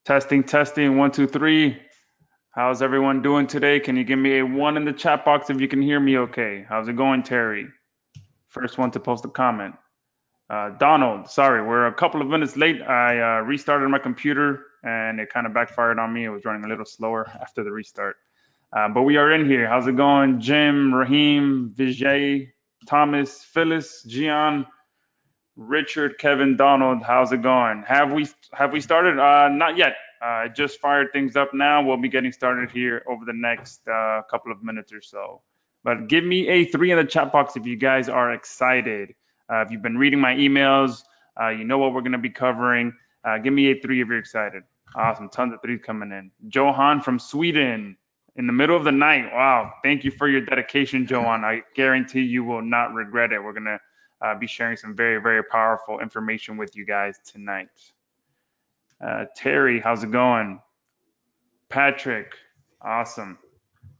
Testing, testing, one, two, three. How's everyone doing today? Can you give me a one in the chat box if you can hear me okay? How's it going, Terry? First one to post a comment. Donald, sorry, we're a couple of minutes late. I restarted my computer and it kind of backfired on me. It was running a little slower after the restart. But we are in here. How's it going? Jim, Raheem, Vijay, Thomas, Phyllis, Gian, Richard, Kevin, Donald, how's it going? Have we started? Not yet. I just fired things up now. We'll be getting started here over the next couple of minutes or so. But give me a three in the chat box if you guys are excited. If you've been reading my emails, you know what we're going to be covering. Give me a three if you're excited. Awesome. Tons of threes coming in. Johan from Sweden in the middle of the night. Wow. Thank you for your dedication, Johan. I guarantee you will not regret it. We're going to be sharing some very, very powerful information with you guys tonight. Terry, how's it going? Patrick, awesome.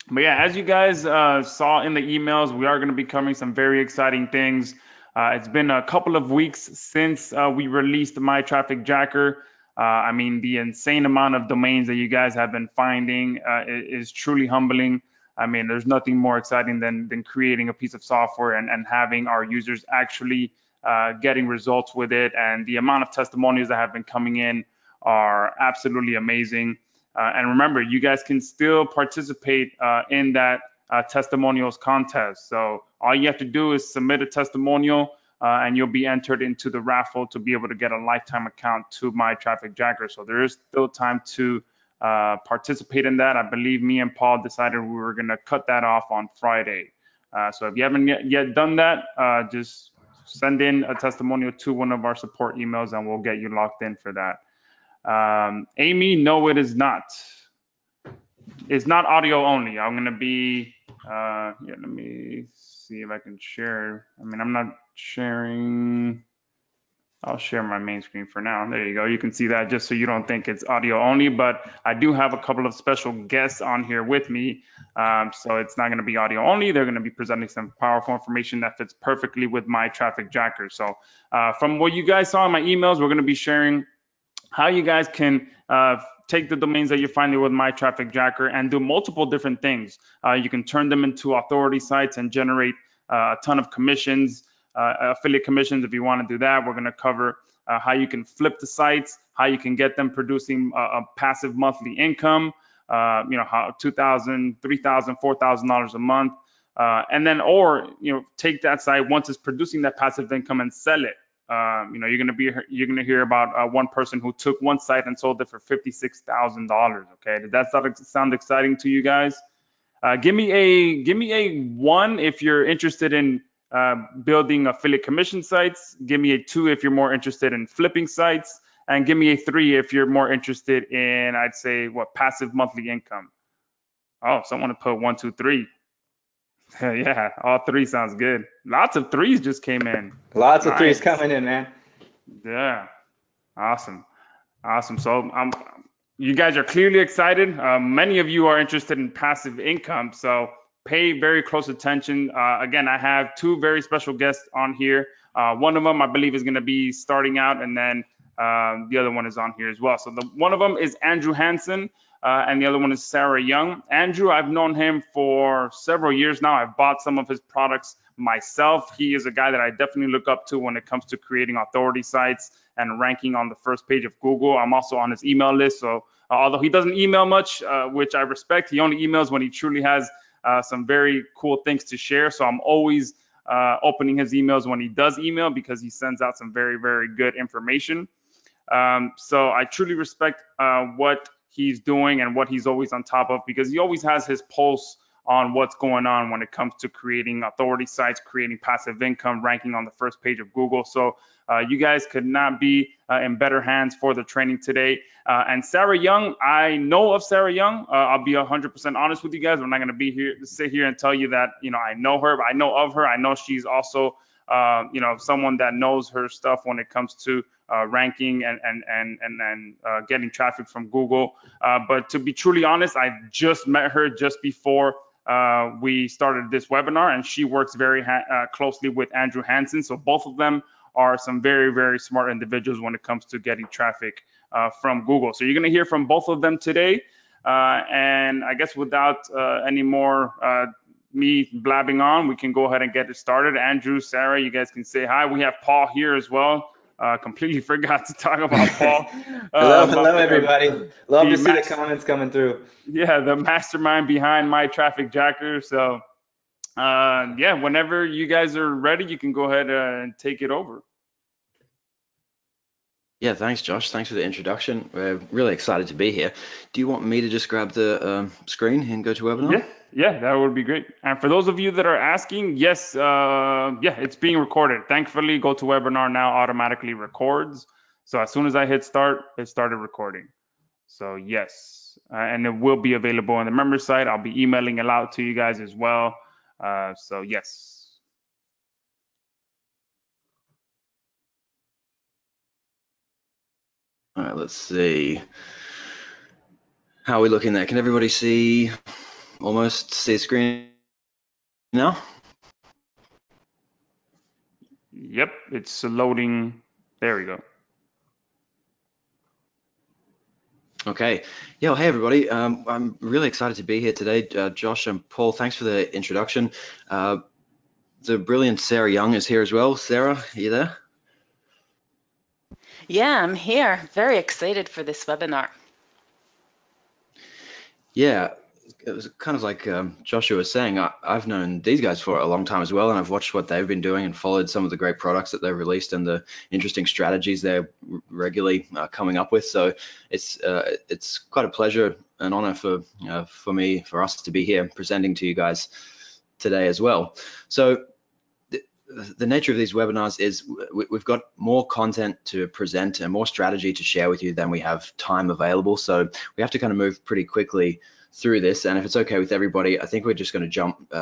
But yeah, as you guys saw in the emails, we are going to be covering some very exciting things. It's been a couple of weeks since we released MyTrafficJacker. I mean, the insane amount of domains that you guys have been finding is truly humbling. I mean, there's nothing more exciting than creating a piece of software and having our users actually getting results with it. And the amount of testimonials that have been coming in are absolutely amazing. And remember, you guys can still participate in that testimonials contest. So all you have to do is submit a testimonial and you'll be entered into the raffle to be able to get a lifetime account to MyTrafficJacker. So there is still time to participate in that. I believe me and Paul decided we were going to cut that off on Friday. So if you haven't yet done that, just send in a testimonial to one of our support emails and we'll get you locked in for that. Amy, no, it is not. It's not audio only. I'm going to be, yeah, let me see if I can share. I mean, I'm not sharing. I'll share my main screen for now. There you go. You can see that just so you don't think it's audio only, but I do have a couple of special guests on here with me. So it's not going to be audio only. They're going to be presenting some powerful information that fits perfectly with MyTrafficJacker. So from what you guys saw in my emails, we're going to be sharing how you guys can take the domains that you're finding with MyTrafficJacker and do multiple different things. You can turn them into authority sites and generate a ton of commissions, affiliate commissions if you want to do that. We're going to cover how you can flip the sites, how you can get them producing a passive monthly income, you know, how $2,000, $3,000, $4,000 a month. And then, or, you know, take that site once it's producing that passive income and sell it. You know, you're gonna hear about one person who took one site and sold it for $56,000. Okay, did that sound exciting to you guys? Give me a one if you're interested in building affiliate commission sites. Give me a two if you're more interested in flipping sites, and give me a three if you're more interested in, I'd say, what, passive monthly income. Oh, someone put one, two, three. Yeah, all three sounds good. Lots of threes just came in. Lots of threes Nice. coming in, man. Yeah, awesome, awesome. So you guys are clearly excited. Many of you are interested in passive income, so pay very close attention. Again, I have two very special guests on here. One of them, I believe, is going to be starting out, and then the other one is on here as well. So one of them is Andrew Hansen, and the other one is Sarah Young. Andrew, I've known him for several years now. I've bought some of his products myself. He is a guy that I definitely look up to when it comes to creating authority sites and ranking on the first page of Google. I'm also on his email list. So although he doesn't email much, which I respect, he only emails when he truly has some very cool things to share. So I'm always opening his emails when he does email because he sends out some very, very good information. So I truly respect what he's doing and what he's always on top of, because he always has his pulse on what's going on when it comes to creating authority sites, creating passive income, ranking on the first page of Google. So you guys could not be in better hands for the training today. And Sarah Young, I know of Sarah Young. I'll be 100% honest with you guys. I'm not going to be here to sit here and tell you that, you know, I know her, but I know of her. I know she's also, you know, someone that knows her stuff when it comes to ranking and getting traffic from Google. But to be truly honest, I just met her just before we started this webinar, and she works very closely with Andrew Hansen. So both of them are some very, very smart individuals when it comes to getting traffic from Google. So you're going to hear from both of them today. And I guess without any more me blabbing on, we can go ahead and get it started. Andrew, Sarah, you guys can say hi. We have Paul here as well. Completely forgot to talk about Paul. Hello, everybody. Love The to see the comments coming through. yeah, the mastermind behind MyTrafficJacker. So yeah, whenever you guys are ready, you can go ahead and take it over. Yeah, thanks, Josh. Thanks for the introduction. We're really excited to be here. Do you want me to just grab the screen and go to webinar? Yeah, that would be great. And for those of you that are asking, yes, yeah, it's being recorded. Thankfully, GoToWebinar now automatically records. So as soon as I hit start, it started recording. So yes, and it will be available on the member site. I'll be emailing it out to you guys as well. So yes. All right, let's see. How are we looking there? Can everybody see, almost see the screen now? Yep, it's loading. There we go. Okay. Yeah, well, hey, everybody. I'm really excited to be here today. Josh and Paul, thanks for the introduction. The brilliant Sarah Young is here as well. Sarah, are you there? Yeah, I'm here. Very excited for this webinar. Yeah, it was kind of like Joshua was saying, I've known these guys for a long time as well, and I've watched what they've been doing and followed some of the great products that they've released and the interesting strategies they're regularly coming up with. So it's quite a pleasure, an honor for us to be here presenting to you guys today as well. So the nature of these webinars is we've got more content to present and more strategy to share with you than we have time available. So we have to kind of move pretty quickly through this. And if it's okay with everybody, I think we're just going to jump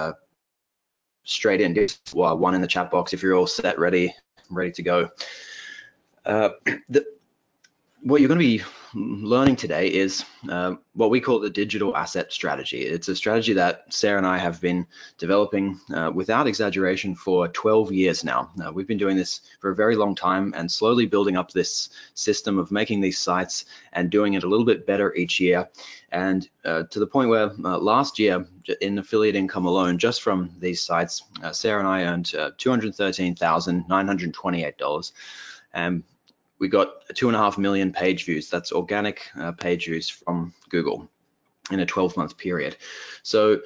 straight in. Just one in the chat box if you're all set, ready to go. What you're going to be learning today is what we call the digital asset strategy. It's a strategy that Sarah and I have been developing without exaggeration for 12 years now. We've been doing this for a very long time and slowly building up this system of making these sites and doing it a little bit better each year. And to the point where last year in affiliate income alone, just from these sites, Sarah and I earned $213,928. We got 2.5 million page views. That's organic page views from Google in a 12-month period. So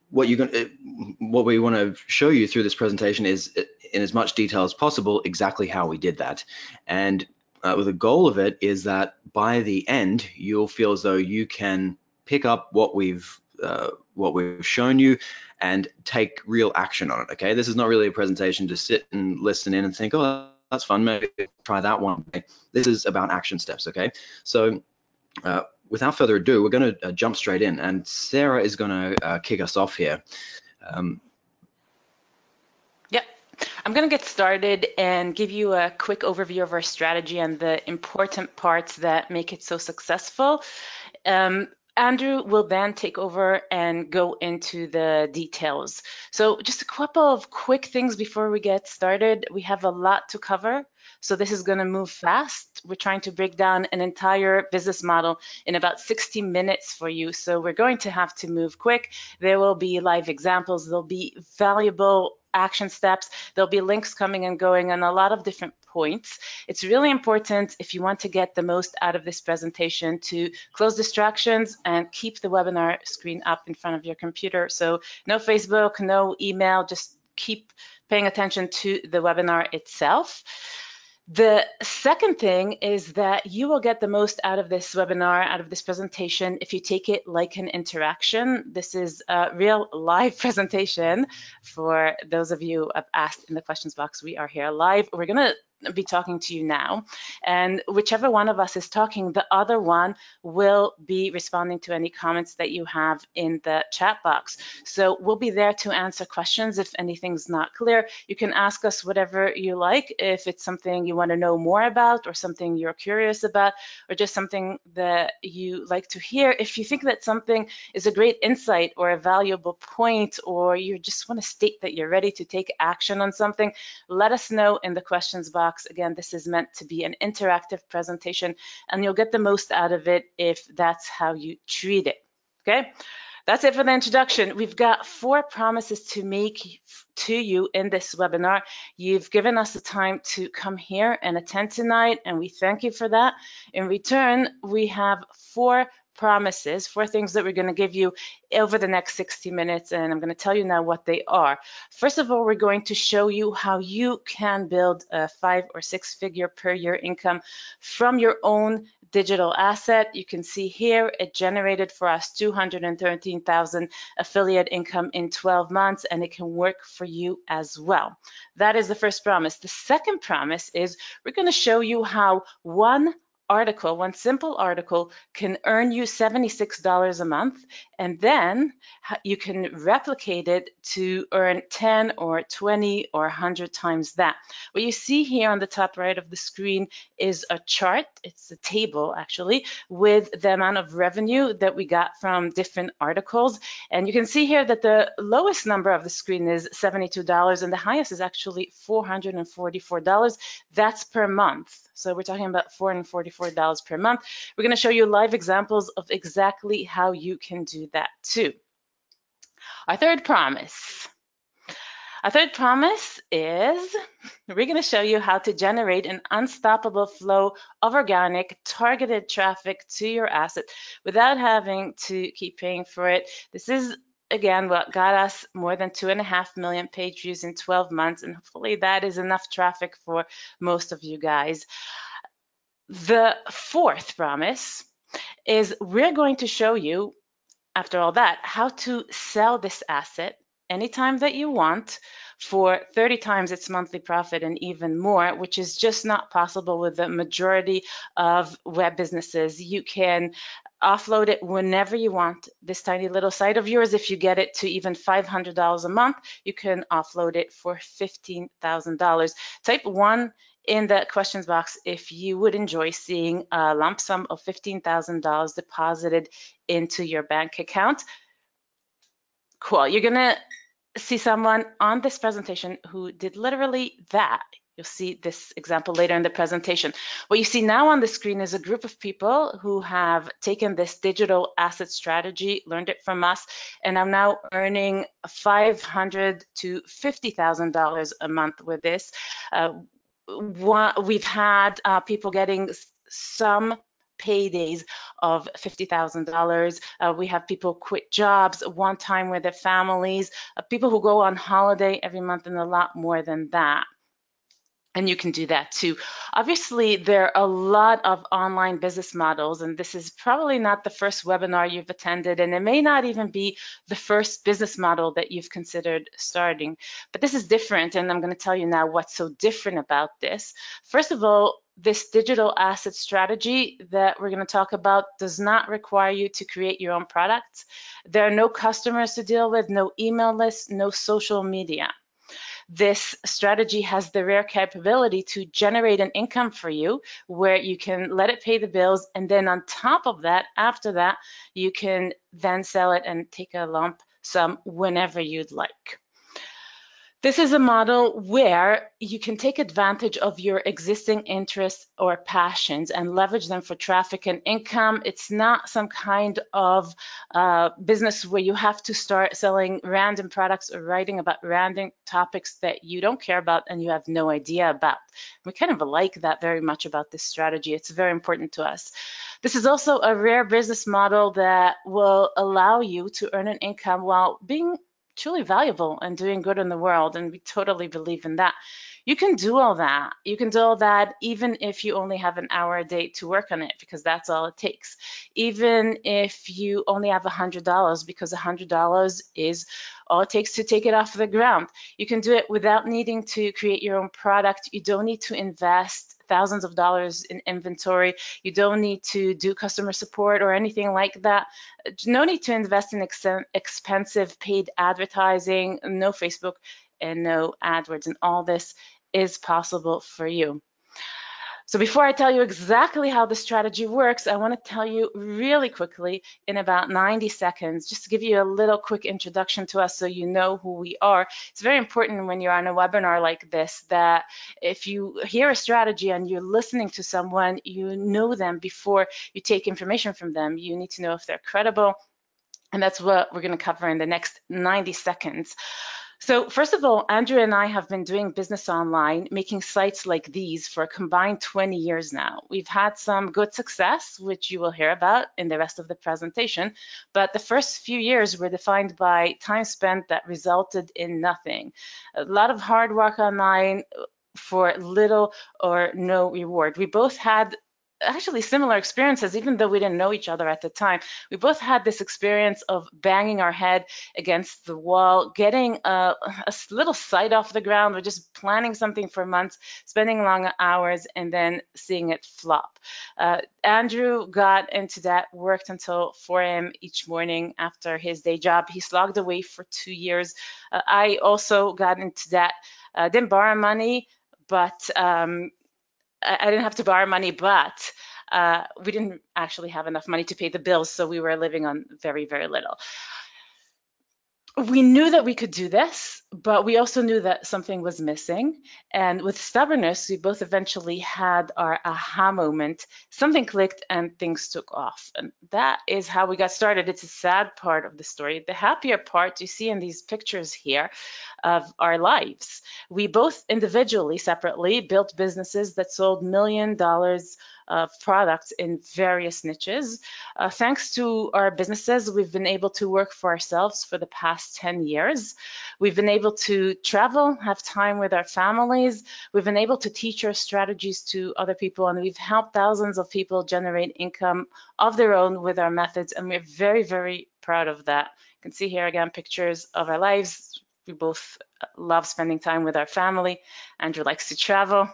what we want to show you through this presentation is, in as much detail as possible, exactly how we did that. And the goal of it is that by the end, you'll feel as though you can pick up what we've shown you and take real action on it. Okay, this is not really a presentation to sit and listen in and think, oh, that's fun, maybe try that one. This is about action steps, okay? So without further ado, we're going to jump straight in, and Sarah is going to kick us off here. Yep, I'm going to get started and give you a quick overview of our strategy and the important parts that make it so successful. Andrew will then take over and go into the details. So just a couple of quick things before we get started. We have a lot to cover, so this is going to move fast. We're trying to break down an entire business model in about 60 minutes for you, so we're going to have to move quick. There will be live examples, there'll be valuable action steps, there'll be links coming and going on a lot of different points. It's really important, if you want to get the most out of this presentation, to close distractions and keep the webinar screen up in front of your computer. So no Facebook, no email, just keep paying attention to the webinar itself. The second thing is that you will get the most out of this webinar, out of this presentation, if you take it like an interaction. This is a real live presentation. For those of you who have asked in the questions box, we are here live. We're going to be talking to you now, and whichever one of us is talking, the other one will be responding to any comments that you have in the chat box. So we'll be there to answer questions. If anything's not clear, you can ask us whatever you like. If it's something you want to know more about, or something you're curious about, or just something that you like to hear, if you think that something is a great insight or a valuable point, or you just want to state that you're ready to take action on something, let us know in the questions box. box. Again, this is meant to be an interactive presentation, and you'll get the most out of it if that's how you treat it, okay? That's it for the introduction. We've got 4 promises to make to you in this webinar. You've given us the time to come here and attend tonight, and we thank you for that. In return, we have 4 promises, 4 things that we're going to give you over the next 60 minutes, and I'm going to tell you now what they are. First of all, we're going to show you how you can build a 5 or 6 figure per year income from your own digital asset. You can see here it generated for us 213,000 affiliate income in 12 months, and it can work for you as well. That is the first promise. The second promise is we're going to show you how one simple article can earn you $76 a month, and then you can replicate it to earn 10 or 20 or 100 times that. What you see here on the top right of the screen is a chart. It's a table actually with the amount of revenue that we got from different articles, and you can see here that the lowest number of the screen is $72 and the highest is actually $444. That's per month. So we're talking about $444 per month. We're going to show you live examples of exactly how you can do that too. Our third promise is we're going to show you how to generate an unstoppable flow of organic targeted traffic to your asset without having to keep paying for it. This is again what got us more than 2.5 million page views in 12 months, and hopefully that is enough traffic for most of you guys. The fourth promise is we're going to show you, after all that, how to sell this asset anytime that you want for 30 times its monthly profit and even more, which is just not possible with the majority of web businesses. You can offload it whenever you want. This tiny little site of yours, if you get it to even $500 a month, you can offload it for $15,000. Type 1 in the questions box if you would enjoy seeing a lump sum of $15,000 deposited into your bank account. Cool. You're going to see someone on this presentation who did literally that. You'll see this example later in the presentation. What you see now on the screen is a group of people who have taken this digital asset strategy, learned it from us, and are now earning $500,000 to $50,000 a month with this. We've had people getting some paydays of $50,000. We have people quit jobs one time with their families, people who go on holiday every month, and a lot more than that. And you can do that too. Obviously, there are a lot of online business models, and this is probably not the first webinar you've attended, and it may not even be the first business model that you've considered starting. But this is different, and I'm going to tell you now what's so different about this. First of all, this digital asset strategy that we're going to talk about does not require you to create your own products. There are no customers to deal with, no email lists, no social media. This strategy has the rare capability to generate an income for you where you can let it pay the bills, and then on top of that, after that, you can then sell it and take a lump sum whenever you'd like. This is a model where you can take advantage of your existing interests or passions and leverage them for traffic and income. It's not some kind of business where you have to start selling random products or writing about random topics that you don't care about and you have no idea about. We kind of like that very much about this strategy. It's very important to us. This is also a rare business model that will allow you to earn an income while being truly valuable and doing good in the world, and we totally believe in that. You can do all that. You can do all that even if you only have an hour a day to work on it, because that's all it takes. Even if you only have $100, because $100 is all it takes to take it off the ground. You can do it without needing to create your own product. You don't need to invest thousands of dollars in inventory. You don't need to do customer support or anything like that. No need to invest in expensive paid advertising, no Facebook and no AdWords, and all this is possible for you. So before I tell you exactly how the strategy works, I want to tell you really quickly in about 90 seconds, just to give you a little quick introduction to us so you know who we are. It's very important when you're on a webinar like this that if you hear a strategy and you're listening to someone, you know them before you take information from them. You need to know if they're credible. And that's what we're going to cover in the next 90 seconds. So first of all, Andrew and I have been doing business online, making sites like these for a combined 20 years now. We've had some good success, which you will hear about in the rest of the presentation, but the first few years were defined by time spent that resulted in nothing. A lot of hard work online for little or no reward. We both had actually similar experiences, even though we didn't know each other at the time. We both had this experience of banging our head against the wall, getting a little site off the ground, or just planning something for months, spending long hours, and then seeing it flop. Andrew got into that, worked until 4 a.m. each morning after his day job. He slogged away for 2 years. I also got into that, didn't borrow money, but I didn't have to borrow money, but we didn't actually have enough money to pay the bills, so we were living on very, very little. We knew that we could do this, but we also knew that something was missing. And with stubbornness, we both eventually had our aha moment. Something clicked and things took off. And that is how we got started. It's a sad part of the story. The happier part you see in these pictures here of our lives. We both individually, separately, built businesses that sold $1 million of products in various niches. Thanks to our businesses, we've been able to work for ourselves for the past 10 years. We've been able to travel, have time with our families. We've been able to teach our strategies to other people, and we've helped thousands of people generate income of their own with our methods, and we're very, very proud of that. You can see here again pictures of our lives. We both love spending time with our family. Andrew likes to travel.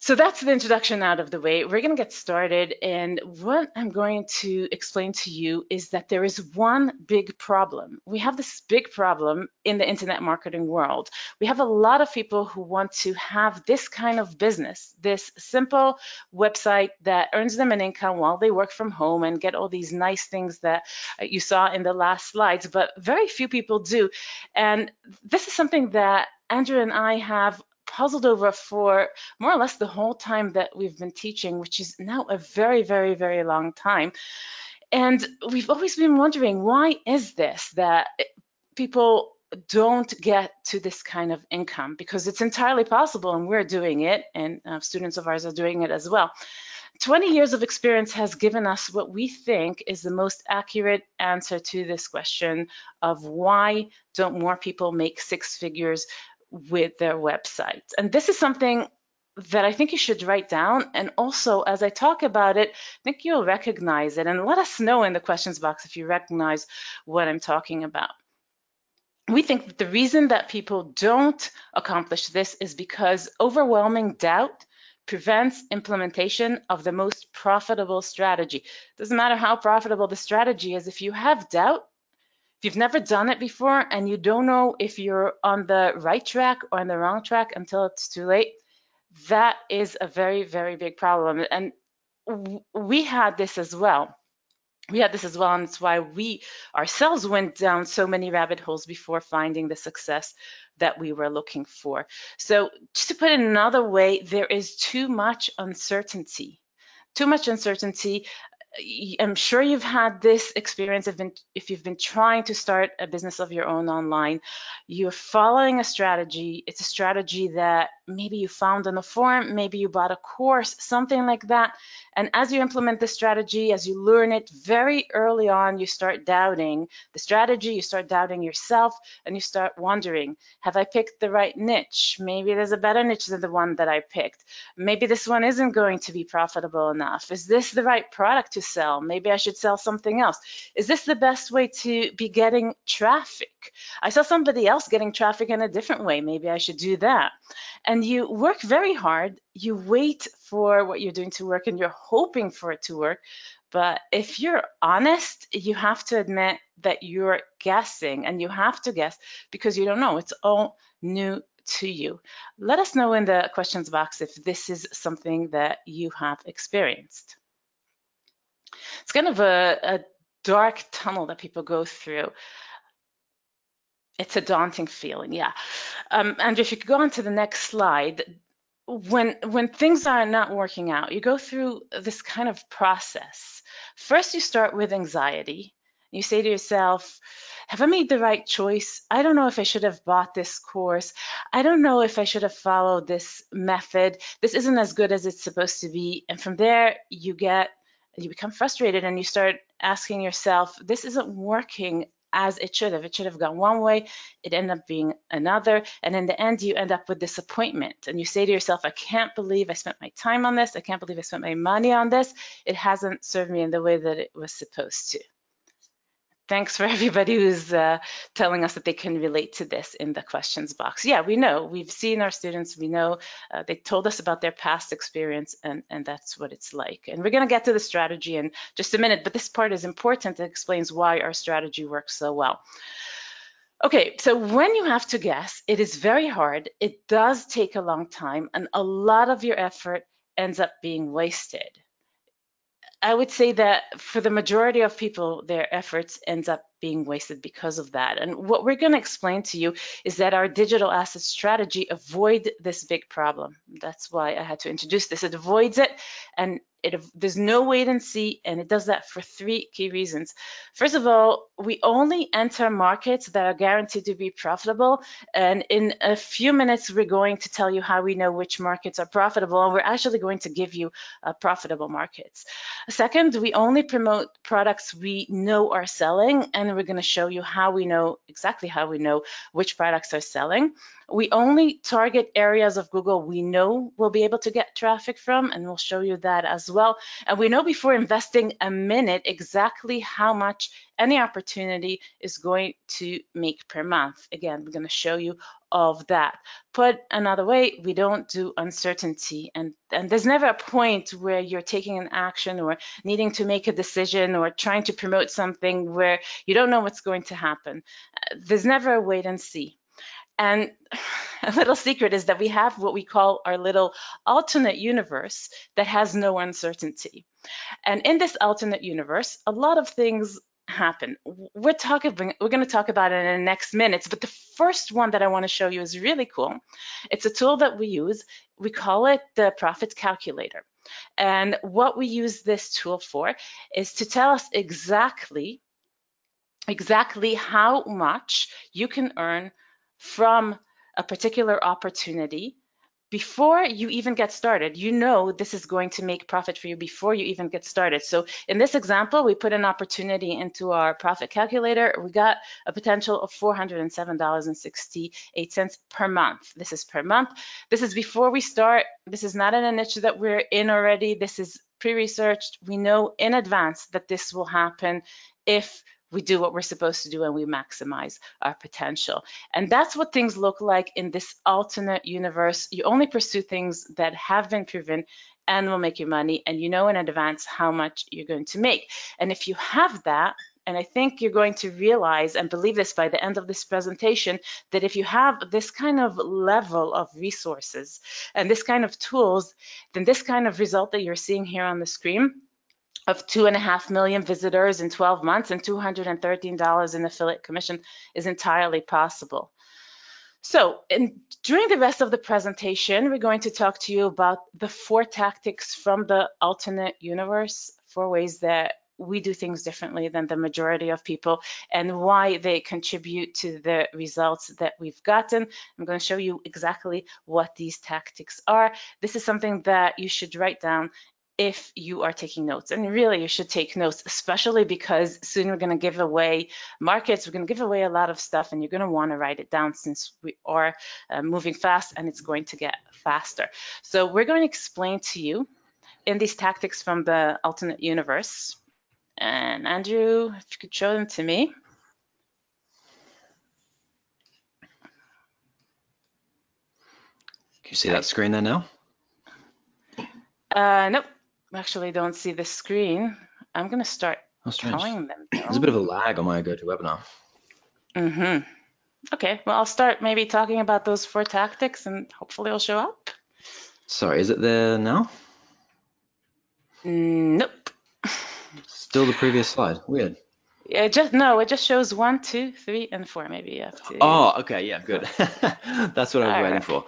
So that's the introduction out of the way. We're going to get started, and what I'm going to explain to you is that there is one big problem. We have this big problem in the internet marketing world. We have a lot of people who want to have this kind of business, this simple website that earns them an income while they work from home and get all these nice things that you saw in the last slides, but very few people do. And this is something that Andrew and I have puzzled over for more or less the whole time that we've been teaching, which is now a very, very, very long time. And we've always been wondering, why is this that people don't get to this kind of income? Because it's entirely possible, and we're doing it, and students of ours are doing it as well. 20 years of experience has given us what we think is the most accurate answer to this question of why don't more people make six figures with their websites. And this is something that I think you should write down. And also, as I talk about it, I think you'll recognize it. And let us know in the questions box if you recognize what I'm talking about. We think that the reason that people don't accomplish this is because overwhelming doubt prevents implementation of the most profitable strategy. Doesn't matter how profitable the strategy is, if you have doubt, if you've never done it before and you don't know if you're on the right track or on the wrong track until it's too late, that is a very, very big problem. And we had this as well. And it's why we ourselves went down so many rabbit holes before finding the success that we were looking for. So just to put it another way, there is too much uncertainty. Too much uncertainty. I'm sure you've had this experience if you've been trying to start a business of your own online. You're following a strategy. It's a strategy that maybe you found on a forum, maybe you bought a course, something like that. And as you implement the strategy, as you learn it very early on, you start doubting the strategy, you start doubting yourself, and you start wondering, have I picked the right niche? Maybe there's a better niche than the one that I picked. Maybe this one isn't going to be profitable enough. Is this the right product to sell? Maybe I should sell something else. Is this the best way to be getting traffic? I saw somebody else getting traffic in a different way. Maybe I should do that. And you work very hard. You wait for what you're doing to work, and you're hoping for it to work. But if you're honest, you have to admit that you're guessing, and you have to guess because you don't know. It's all new to you. Let us know in the questions box if this is something that you have experienced. It's kind of a dark tunnel that people go through. It's a daunting feeling, yeah. Andrew, if you could go on to the next slide. When things are not working out, you go through this kind of process. First, you start with anxiety. You say to yourself, have I made the right choice? I don't know if I should have bought this course. I don't know if I should have followed this method. This isn't as good as it's supposed to be. And from there, you become frustrated and you start asking yourself, this isn't working as it should have. It should have gone one way, it ended up being another, and in the end you end up with disappointment. And you say to yourself, I can't believe I spent my time on this, I can't believe I spent my money on this, it hasn't served me in the way that it was supposed to. Thanks for everybody who's telling us that they can relate to this in the questions box. Yeah, we know, we've seen our students, we know they told us about their past experience, and that's what it's like. And we're gonna get to the strategy in just a minute, but this part is important. It explains why our strategy works so well. Okay, so when you have to guess, it is very hard, it does take a long time, and a lot of your effort ends up being wasted. I would say that for the majority of people, their efforts ends up being wasted because of that. And what we're going to explain to you is that our digital asset strategy avoids this big problem. That's why I had to introduce this. It avoids it, and there's no wait and see, and it does that for 3 key reasons. First of all, we only enter markets that are guaranteed to be profitable, and in a few minutes we're going to tell you how we know which markets are profitable, and we're actually going to give you profitable markets. Second, we only promote products we know are selling, and we're going to show you how we know, exactly how we know which products are selling. We only target areas of Google we know we'll be able to get traffic from, and we'll show you that as well. And we know before investing a minute exactly how much any opportunity is going to make per month. Again, we're going to show you all of that. Put another way, we don't do uncertainty, and there's never a point where you're taking an action or needing to make a decision or trying to promote something where you don't know what's going to happen. There's never a wait and see. And a little secret is that we have what we call our little alternate universe that has no uncertainty. And in this alternate universe, a lot of things happen. We're going to talk about it in the next minutes, but the first one that I want to show you is really cool. It's a tool that we use. We call it the profit calculator. And what we use this tool for is to tell us exactly how much you can earn from a particular opportunity before you even get started. You know this is going to make profit for you before you even get started. So in this example, we put an opportunity into our profit calculator. We got a potential of $407.68 per month. This is per month. This is before we start. This is not in a niche that we're in already. This is pre-researched. We know in advance that this will happen if we do what we're supposed to do and we maximize our potential. And that's what things look like in this alternate universe. You only pursue things that have been proven and will make you money, and you know in advance how much you're going to make. And if you have that, and I think you're going to realize and believe this by the end of this presentation, that if you have this kind of level of resources and this kind of tools, then this kind of result that you're seeing here on the screen of 2.5 million visitors in 12 months and $213 in affiliate commission is entirely possible. So during the rest of the presentation, we're going to talk to you about the 4 tactics from the alternate universe, 4 ways that we do things differently than the majority of people and why they contribute to the results that we've gotten. I'm going to show you exactly what these tactics are. This is something that you should write down if you are taking notes. And really, you should take notes, especially because soon we're going to give away markets. We're going to give away a lot of stuff, and you're going to want to write it down since we are moving fast and it's going to get faster. So we're going to explain to you in these tactics from the alternate universe. And Andrew, if you could show them to me. Can you see that screen there now? Nope. Actually don't see the screen. I'm going to start telling them. There's a bit of a lag on my GoToWebinar. Okay, well, I'll start maybe talking about those 4 tactics and hopefully it'll show up. Sorry, is it there now? Nope. Still the previous slide. Weird. It just shows 1, 2, 3, and 4. Maybe you have to. Oh, okay, yeah, good. That's what I was All waiting right. for.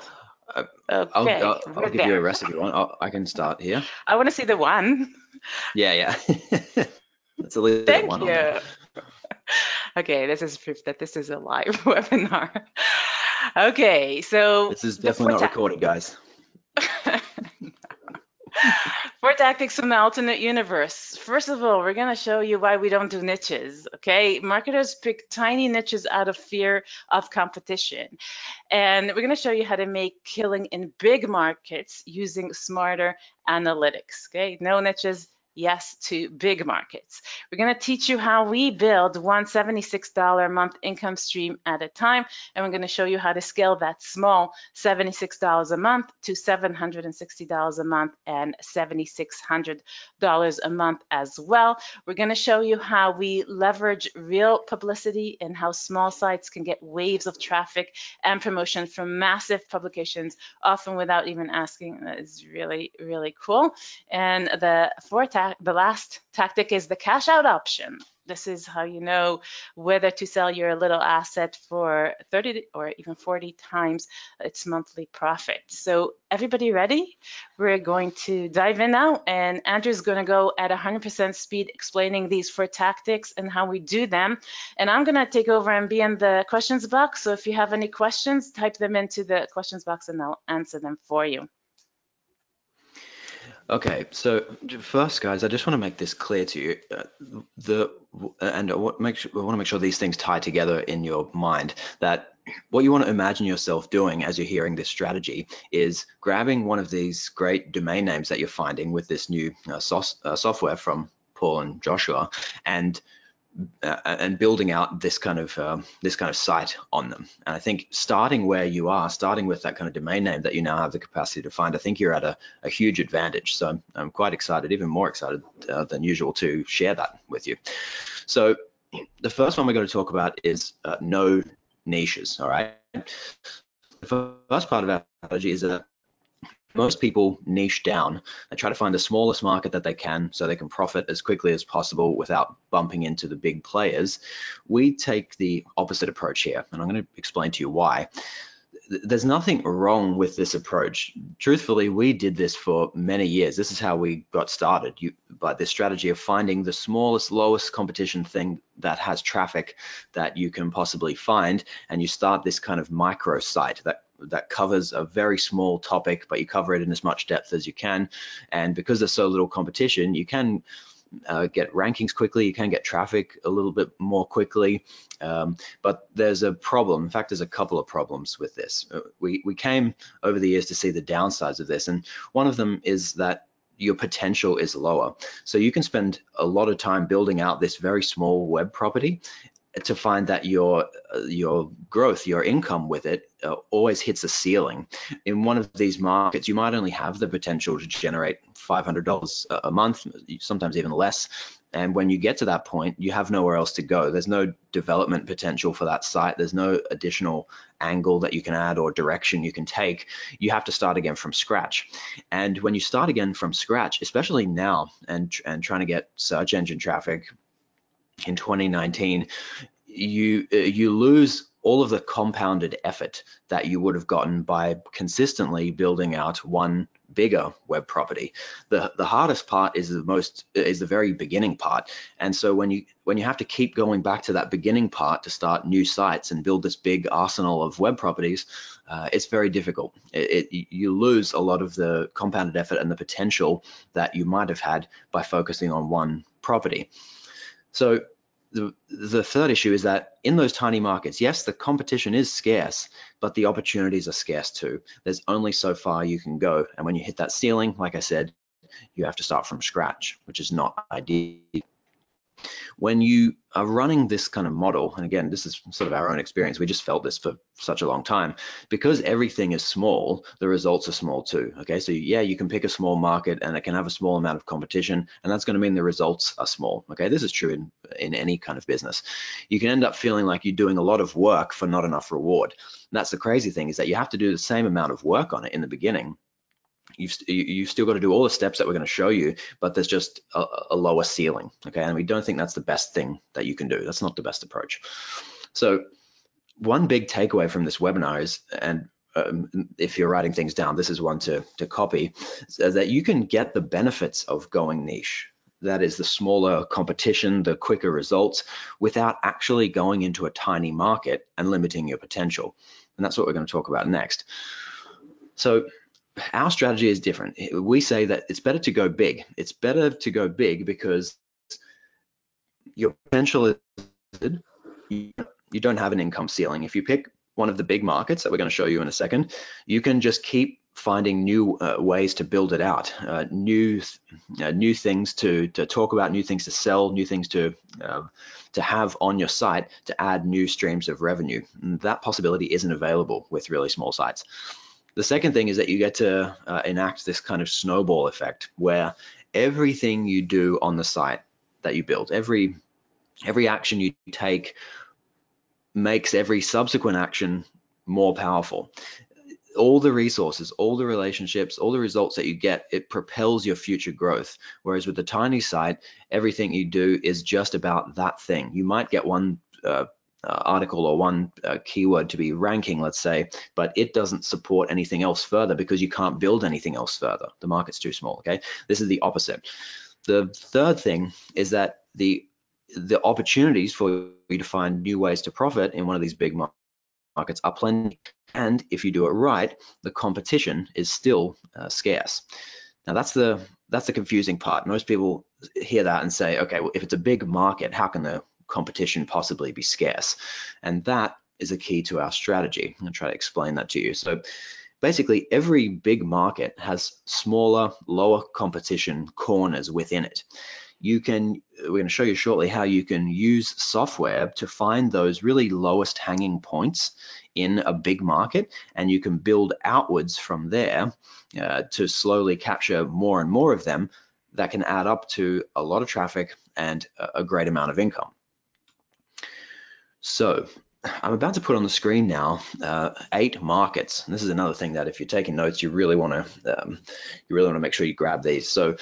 Okay, I'll we're give you a there. rest if you want. I can start here. I want to see the 1. Yeah, yeah. Let's at least get Thank one on there. you. Okay, this is proof that this is a live webinar. Okay, so This is the definitely 4 not recorded, guys. 4 tactics from the alternate universe. First of all, we're going to show you why we don't do niches, okay? Marketers pick tiny niches out of fear of competition. And we're going to show you how to make killing in big markets using smarter analytics, okay? No niches, yes to big markets. We're going to teach you how we build one $76 a month income stream at a time, and we're going to show you how to scale that small $76 a month to $760 a month and $7,600 a month as well. We're going to show you how we leverage real publicity and how small sites can get waves of traffic and promotion from massive publications, often without even asking. That is really, really cool. And the last tactic is the cash out option. This is how you know whether to sell your little asset for 30 or even 40 times its monthly profit. So everybody ready? We're going to dive in now, and Andrew's going to go at 100% speed explaining these 4 tactics and how we do them. And I'm going to take over and be in the questions box. So if you have any questions, type them into the questions box and I'll answer them for you. Okay, so first, guys, I just want to make this clear to you. I want to make sure these things tie together in your mind. That what you want to imagine yourself doing as you're hearing this strategy is grabbing one of these great domain names that you're finding with this new software from Paul and Joshua, and building out this kind of site on them. And I think starting where you are, starting with that kind of domain name that you now have the capacity to find, I think you're at a huge advantage. So I'm quite excited, even more excited than usual, to share that with you. So the first one we're going to talk about is no niches. All right. The first part of our strategy is that most people niche down. They try to find the smallest market that they can so they can profit as quickly as possible without bumping into the big players. We take the opposite approach here, and I'm going to explain to you why. There's nothing wrong with this approach. Truthfully, we did this for many years. This is how we got started, by this strategy of finding the smallest, lowest competition thing that has traffic that you can possibly find, and you start this kind of micro site that covers a very small topic, but you cover it in as much depth as you can. And because there's so little competition, you can get rankings quickly, you can get traffic a little bit more quickly, but there's a problem. In fact, there's a couple of problems with this. We came over the years to see the downsides of this, and one of them is that your potential is lower. So you can spend a lot of time building out this very small web property to find that your growth, your income with it always hits a ceiling. In one of these markets, you might only have the potential to generate $500 a month, sometimes even less. And when you get to that point, you have nowhere else to go. There's no development potential for that site. There's no additional angle that you can add or direction you can take. You have to start again from scratch. And when you start again from scratch, especially now, and trying to get search engine traffic in 2019, you lose all of the compounded effort that you would have gotten by consistently building out one bigger web property. The hardest part is the very beginning part. And so when you have to keep going back to that beginning part to start new sites and build this big arsenal of web properties, it's very difficult. You lose a lot of the compounded effort and the potential that you might have had by focusing on one property. So the third issue is that in those tiny markets, yes, the competition is scarce, but the opportunities are scarce too. There's only so far you can go. And when you hit that ceiling, like I said, you have to start from scratch, which is not ideal. When you are running this kind of model, and again, this is sort of our own experience, we just felt this for such a long time, because everything is small, the results are small too, okay? So yeah, you can pick a small market and it can have a small amount of competition, and that's gonna mean the results are small, okay? This is true in any kind of business. You can end up feeling like you're doing a lot of work for not enough reward. And that's the crazy thing, is that you have to do the same amount of work on it in the beginning. You've still got to do all the steps that we're going to show you, but there's just a lower ceiling, okay? And we don't think that's the best thing that you can do. That's not the best approach. So one big takeaway from this webinar is, and if you're writing things down, this is one to copy, is that you can get the benefits of going niche. That is the smaller competition, the quicker results, without actually going into a tiny market and limiting your potential. And that's what we're going to talk about next. So our strategy is different. We say that it's better to go big. It's better to go big because your potential is limited. You don't have an income ceiling. If you pick one of the big markets that we're going to show you in a second, you can just keep finding new ways to build it out, new things to talk about, new things to sell, new things to have on your site to add new streams of revenue. And that possibility isn't available with really small sites. The second thing is that you get to enact this kind of snowball effect, where everything you do on the site that you build, every action you take makes every subsequent action more powerful. All the resources, all the relationships, all the results that you get, it propels your future growth. Whereas with the tiny site, everything you do is just about that thing. You might get one article or one keyword to be ranking, let's say, but it doesn't support anything else further because you can't build anything else further. The market's too small, okay? This is the opposite. The third thing is that the opportunities for you to find new ways to profit in one of these big markets are plenty. And if you do it right, the competition is still scarce. Now that's the confusing part. Most people hear that and say, okay, well, if it's a big market, how can the competition possibly be scarce? And that is a key to our strategy. I'm going to try to explain that to you. So basically, every big market has smaller, lower competition corners within it. We're going to show you shortly how you can use software to find those really lowest hanging points in a big market, and you can build outwards from there to slowly capture more and more of them that can add up to a lot of traffic and a great amount of income. So I'm about to put on the screen now 8 markets. And this is another thing that if you're taking notes, you really want to make sure you grab these. So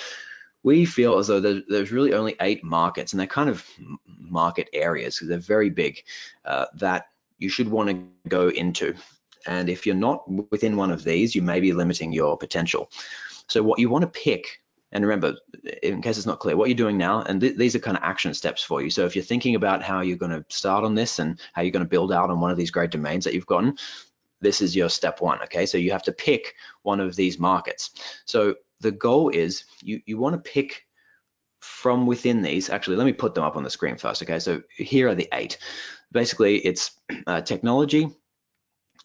we feel as though there's really only 8 markets, and they're kind of market areas because they're very big, that you should want to go into. And if you're not within one of these, you may be limiting your potential. So what you want to pick, and remember, in case it's not clear, what you're doing now, and these are kind of action steps for you. So if you're thinking about how you're going to start on this and how you're going to build out on one of these great domains that you've gotten, this is your step 1, okay? So you have to pick one of these markets. So the goal is you want to pick from within these. Actually, let me put them up on the screen first, okay? So here are the 8. Basically, it's technology,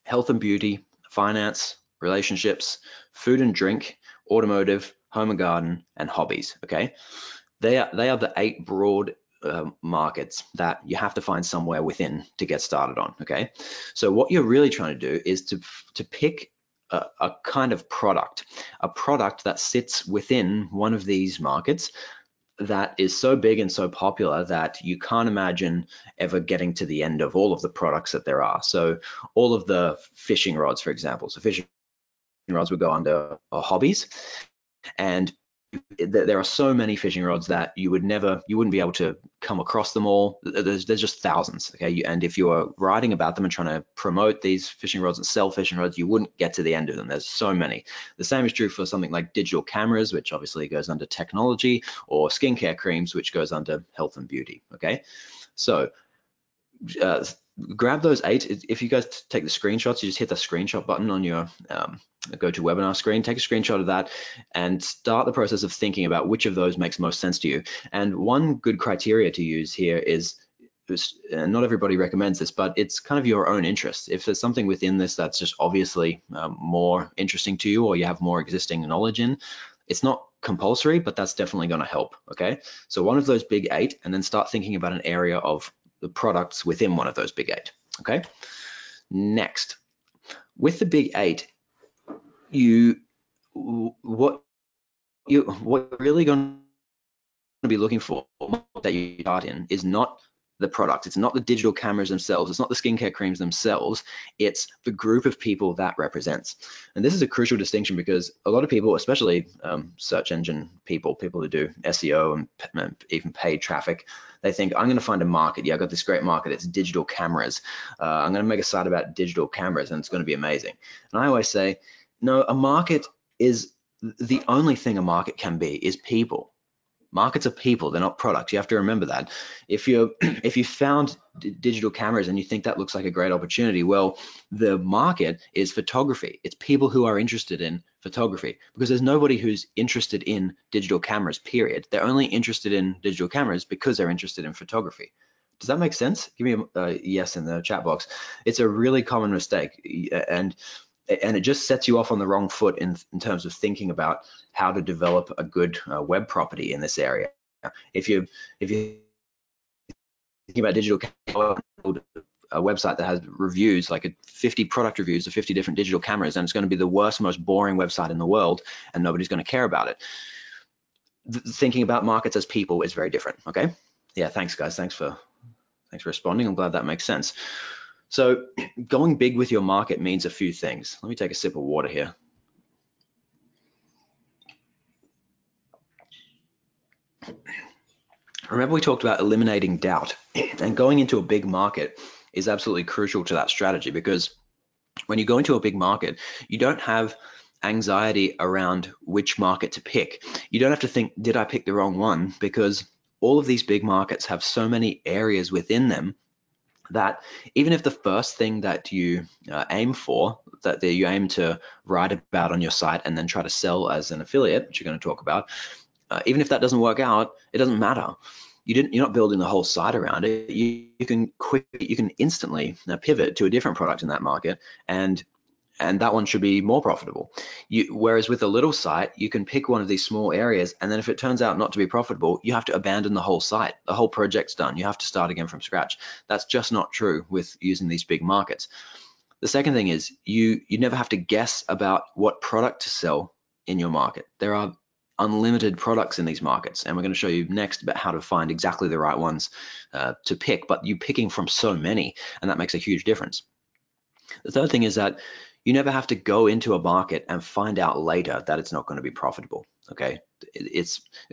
health and beauty, finance, relationships, food and drink, automotive, home and garden, and hobbies, okay? They are the 8 broad markets that you have to find somewhere within to get started on, okay? So what you're really trying to do is to pick a kind of product, a product that sits within one of these markets that is so big and so popular that you can't imagine ever getting to the end of all of the products that there are. So all of the fishing rods, for example, so fishing rods would go under hobbies, and there are so many fishing rods that you wouldn't be able to come across them all. There's just thousands, okay? And if you are writing about them and trying to promote these fishing rods and sell fishing rods, you wouldn't get to the end of them. There's so many. The same is true for something like digital cameras, which obviously goes under technology, or skincare creams, which goes under health and beauty, okay? So grab those 8. If you guys take the screenshots, you just hit the screenshot button on your GoToWebinar screen, take a screenshot of that and start the process of thinking about which of those makes most sense to you. And one good criteria to use here is, not everybody recommends this, but it's kind of your own interest. If there's something within this that's just obviously more interesting to you, or you have more existing knowledge in, it's not compulsory, but that's definitely going to help. Okay, so one of those big 8, and then start thinking about an area of the products within one of those big 8. Okay, next, with the big 8, what you're really going to be looking for that you start in is not the product. It's not the digital cameras themselves. It's not the skincare creams themselves. It's the group of people that represents. And this is a crucial distinction because a lot of people, especially search engine people who do SEO and even paid traffic, they think, I'm going to find a market. Yeah, I got this great market. It's digital cameras. I'm going to make a site about digital cameras and it's going to be amazing. And I always say, no, a market is the only thing a market can be is people. Markets are people, they're not products. You have to remember that. If you found digital cameras and you think that looks like a great opportunity, well, the market is photography. It's people who are interested in photography because there's nobody who's interested in digital cameras, period. They're only interested in digital cameras because they're interested in photography. Does that make sense? Give me a yes in the chat box. It's a really common mistake, and it just sets you off on the wrong foot in terms of thinking about how to develop a good web property in this area. If you're thinking about digital, a website that has reviews, like 50 product reviews of 50 different digital cameras, and it's going to be the worst, most boring website in the world, and nobody's going to care about it. Thinking about markets as people is very different. Okay. Yeah. Thanks, guys. Thanks for responding. I'm glad that makes sense. So going big with your market means a few things. Let me take a sip of water here. Remember we talked about eliminating doubt, and going into a big market is absolutely crucial to that strategy, because when you go into a big market, you don't have anxiety around which market to pick. You don't have to think, did I pick the wrong one? Because all of these big markets have so many areas within them that even if the first thing that you aim for, that you aim to write about on your site and then try to sell as an affiliate, which you're going to talk about, even if that doesn't work out, it doesn't matter. You're not building the whole site around it. You can instantly pivot to a different product in that market, and that one should be more profitable. Whereas with a little site, you can pick one of these small areas, and then if it turns out not to be profitable, you have to abandon the whole site. The whole project's done. You have to start again from scratch. That's just not true with using these big markets. The second thing is you never have to guess about what product to sell in your market. There are unlimited products in these markets, and we're going to show you next about how to find exactly the right ones to pick, but you're picking from so many, and that makes a huge difference. The third thing is that you never have to go into a market and find out later that it's not going to be profitable. Okay,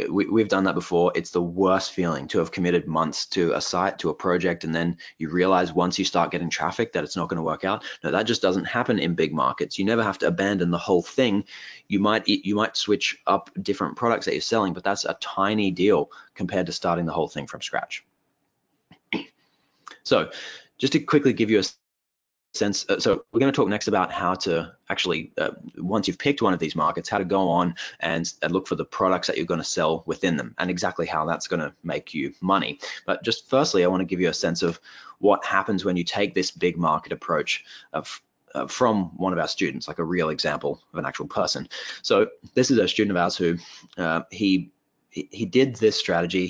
we've done that before. It's the worst feeling to have committed months to a site, to a project, and then you realize once you start getting traffic that it's not going to work out. No, that just doesn't happen in big markets. You never have to abandon the whole thing. You might switch up different products that you're selling, but that's a tiny deal compared to starting the whole thing from scratch. So just to quickly give you a sense, so we're going to talk next about how to actually, once you've picked one of these markets, how to go on and look for the products that you're going to sell within them, and exactly how that's going to make you money. But just firstly, I want to give you a sense of what happens when you take this big market approach from one of our students, like a real example of an actual person. So this is a student of ours who he did this strategy.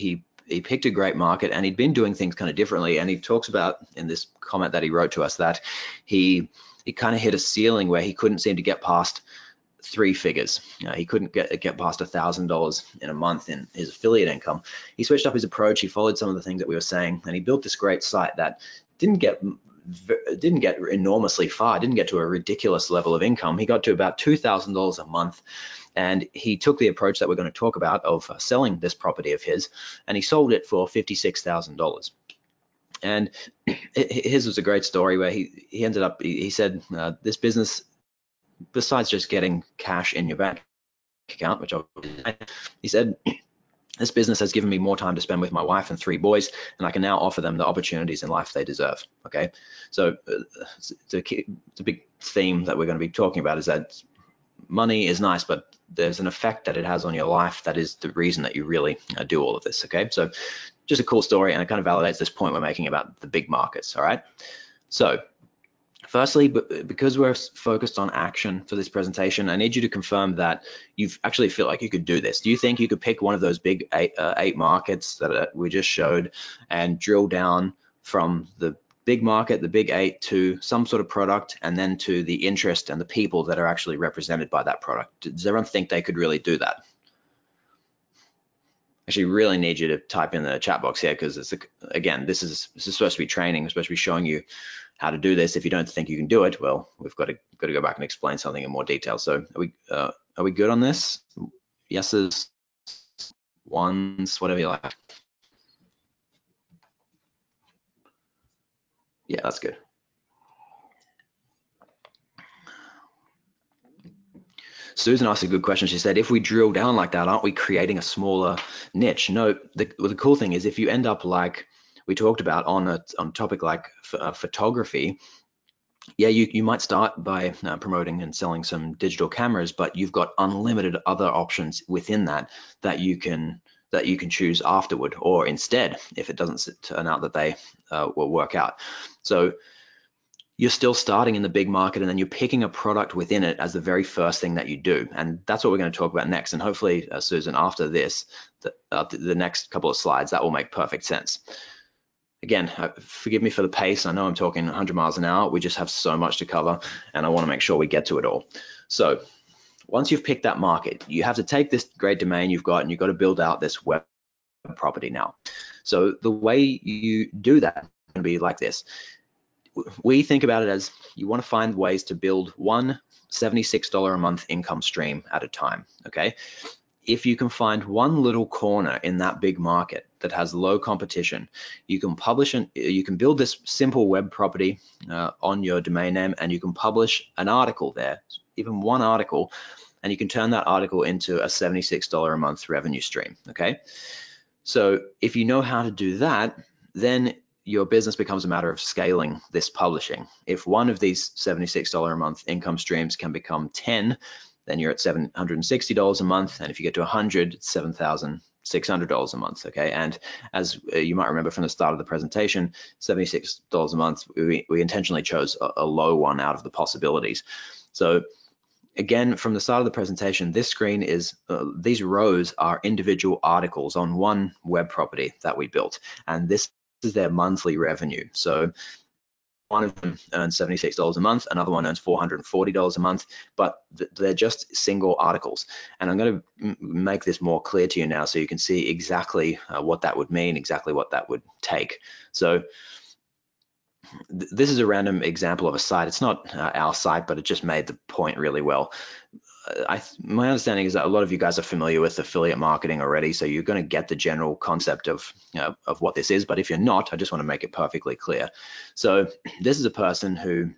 He picked a great market, and he'd been doing things kind of differently. And he talks about in this comment that he wrote to us that he kind of hit a ceiling where he couldn't seem to get past 3 figures. He couldn't get past $1,000 in a month in his affiliate income. He switched up his approach. He followed some of the things that we were saying, and he built this great site that didn't get enormously far, didn't get to a ridiculous level of income. He got to about $2,000 a month. And he took the approach that we're going to talk about of selling this property of his, and he sold it for $56,000. And his was a great story where he ended up, he said, this business, besides just getting cash in your bank account, which he said, this business has given me more time to spend with my wife and 3 boys, and I can now offer them the opportunities in life they deserve. Okay, so it's a big theme that we're going to be talking about, is that money is nice, but there's an effect that it has on your life that is the reason that you really do all of this. Okay, so just a cool story, and it kind of validates this point we're making about the big markets. All right, so Firstly, because we're focused on action for this presentation, I need you to confirm that you actually feel like you could do this. Do you think you could pick one of those big eight markets that we just showed and drill down from the big market, the big eight, to some sort of product, and then to the interest and the people that are actually represented by that product? Does everyone think they could really do that? Actually, really need you to type in the chat box here, because it's again, this is supposed to be training. We're supposed to be showing you how to do this. If you don't think you can do it, well, we've got to go back and explain something in more detail. So are we good on this? Yeses, ones, whatever you like. Yeah, that's good. Susan asked a good question. She said, if we drill down like that, aren't we creating a smaller niche? No, the cool thing is, if you end up like we talked about on a topic like photography, yeah, you might start by promoting and selling some digital cameras, but you've got unlimited other options within that you can choose afterward, or instead, if it doesn't turn out that they will work out. So you're still starting in the big market, and then you're picking a product within it as the very first thing that you do. And that's what we're going to talk about next. And hopefully, Susan, after this, the next couple of slides, that will make perfect sense. Again, forgive me for the pace. I know I'm talking 100 miles an hour. We just have so much to cover, and I want to make sure we get to it all. So once you've picked that market, you have to take this great domain you've got, and you've got to build out this web property now. So the way you do that can be like this. We think about it as you want to find ways to build one $76 a month income stream at a time, okay? If you can find one little corner in that big market that has low competition, you can publish you can build this simple web property on your domain name, and you can publish an article there, even one article, and you can turn that article into a $76 a month revenue stream, okay? So if you know how to do that, then your business becomes a matter of scaling this publishing. If one of these $76 a month income streams can become 10, then you're at $760 a month. And if you get to 100, it's $7,600 a month, okay? And as you might remember from the start of the presentation, $76 a month, we intentionally chose a low one out of the possibilities. So again, from the start of the presentation, this screen is, these rows are individual articles on one web property that we built. And this is their monthly revenue. So one of them earns $76 a month, another one earns $440 a month, but they're just single articles. And I'm going to make this more clear to you now so you can see exactly what that would mean, exactly what that would take. So this is a random example of a site. It's not our site, but it just made the point really well. My understanding is that a lot of you guys are familiar with affiliate marketing already, so you're going to get the general concept of what this is. But if you're not, I just want to make it perfectly clear. So this is a person who,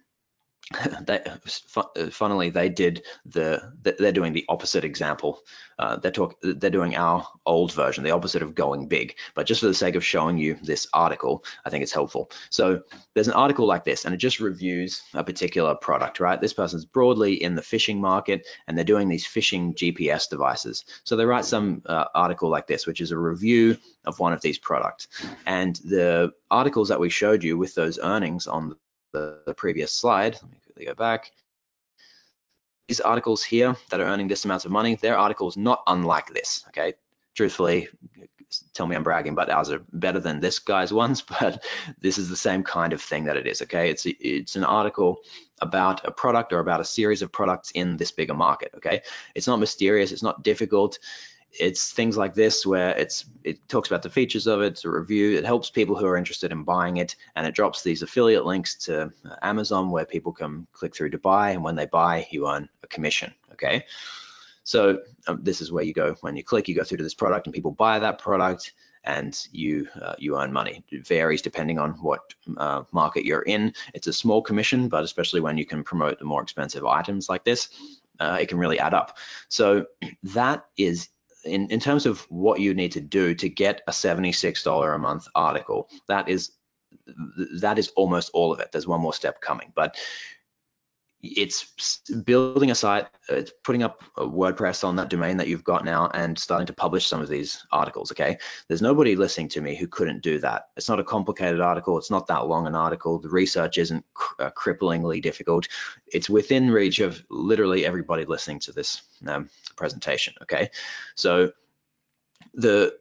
funnily, they're doing the opposite example. They're doing our old version, the opposite of going big. But just for the sake of showing you this article, I think it's helpful. So there's an article like this, and it just reviews a particular product, right? This person's broadly in the fishing market, and they're doing these fishing GPS devices. So they write some article like this, which is a review of one of these products. And the articles that we showed you with those earnings on the previous slide, let me quickly go back. These articles here that are earning this amount of money, they're articles not unlike this, okay? Truthfully, tell me I'm bragging, but ours are better than this guy's ones, but this is the same kind of thing that it is, okay? It's an article about a product or about a series of products in this bigger market, okay? It's not mysterious, it's not difficult. It's things like this where it talks about the features of it, it's a review, it helps people who are interested in buying it, and it drops these affiliate links to Amazon where people can click through to buy, and when they buy, you earn a commission, okay? So this is where you go, when you click, you go through to this product and people buy that product and you earn money. It varies depending on what market you're in. It's a small commission, but especially when you can promote the more expensive items like this, it can really add up. So that is, in terms of what you need to do to get a $76 a month article, that is almost all of it. There's one more step coming, but it's building a site, it's putting up a WordPress on that domain that you've got now and starting to publish some of these articles, okay? There's nobody listening to me who couldn't do that. It's not a complicated article. It's not that long an article. The research isn't cripplingly difficult. It's within reach of literally everybody listening to this presentation, okay? So the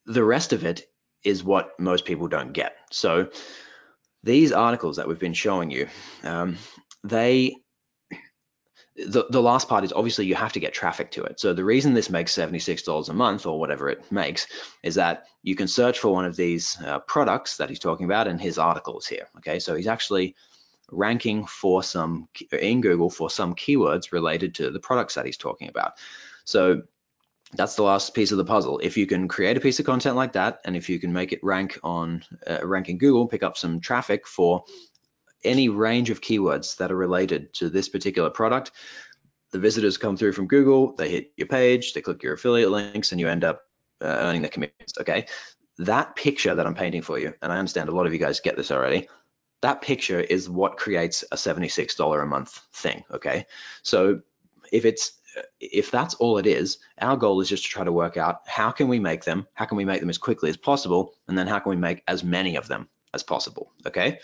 rest of it is what most people don't get. So these articles that we've been showing you, the last part is obviously you have to get traffic to it. So the reason this makes $76 a month or whatever it makes is that you can search for one of these products that he's talking about, and his article is here. Okay, so he's actually ranking for some in Google for some keywords related to the products that he's talking about. So that's the last piece of the puzzle. If you can create a piece of content like that, and if you can make it rank on ranking Google, pick up some traffic for any range of keywords that are related to this particular product, the visitors come through from Google, they hit your page, they click your affiliate links, and you end up earning the commissions, okay? That picture that I'm painting for you, and I understand a lot of you guys get this already, that picture is what creates a $76 a month thing, okay? So if that's all it is, our goal is just to try to work out how can we make them as quickly as possible, and then how can we make as many of them as possible, okay?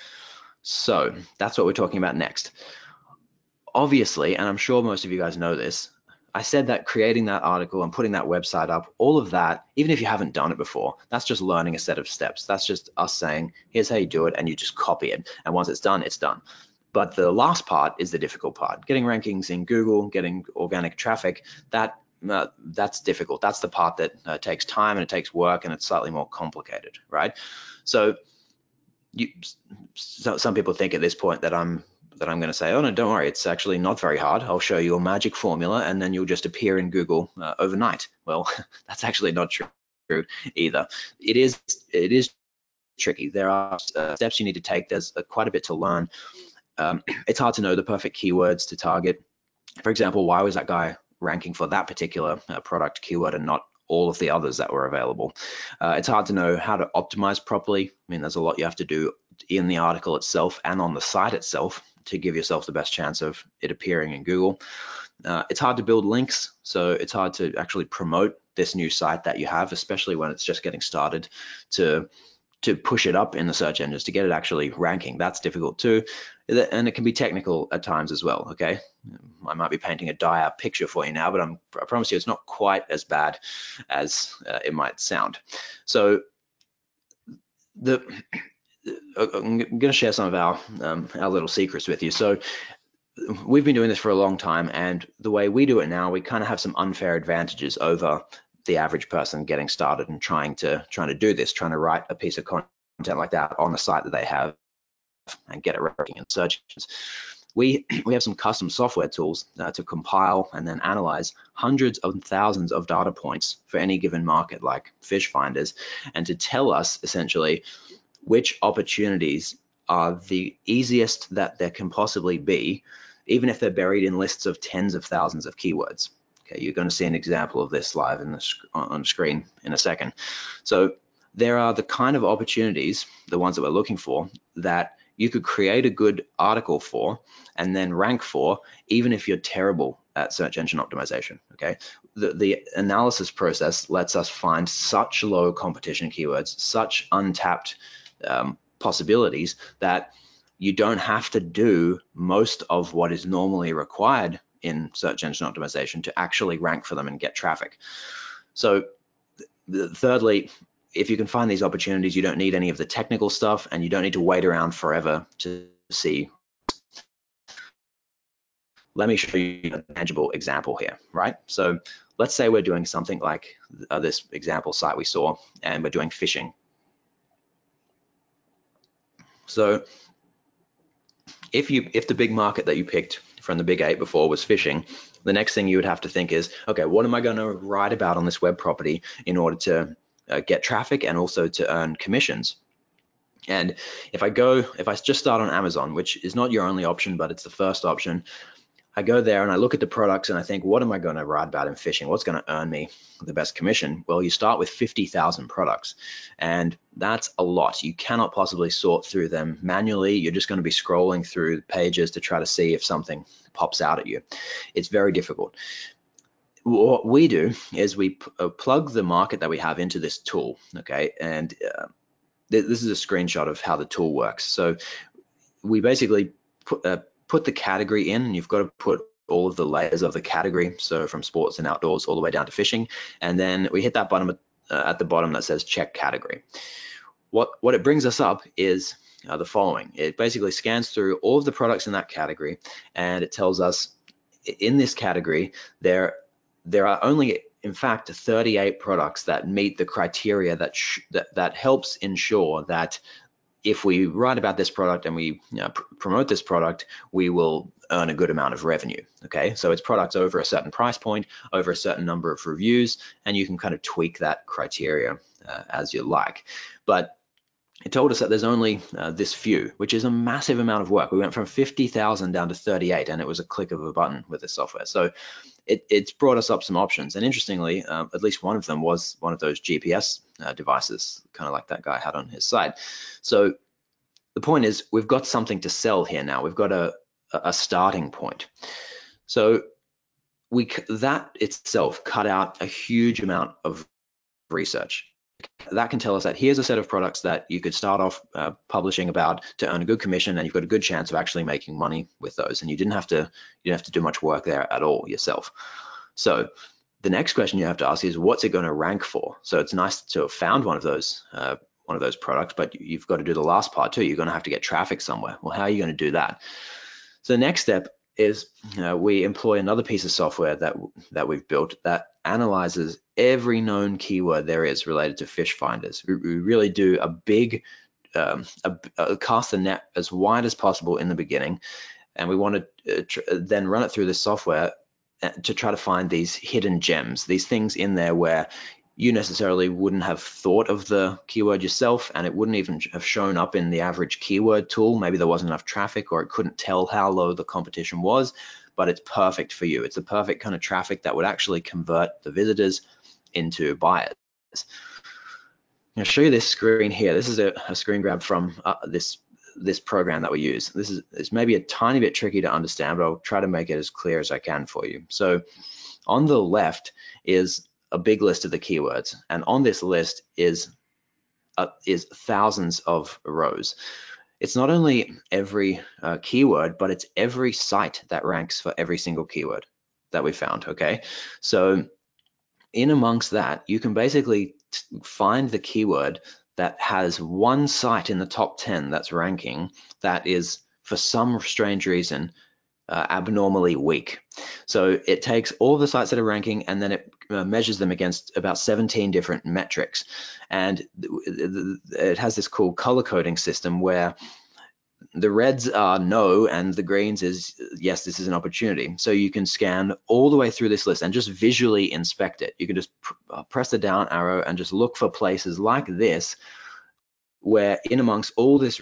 So that's what we're talking about next. Obviously, and I'm sure most of you guys know this, I said that creating that article and putting that website up, all of that, even if you haven't done it before, that's just learning a set of steps. That's just us saying, here's how you do it, and you just copy it. And once it's done, it's done. But the last part is the difficult part. Getting rankings in Google, getting organic traffic, that's difficult. That's the part that takes time and it takes work and it's slightly more complicated, right? So some people think at this point that I'm going to say, oh no, don't worry, it's actually not very hard. I'll show you a magic formula and then you'll just appear in Google overnight. Well, that's actually not true either. It is tricky. There are steps you need to take. There's quite a bit to learn. It's hard to know the perfect keywords to target. For example, why was that guy ranking for that particular product keyword and not all of the others that were available? It's hard to know how to optimize properly. I mean, there's a lot you have to do in the article itself and on the site itself to give yourself the best chance of it appearing in Google. It's hard to build links, so it's hard to actually promote this new site that you have, especially when it's just getting started, to push it up in the search engines, to get it actually ranking. That's difficult too, and it can be technical at times as well, okay? I might be painting a dire picture for you now, but I promise you it's not quite as bad as it might sound. So I'm going to share some of our little secrets with you. So we've been doing this for a long time, and the way we do it now, we kind of have some unfair advantages over the average person getting started and trying to do this, trying to write a piece of content like that on the site that they have and get it ranking in search engines. We have some custom software tools to compile and then analyze hundreds of thousands of data points for any given market, like fish finders, and to tell us essentially which opportunities are the easiest that there can possibly be, even if they're buried in lists of tens of thousands of keywords. Okay, you're going to see an example of this live on the screen in a second. So there are the kind of opportunities, the ones that we're looking for, that you could create a good article for and then rank for, even if you're terrible at search engine optimization, okay? The analysis process lets us find such low competition keywords, such untapped possibilities, that you don't have to do most of what is normally required in search engine optimization to actually rank for them and get traffic. So thirdly, if you can find these opportunities, you don't need any of the technical stuff and you don't need to wait around forever to see. Let me show you a tangible example here, right? So let's say we're doing something like this example site we saw, and we're doing fishing. So if the big market that you picked from the big 8 before was fishing, the next thing you would have to think is, okay, what am I going to write about on this web property in order to get traffic and also to earn commissions? And if I just start on Amazon, which is not your only option, but it's the first option, I go there and I look at the products and I think, what am I going to write about in fishing? What's going to earn me the best commission? Well, you start with 50,000 products, and that's a lot. You cannot possibly sort through them manually. You're just going to be scrolling through pages to try to see if something pops out at you. It's very difficult. What we do is we plug the market that we have into this tool, okay? And this is a screenshot of how the tool works. So we basically put the category in, and you've got to put all of the layers of the category, so from sports and outdoors all the way down to fishing, and then we hit that button at the bottom that says check category. What it brings us up is the following. It basically scans through all of the products in that category, and it tells us in this category there are only, in fact, 38 products that meet the criteria that helps ensure that if we write about this product and we promote this product, we will earn a good amount of revenue. Okay, so it's products over a certain price point, over a certain number of reviews, and you can kind of tweak that criteria as you like. But it told us that there's only this few, which is a massive amount of work. We went from 50,000 down to 38, and it was a click of a button with this software. So it's brought us up some options. And interestingly, at least one of them was one of those GPS devices, kind of like that guy had on his site. So the point is, we've got something to sell here now. We've got a starting point. So that itself cut out a huge amount of research. That can tell us that here's a set of products that you could start off publishing about to earn a good commission, and you've got a good chance of actually making money with those. And you didn't have to do much work there at all yourself. So the next question you have to ask is, what's it going to rank for? So it's nice to have found one of those products, but you've got to do the last part too. You're going to have to get traffic somewhere. Well, how are you going to do that? So the next step is we employ another piece of software that we've built that analyzes every known keyword there is related to fish finders. We really do a big cast the net as wide as possible in the beginning, and we want to then run it through this software to try to find these hidden gems, these things in there where you necessarily wouldn't have thought of the keyword yourself, and it wouldn't even have shown up in the average keyword tool. Maybe there wasn't enough traffic, or it couldn't tell how low the competition was, but it's perfect for you. It's the perfect kind of traffic that would actually convert the visitors into buyers. I'm going to show you this screen here. This is a screen grab from this program that we use. It's maybe a tiny bit tricky to understand, but I'll try to make it as clear as I can for you. So on the left is a big list of the keywords, and on this list is thousands of rows. It's not only every keyword, but it's every site that ranks for every single keyword that we found. Okay, so in amongst that, you can basically find the keyword that has one site in the top 10 that's ranking that is, for some strange reason, abnormally weak. So it takes all the sites that are ranking, and then it measures them against about 17 different metrics. And it has this cool color coding system where the reds are no, and the greens is yes, this is an opportunity. So you can scan all the way through this list and just visually inspect it. You can just press the down arrow and just look for places like this, where in amongst all this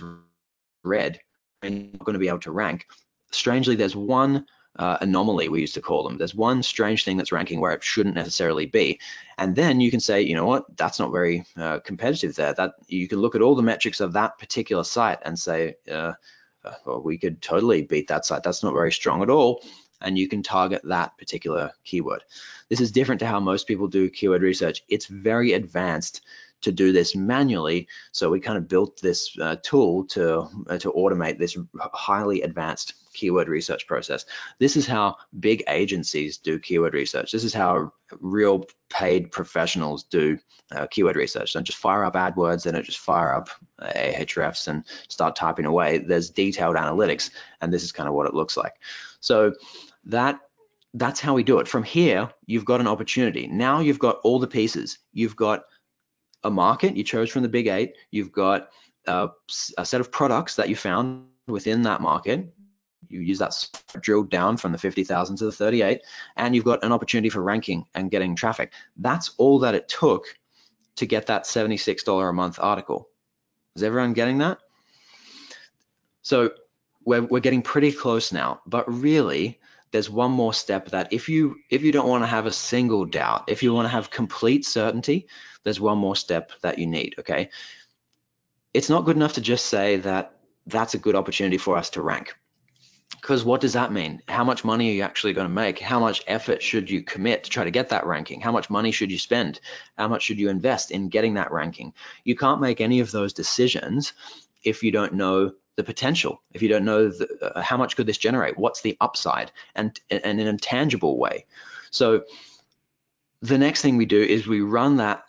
red, and you're going to be able to rank. Strangely, there's one anomaly, we used to call them. There's one strange thing that's ranking where it shouldn't necessarily be. And then you can say, you know what, that's not very competitive there. That you can look at all the metrics of that particular site and say, well, we could totally beat that site. That's not very strong at all. And you can target that particular keyword. This is different to how most people do keyword research. It's very advanced to do this manually. So we kind of built this tool to automate this highly advanced keyword research process. This is how big agencies do keyword research. This is how real paid professionals do keyword research. Don't just fire up AdWords and just fire up Ahrefs and start typing away. There's detailed analytics, and this is kind of what it looks like. So that's how we do it. From here, you've got an opportunity. Now you've got all the pieces. You've got a market you chose from the big 8. You've got a set of products that you found within that market. You use that drilled down from the 50,000 to the 38, and you've got an opportunity for ranking and getting traffic. That's all that it took to get that $76 a month article. Is everyone getting that? So we're getting pretty close now, but really there's one more step that if you don't want to have a single doubt, if you want to have complete certainty, there's one more step that you need, okay? It's not good enough to just say that that's a good opportunity for us to rank. Because what does that mean? How much money are you actually going to make? How much effort should you commit to try to get that ranking? How much money should you spend? How much should you invest in getting that ranking? You can't make any of those decisions if you don't know the potential, if you don't know how much could this generate, what's the upside, and in a tangible way. So the next thing we do is we run that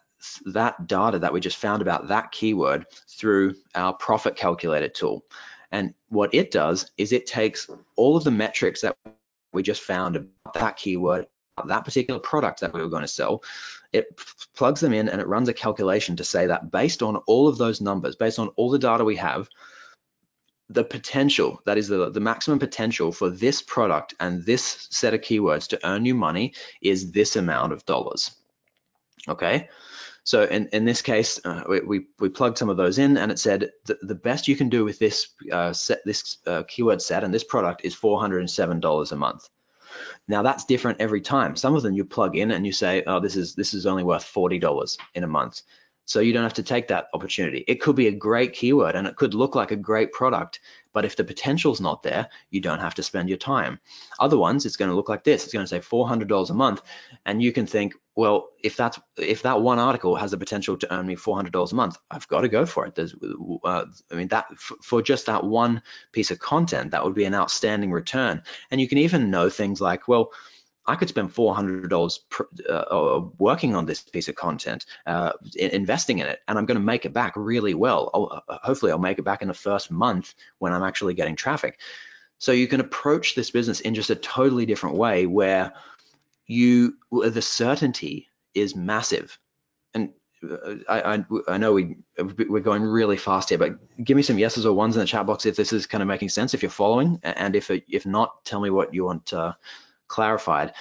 data that we just found about that keyword through our profit calculator tool. And what it does is it takes all of the metrics that we just found about that keyword, about that particular product that we were going to sell, it plugs them in and it runs a calculation to say that based on all of those numbers, based on all the data we have, the potential, that is the maximum potential for this product and this set of keywords to earn you money is this amount of dollars. Okay, so in this case, we plugged some of those in, and it said the best you can do with this keyword set and this product is $407 a month. Now that's different every time. Some of them you plug in and you say, oh, this is only worth $40 in a month. So you don't have to take that opportunity. It could be a great keyword and it could look like a great product, but if the potential's not there, you don't have to spend your time. Other ones, it's going to look like this. It's going to say $400 a month, and you can think, well, if that one article has the potential to earn me $400 a month, I've got to go for it. I mean, that for just that one piece of content, that would be an outstanding return. And you can even know things like, well, I could spend $400 working on this piece of content, investing in it, and I'm going to make it back really well. Hopefully I'll make it back in the first month when I'm actually getting traffic. So you can approach this business in just a totally different way where the certainty is massive. And I know we're going really fast here, but give me some yeses or ones in the chat box if this is kind of making sense, if you're following, and if not, tell me what you want clarified.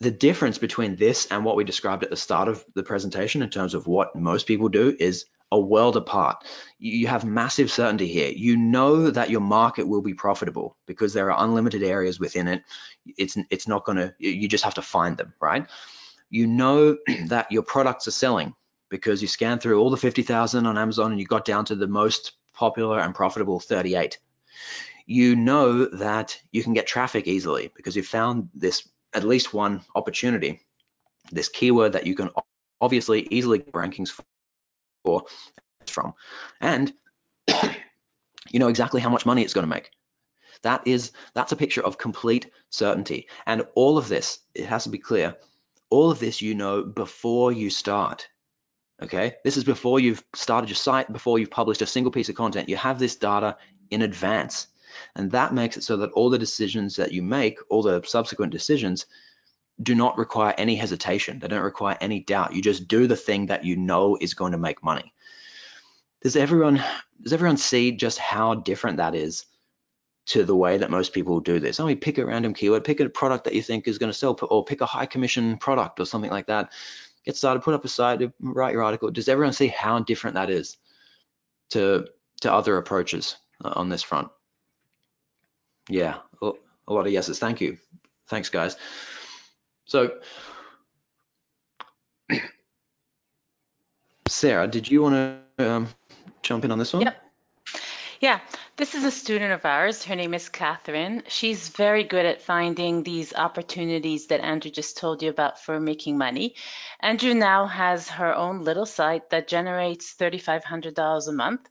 The difference between this and what we described at the start of the presentation in terms of what most people do is a world apart. You have massive certainty here. You know that your market will be profitable because there are unlimited areas within it. It's not going to, you just have to find them, right? You know that your products are selling because you scanned through all the 50,000 on Amazon and you got down to the most popular and profitable 38. You know that you can get traffic easily because you found this at least one opportunity, this keyword that you can obviously easily get rankings from, and you know exactly how much money it's going to make. That's a picture of complete certainty. And all of this, it has to be clear, all of this you know before you start. Okay, this is before you've started your site, before you've published a single piece of content. You have this data in advance. And that makes it so that all the decisions that you make, all the subsequent decisions, do not require any hesitation. They don't require any doubt. You just do the thing that you know is going to make money. Does everyone see just how different that is to the way that most people do this? Oh, you pick a random keyword, pick a product that you think is going to sell, or pick a high commission product or something like that. Get started, put up a site, write your article. Does everyone see how different that is to other approaches on this front? Yeah, a lot of yeses. Thank you. Thanks, guys. So, Sarah, did you want to jump in on this one? Yep. Yeah, this is a student of ours. Her name is Catherine. She's very good at finding these opportunities that Andrew just told you about for making money. Andrew now has her own little site that generates $3,500 a month.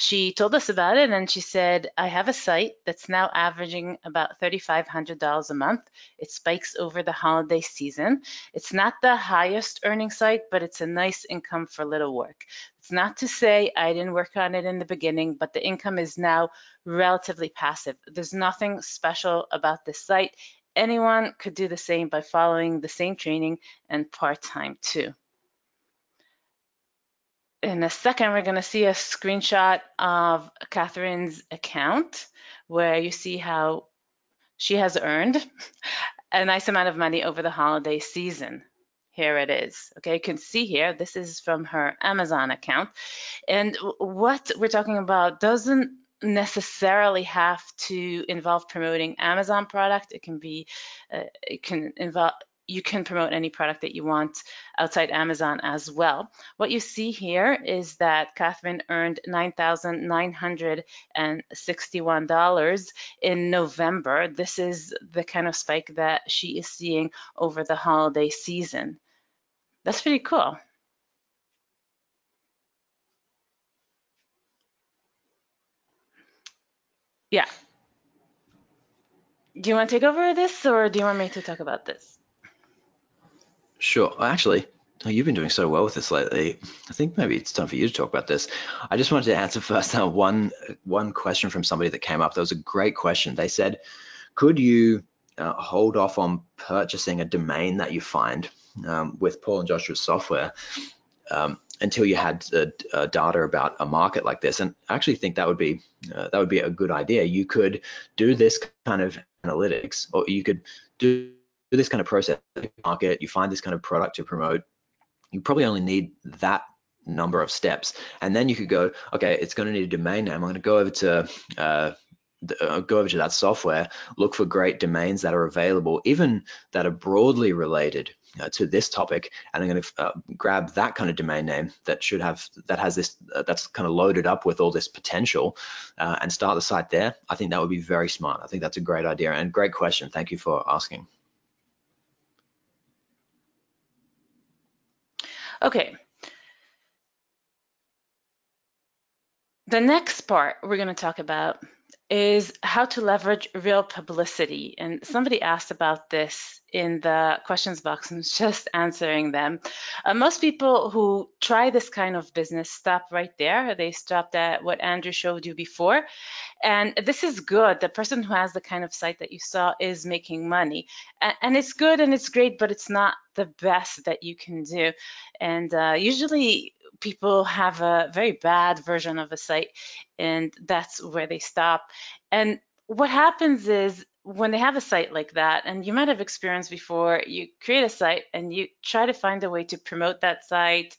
She told us about it and she said, I have a site that's now averaging about $3,500 a month. It spikes over the holiday season. It's not the highest earning site, but it's a nice income for little work. It's not to say I didn't work on it in the beginning, but the income is now relatively passive. There's nothing special about this site. Anyone could do the same by following the same training and part-time too. In a second, we're going to see a screenshot of Catherine's account where you see how she has earned a nice amount of money over the holiday season. Here it is. Okay, you can see here, this is from her Amazon account. And what we're talking about doesn't necessarily have to involve promoting Amazon product. It can be, it can involve, you can promote any product that you want outside Amazon as well. What you see here is that Catherine earned $9,961 in November. This is the kind of spike that she is seeing over the holiday season. That's pretty cool. Yeah. Do you want to take over this, or do you want me to talk about this? Sure. Actually, you've been doing so well with this lately. I think maybe it's time for you to talk about this. I just wanted to answer first one question from somebody that came up. That was a great question. They said, could you hold off on purchasing a domain that you find with Paul and Joshua's software until you had data about a market like this? And I actually think that would be a good idea. You could do this kind of analytics, or you could do this kind of process market. You find this kind of product to promote. You probably only need that number of steps, and then you could go, okay, it's going to need a domain name. I'm going to go over to that software, look for great domains that are available, even that are broadly related to this topic, and I'm going to grab that kind of domain name that has this that's kind of loaded up with all this potential, and start the site there. I think that would be very smart. I think that's a great idea and great question. Thank you for asking. Okay. The next part we're going to talk about is how to leverage real publicity. And somebody asked about this in the questions box, and just answering them. Most people who try this kind of business stop right there. They stopped at what Andrew showed you before. And this is good. The person who has the kind of site that you saw is making money. And it's good and it's great, but it's not the best that you can do. And usually people have a very bad version of a site, and that's where they stop. And what happens is, when they have a site like that, and you might have experienced before, you create a site and you try to find a way to promote that site.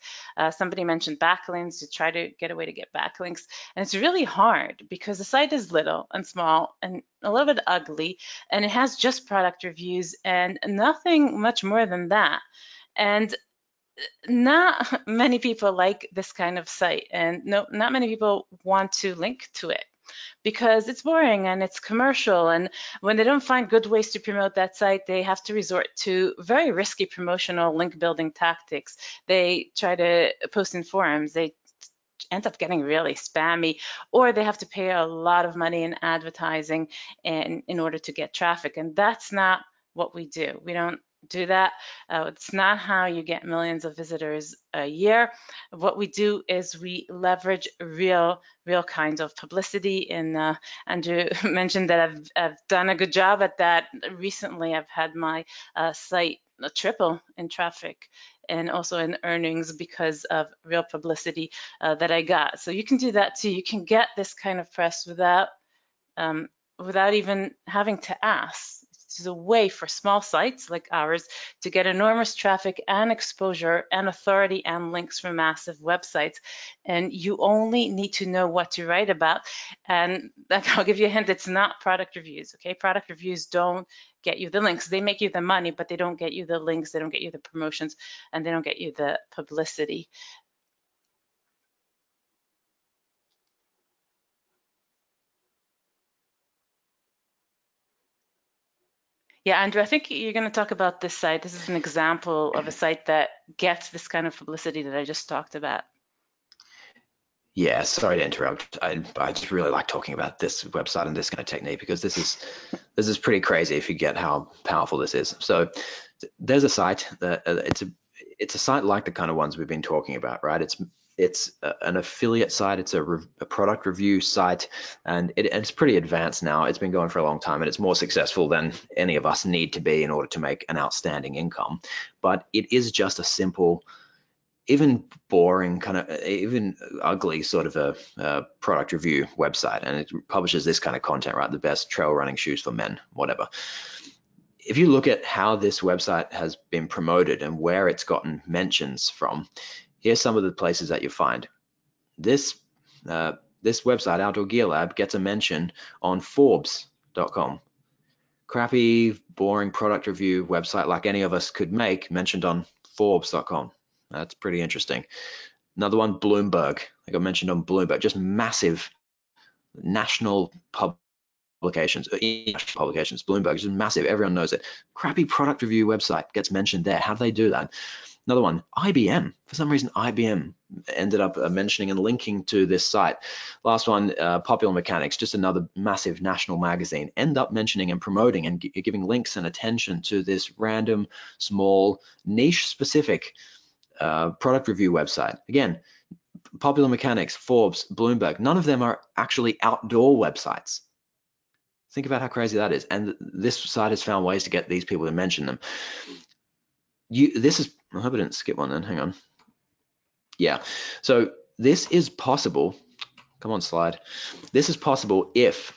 Somebody mentioned backlinks. You try to get a way to get backlinks, and it's really hard because the site is little and small and a little bit ugly, and it has just product reviews and nothing much more than that. And not many people like this kind of site, and not many people want to link to it because it's boring and it's commercial. And when they don't find good ways to promote that site, they have to resort to very risky promotional link building tactics. They try to post in forums. They end up getting really spammy, or they have to pay a lot of money in advertising in order to get traffic. And that's not what we do. We don't do that. It's not how you get millions of visitors a year. What we do is we leverage real kinds of publicity. And Andrew mentioned that I've done a good job at that. Recently, I've had my site triple in traffic and also in earnings because of real publicity that I got. So you can do that too. You can get this kind of press without even having to ask. It's a way for small sites like ours to get enormous traffic and exposure and authority and links from massive websites. And you only need to know what to write about. And I'll give you a hint, it's not product reviews, okay? Product reviews don't get you the links. They make you the money, but they don't get you the links, they don't get you the promotions, and they don't get you the publicity. Yeah, Andrew, I think you're going to talk about this site. This is an example of a site that gets this kind of publicity that I just talked about. Yeah, sorry to interrupt. I just really like talking about this website and this kind of technique because this is pretty crazy if you get how powerful this is. So there's a site that it's a site like the kind of ones we've been talking about, right? It's an affiliate site. It's a product review site, and it's pretty advanced now. It's been going for a long time, and it's more successful than any of us need to be in order to make an outstanding income. But it is just a simple, even boring, kind of even ugly sort of a product review website, and it publishes this kind of content, right? The best trail running shoes for men, whatever. If you look at how this website has been promoted and where it's gotten mentions from, here's some of the places that you find. This This website, Outdoor Gear Lab, gets a mention on Forbes.com. Crappy, boring product review website like any of us could make, mentioned on Forbes.com. That's pretty interesting. Another one, Bloomberg. I got mentioned on Bloomberg. Just massive national publications. Bloomberg is just massive. Everyone knows it. Crappy product review website gets mentioned there. How do they do that? Another one, IBM. For some reason, IBM ended up mentioning and linking to this site. Last one, Popular Mechanics, just another massive national magazine, end up mentioning and promoting and giving links and attention to this random, small, niche-specific product review website. Again, Popular Mechanics, Forbes, Bloomberg, none of them are actually outdoor websites. Think about how crazy that is. And this site has found ways to get these people to mention them. I hope I didn't skip one then, hang on. Yeah, so this is possible. Come on, slide. This is possible if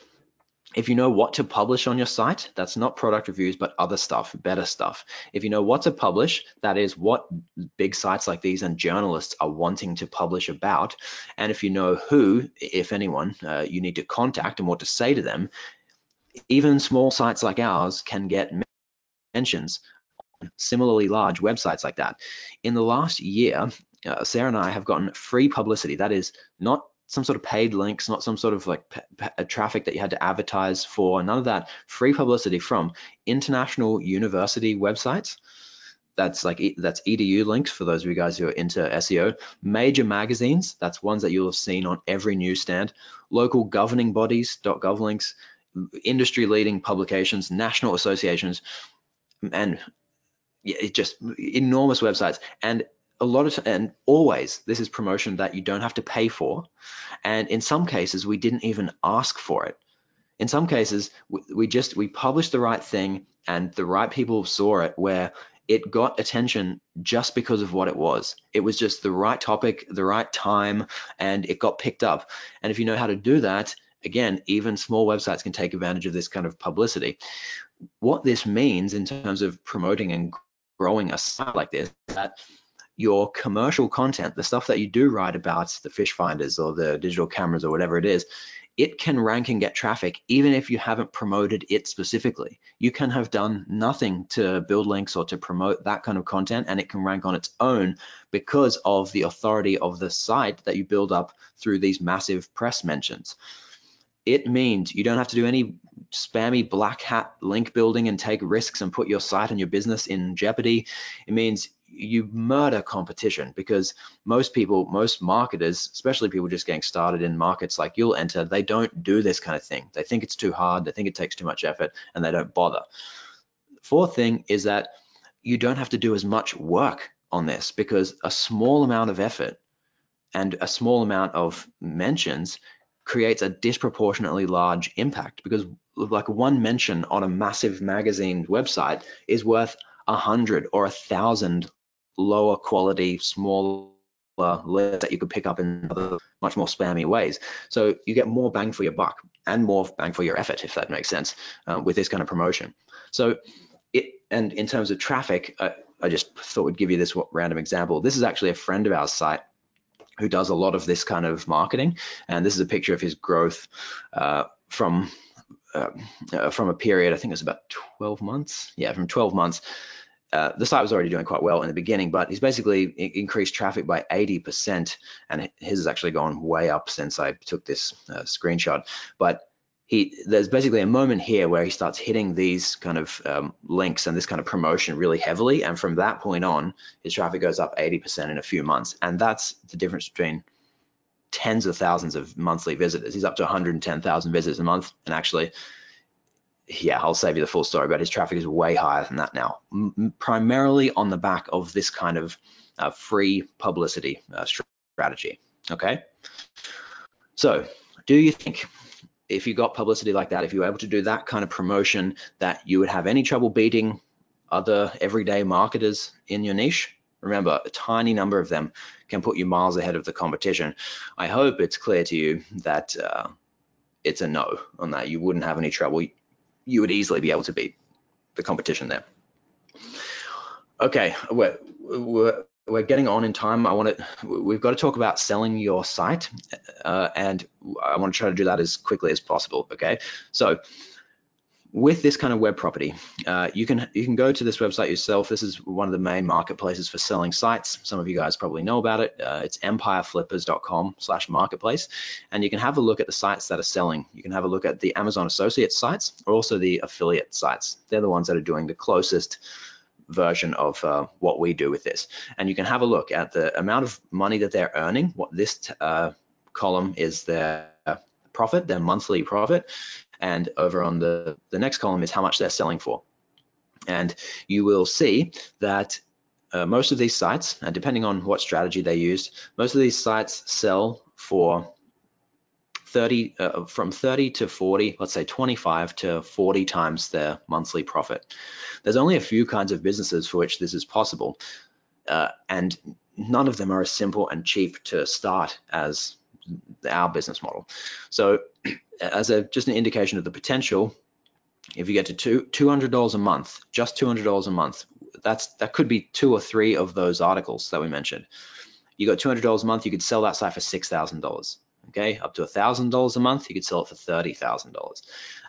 you know what to publish on your site. That's not product reviews, but other stuff, better stuff. If you know what to publish, that is what big sites like these and journalists are wanting to publish about. And if you know who, if anyone, you need to contact and what to say to them, even small sites like ours can get mentions on similarly large websites like that. In the last year, Sarah and I have gotten free publicity. That is not some sort of paid links, not some sort of like traffic that you had to advertise for, none of that. Free publicity from international university websites. That's edu links for those of you guys who are into SEO. Major magazines, that's ones that you'll have seen on every newsstand. Local governing bodies, .gov links, industry leading publications, national associations, and it just enormous websites. And and always this is promotion that you don't have to pay for. And in some cases, we didn't even ask for it. In some cases, we published the right thing and the right people saw it, where it got attention just because of what it was. It was just the right topic, the right time, and it got picked up. And if you know how to do that, again, even small websites can take advantage of this kind of publicity. What this means in terms of promoting and growing a site like this, that your commercial content, the stuff that you do write about, the fish finders or the digital cameras or whatever it is, it can rank and get traffic even if you haven't promoted it specifically. You can have done nothing to build links or to promote that kind of content, and it can rank on its own because of the authority of the site that you build up through these massive press mentions. It means you don't have to do any spammy black hat link building and take risks and put your site and your business in jeopardy. It means you murder competition, because most people, most marketers, especially people just getting started in markets like you'll enter, they don't do this kind of thing. They think it's too hard, they think it takes too much effort, and they don't bother. Fourth thing is that you don't have to do as much work on this, because a small amount of effort and a small amount of mentions creates a disproportionately large impact, because like one mention on a massive magazine website is worth 100 or 1,000 lower quality, smaller lists that you could pick up in other much more spammy ways. So you get more bang for your buck and more bang for your effort, if that makes sense, with this kind of promotion. So and in terms of traffic, I just thought we'd give you this random example. This is actually a friend of ours site who does a lot of this kind of marketing, and this is a picture of his growth from a period, I think it was about 12 months. Yeah, from 12 months. The site was already doing quite well in the beginning, but he's basically increased traffic by 80%, and his has actually gone way up since I took this screenshot. But there's basically a moment here where he starts hitting these kind of links and this kind of promotion really heavily, and from that point on, his traffic goes up 80% in a few months, and that's the difference between tens of thousands of monthly visitors. He's up to 110,000 visitors a month, and actually, yeah, I'll save you the full story, but his traffic is way higher than that now, primarily on the back of this kind of free publicity strategy. Okay, so do you think if you got publicity like that, if you were able to do that kind of promotion, that you would have any trouble beating other everyday marketers in your niche? Remember, a tiny number of them can put you miles ahead of the competition. I hope it's clear to you that it's a no on that. You wouldn't have any trouble. You would easily be able to beat the competition there. Okay, we're getting on in time. We've got to talk about selling your site, and I want to try to do that as quickly as possible. Okay, so with this kind of web property, you can go to this website yourself. This is one of the main marketplaces for selling sites. Some of you guys probably know about it. It's empireflippers.com/marketplace, and you can have a look at the sites that are selling. You can have a look at the Amazon Associate sites, or also the affiliate sites. They're the ones that are doing the closest version of what we do with this. And you can have a look at the amount of money that they're earning. What this column is their profit, their monthly profit. And over on the next column is how much they're selling for. And you will see that most of these sites, depending on what strategy they used, most of these sites sell for from 30 to 40, let's say 25 to 40 times their monthly profit. There's only a few kinds of businesses for which this is possible, and none of them are as simple and cheap to start as our business model. So as just an indication of the potential, if you get to $200 a month, just $200 a month, that could be 2 or 3 of those articles that we mentioned. You got $200 a month, you could sell that site for $6,000. Okay, up to $1,000 a month, you could sell it for $30,000.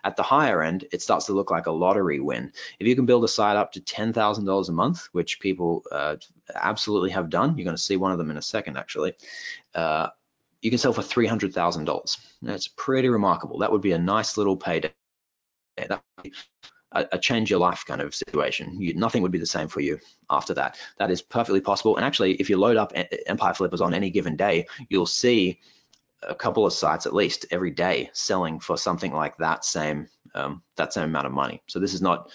At the higher end, it starts to look like a lottery win. If you can build a site up to $10,000 a month, which people absolutely have done, you're going to see one of them in a second actually, you can sell for $300,000. That's pretty remarkable. That would be a nice little payday. That would be a change your life kind of situation. Nothing would be the same for you after that. That is perfectly possible. And actually, if you load up Empire Flippers on any given day, you'll see a couple of sites at least every day selling for something like that same amount of money. So this is not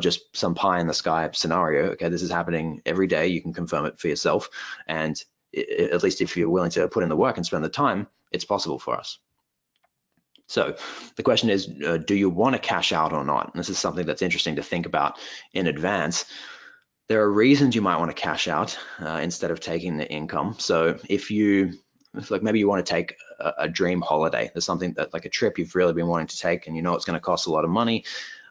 just some pie in the sky scenario. Okay, this is happening every day. You can confirm it for yourself, and at least if you're willing to put in the work and spend the time, it's possible for us. So the question is, do you want to cash out or not? And this is something that's interesting to think about in advance. There are reasons you might want to cash out instead of taking the income. So if like maybe you want to take a dream holiday, there's something that like a trip you've really been wanting to take and you know it's going to cost a lot of money,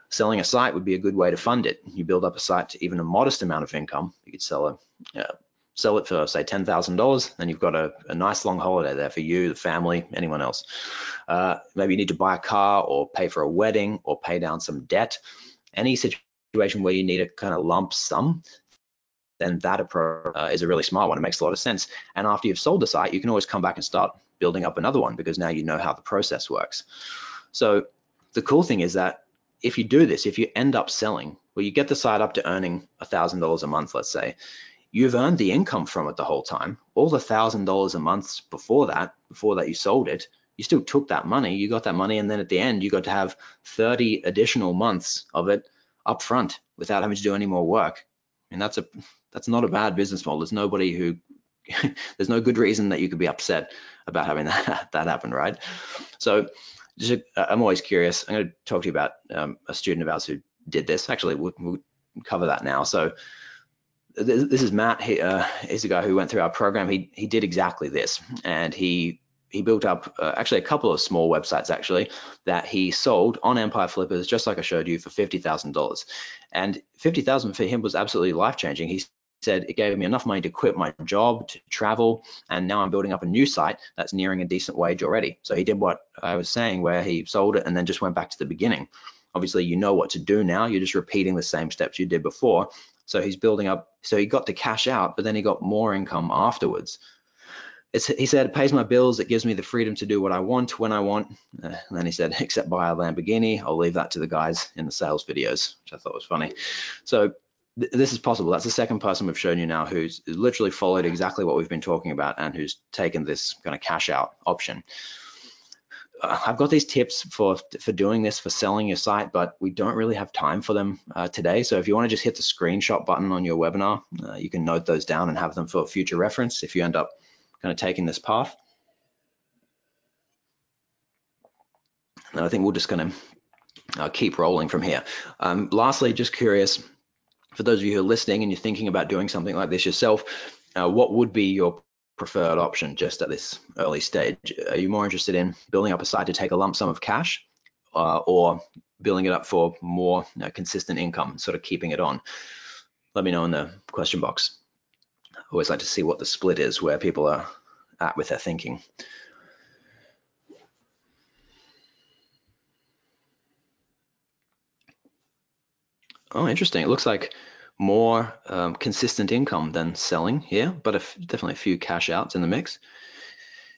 selling a site would be a good way to fund it. You build up a site to even a modest amount of income. You could sell it for say $10,000, then you've got a nice long holiday there for you, the family, anyone else. Maybe you need to buy a car or pay for a wedding or pay down some debt. Any situation where you need a kind of lump sum, then that approach is a really smart one. It makes a lot of sense. And after you've sold the site, you can always come back and start building up another one because now you know how the process works. So the cool thing is that if you do this, if you end up selling, well, you get the site up to earning $1,000 a month, let's say, you've earned the income from it the whole time. All the $1,000 a month before that you sold it, you still took that money, you got that money, and then at the end, you got to have 30 additional months of it up front without having to do any more work. And that's not a bad business model. There's nobody who, there's no good reason that you could be upset about having that happen, right? So I'm always curious. I'm going to talk to you about a student of ours who did this. Actually, we'll cover that now. So this is Matt. He's a guy who went through our program. He did exactly this, and he built up actually a couple of small websites actually that he sold on Empire Flippers, just like I showed you, for $50,000. And $50,000 for him was absolutely life-changing. He said it gave me enough money to quit my job, to travel, and now I'm building up a new site that's nearing a decent wage already. So he did what I was saying, where he sold it and then just went back to the beginning. Obviously, you know what to do now. You're just repeating the same steps you did before. So he's building up. So he got to cash out, but then he got more income afterwards. He said, it pays my bills. It gives me the freedom to do what I want when I want. And then he said, except buy a Lamborghini. I'll leave that to the guys in the sales videos, which I thought was funny. So this is possible. That's the second person we've shown you now who's literally followed exactly what we've been talking about and who's taken this kind of cash out option. I've got these tips for doing this, for selling your site, but we don't really have time for them today. So if you want to just hit the screenshot button on your webinar, you can note those down and have them for future reference if you end up kind of taking this path. And I think we're just going to keep rolling from here. Lastly, just curious, for those of you who are listening and you're thinking about doing something like this yourself, what would be your preferred option just at this early stage? Are you more interested in building up a site to take a lump sum of cash or building it up for more consistent income, sort of keeping it on? Let me know in the question box. always like to see what the split is, where people are at with their thinking. Oh, interesting. It looks like more consistent income than selling here, but definitely a few cash outs in the mix.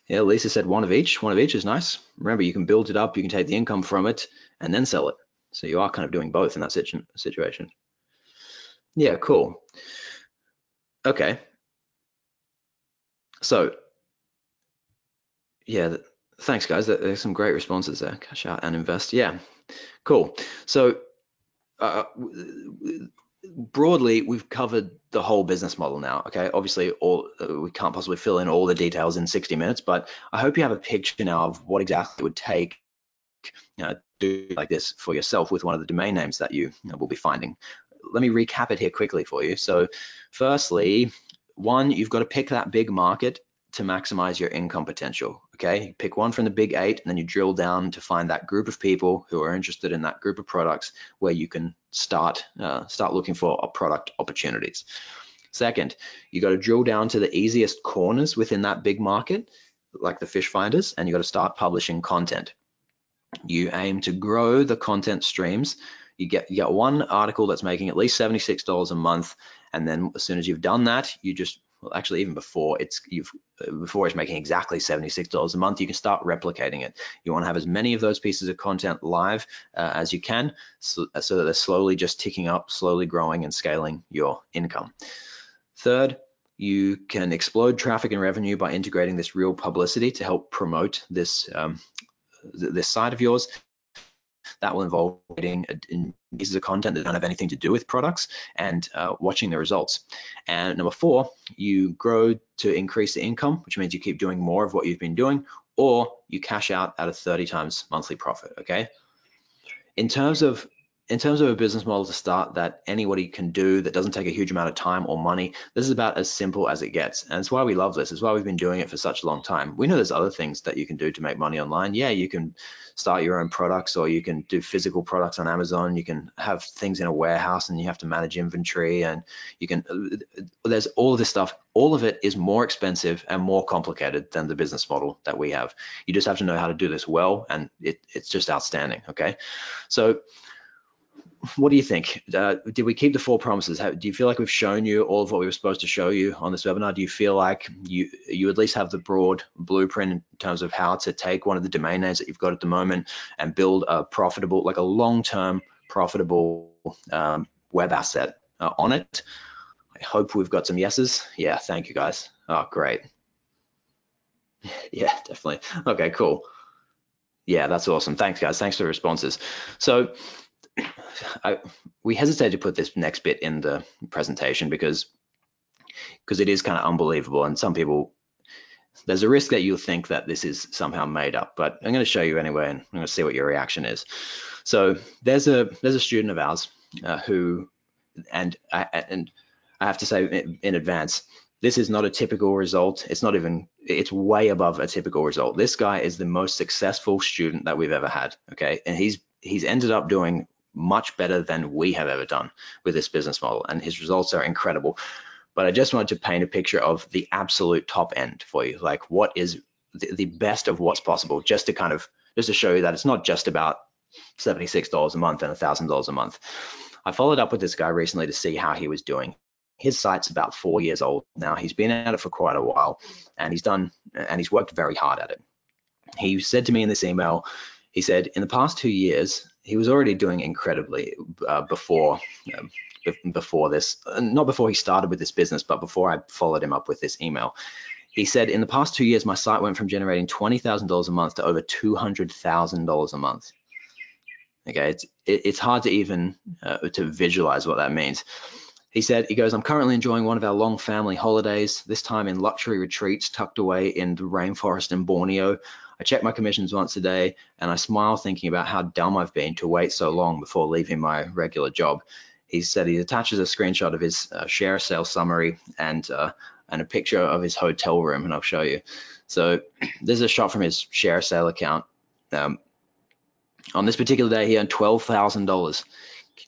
Yeah, Lisa said one of each. One of each is nice. Remember, you can build it up, you can take the income from it, and then sell it. So you are kind of doing both in that situation. Yeah, cool. Okay. So, yeah, thanks, guys. There's some great responses there. Cash out and invest. Yeah, cool. So, broadly, we've covered the whole business model now. Okay, obviously, we can't possibly fill in all the details in 60 minutes, but I hope you have a picture now of what exactly it would take, do like this for yourself with one of the domain names that you will be finding. Let me recap it here quickly for you. So, firstly, one, you've got to pick that big market to maximize your income potential. Okay, you pick one from the big 8, and then you drill down to find that group of people who are interested in that group of products where you can start looking for product opportunities. Second, you got to drill down to the easiest corners within that big market, like the fish finders, and you got to start publishing content. You aim to grow the content streams. You get one article that's making at least $76 a month, and then as soon as you've done that, you just, well, actually even before it's making exactly $76 a month, you can start replicating it. You want to have as many of those pieces of content live as you can, so that they're slowly just ticking up, slowly growing and scaling your income. Third, you can explode traffic and revenue by integrating this real publicity to help promote this this side of yours. That will involve creating pieces of content that don't have anything to do with products and watching the results. And number 4, you grow to increase the income, which means you keep doing more of what you've been doing, or you cash out at a 30 times monthly profit. Okay. In terms of a business model to start that anybody can do, that doesn't take a huge amount of time or money, this is about as simple as it gets. And it's why we love this. It's why we've been doing it for such a long time. We know there's other things that you can do to make money online. Yeah, you can start your own products, or you can do physical products on Amazon. You can have things in a warehouse and you have to manage inventory, and you can, there's all of this stuff. All of it is more expensive and more complicated than the business model that we have. You just have to know how to do this well, and it's just outstanding. Okay. So, what do you think? Did we keep the 4 promises? Do you feel like we've shown you all of what we were supposed to show you on this webinar? Do you feel like you at least have the broad blueprint in terms of how to take one of the domain names that you've got at the moment and build a profitable, like a long-term profitable web asset on it? I hope we've got some yeses. Yeah, thank you guys. Oh, great. Yeah, definitely. Okay, cool. Yeah, that's awesome. Thanks, guys. Thanks for the responses. So, we hesitate to put this next bit in the presentation because it is kind of unbelievable, and some people, there's a risk that you'll think that this is somehow made up, but I'm going to show you anyway, and I'm going to see what your reaction is. So there's a student of ours who, and I have to say in advance, this is not a typical result. It's way above a typical result. This guy is the most successful student that we've ever had. Okay, and he's ended up doing much better than we have ever done with this business model, and his results are incredible. But I just wanted to paint a picture of the absolute top end for you, like what is the best of what's possible, just to show you that it's not just about $76 a month and $1,000 a month. I followed up with this guy recently to see how he was doing. His site's about 4 years old now. He's been at it for quite a while, and he's worked very hard at it. He said to me in this email, he said, in the past 2 years, he was already doing incredibly before this, not before he started with this business, but before I followed him up with this email. He said, in the past 2 years, my site went from generating $20,000 a month to over $200,000 a month. Okay, it's hard to even to visualize what that means. He goes, I'm currently enjoying one of our long family holidays, this time in luxury retreats tucked away in the rainforest in Borneo. I check my commissions once a day, and I smile thinking about how dumb I've been to wait so long before leaving my regular job. He said he attaches a screenshot of his share sale summary and a picture of his hotel room, and I'll show you. So there's a shot from his share sale account. On this particular day, he earned $12,000.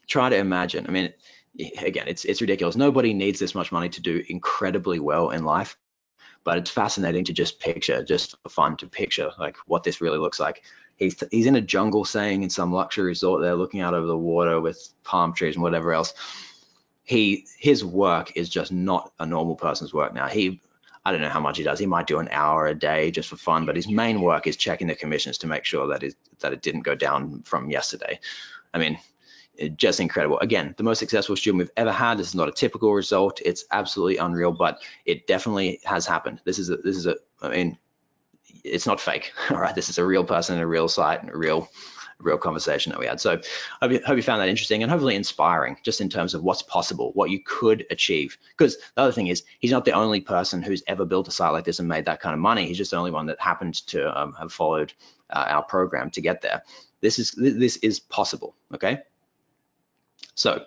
Try to imagine. I mean, again, it's ridiculous. Nobody needs this much money to do incredibly well in life, but it's fascinating to just picture, just for fun, to picture like what this really looks like. He's in a jungle staying in some luxury resort there, looking out over the water with palm trees and whatever else. His work is just not a normal person's work now. I don't know how much he does. He might do an hour a day just for fun, but his main work is checking the commissions to make sure that it didn't go down from yesterday. I mean, just incredible. Again, the most successful student we've ever had. This is not a typical result. It's absolutely unreal, but it definitely has happened. I mean, it's not fake. All right, this is a real person, a real site, and a real conversation that we had. So I hope you found that interesting and hopefully inspiring, just in terms of what's possible, what you could achieve. Because the other thing is, he's not the only person who's ever built a site like this and made that kind of money. He's just the only one that happened to have followed our program to get there. This is possible. Okay. So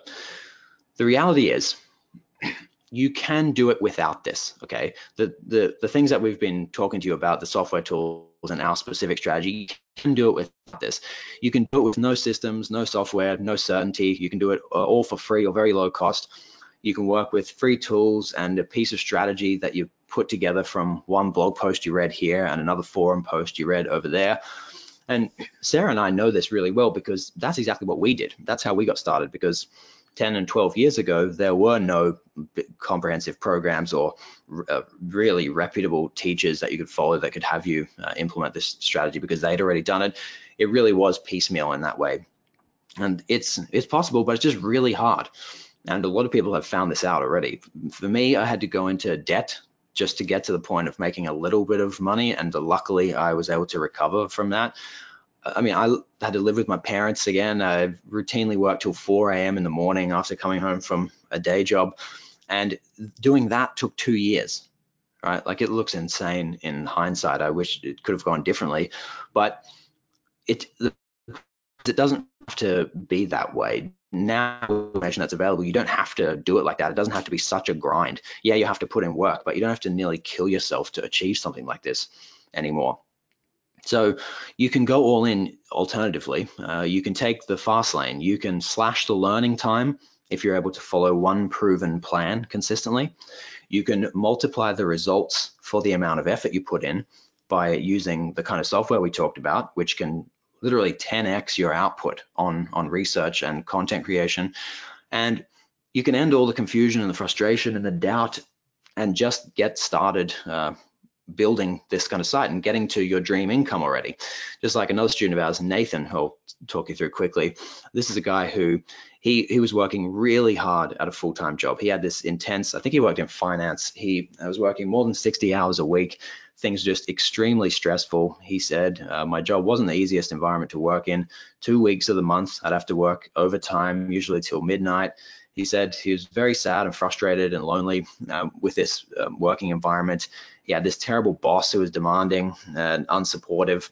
the reality is, you can do it without this. Okay. The things that we've been talking to you about, the software tools and our specific strategy, you can do it without this. You can do it with no systems, no software, no certainty. You can do it all for free or very low cost. You can work with free tools and a piece of strategy that you put together from one blog post you read here and another forum post you read over there. And Sarah and I know this really well because that's exactly what we did. That's how we got started, because 10 and 12 years ago, there were no comprehensive programs or really reputable teachers that you could follow that could have you implement this strategy, because they'd already done it. It really was piecemeal in that way. And it's possible, but it's just really hard. And a lot of people have found this out already. For me, I had to go into debt just to get to the point of making a little bit of money, and luckily I was able to recover from that. I mean, I had to live with my parents again. I routinely worked till 4 a.m. in the morning after coming home from a day job, and doing that took 2 years, right? Like, it looks insane in hindsight. I wish it could have gone differently, but it doesn't have to be that way. Now, information that's available, you don't have to do it like that. It doesn't have to be such a grind. Yeah, you have to put in work, but you don't have to nearly kill yourself to achieve something like this anymore. So you can go all in alternatively. You can take the fast lane. You can slash the learning time if you're able to follow one proven plan consistently. You can multiply the results for the amount of effort you put in by using the kind of software we talked about, which can literally 10x your output on research and content creation. And you can end all the confusion and the frustration and the doubt and just get started building this kind of site and getting to your dream income already. Just like another student of ours, Nathan, who I'll talk you through quickly. This is a guy who he was working really hard at a full-time job. He had this intense, I think he worked in finance. He was working more than 60 hours a week. Things just extremely stressful. He said, my job wasn't the easiest environment to work in. 2 weeks of the month, I'd have to work overtime, usually till midnight. He said he was very sad and frustrated and lonely with this working environment. He had this terrible boss who was demanding and unsupportive,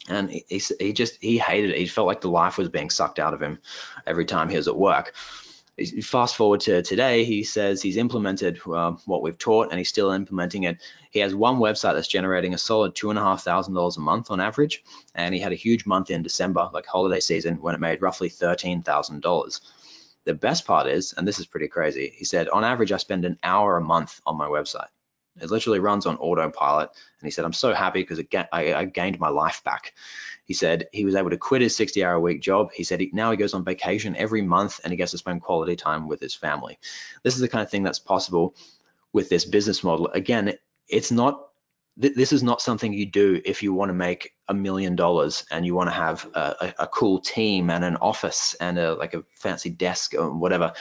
and he hated it. He felt like the life was being sucked out of him every time he was at work. Fast forward to today, he says he's implemented what we've taught, and he's still implementing it. He has one website that's generating a solid $2,500 a month on average, and he had a huge month in December, like holiday season, when it made roughly $13,000. The best part is, and this is pretty crazy, he said, on average, I spend an hour a month on my website. It literally runs on autopilot. And he said, I'm so happy because I gained my life back. He said he was able to quit his 60-hour-a-week job. He said now he goes on vacation every month and he gets to spend quality time with his family. This is the kind of thing that's possible with this business model. Again, this is not something you do if you want to make $1 million and you want to have a cool team and an office and like a fancy desk or whatever.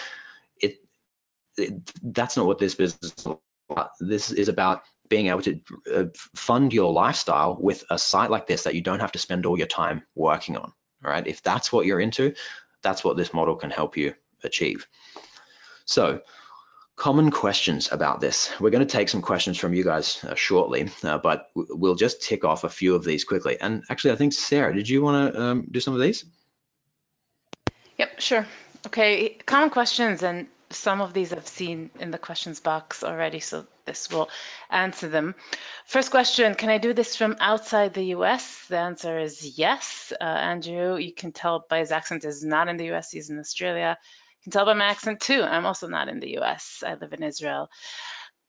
That's not what this business is about. This is about being able to fund your lifestyle with a site like this that you don't have to spend all your time working on. All right, if that's what you're into, that's what this model can help you achieve. So, common questions about this. We're going to take some questions from you guys shortly, but we'll just tick off a few of these quickly. And actually, I think, Sarah, did you want to do some of these? Yep, sure. Okay, common questions, and some of these I've seen in the questions box already, so this will answer them. First question, can I do this from outside the US? The answer is yes. Andrew, you can tell by his accent, is not in the US, he's in Australia. can tell by my accent too. I'm also not in the US. I live in Israel.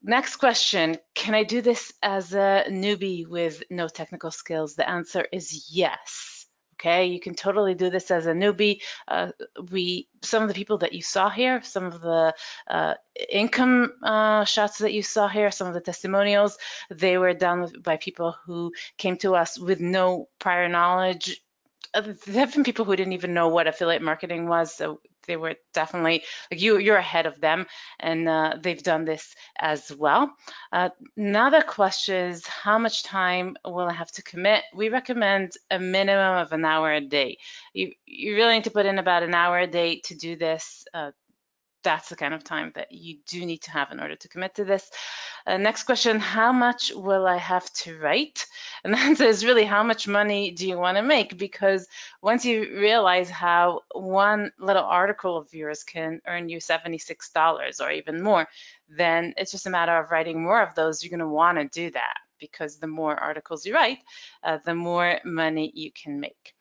Next question, can I do this as a newbie with no technical skills? The answer is yes. Okay, you can totally do this as a newbie. Some of the people that you saw here, some of the income shots that you saw here, some of the testimonials, they were done by people who came to us with no prior knowledge. There have been people who didn't even know what affiliate marketing was, so they were definitely, like, you're ahead of them, and they've done this as well. Now the question is, how much time will I have to commit? We recommend a minimum of an hour a day. You really need to put in about an hour a day to do this. That's the kind of time that you do need to have in order to commit to this. Next question, how much will I have to write? And the answer is really, how much money do you want to make? Because once you realize how one little article of yours can earn you $76 or even more, then it's just a matter of writing more of those. You're going to want to do that, because the more articles you write, the more money you can make.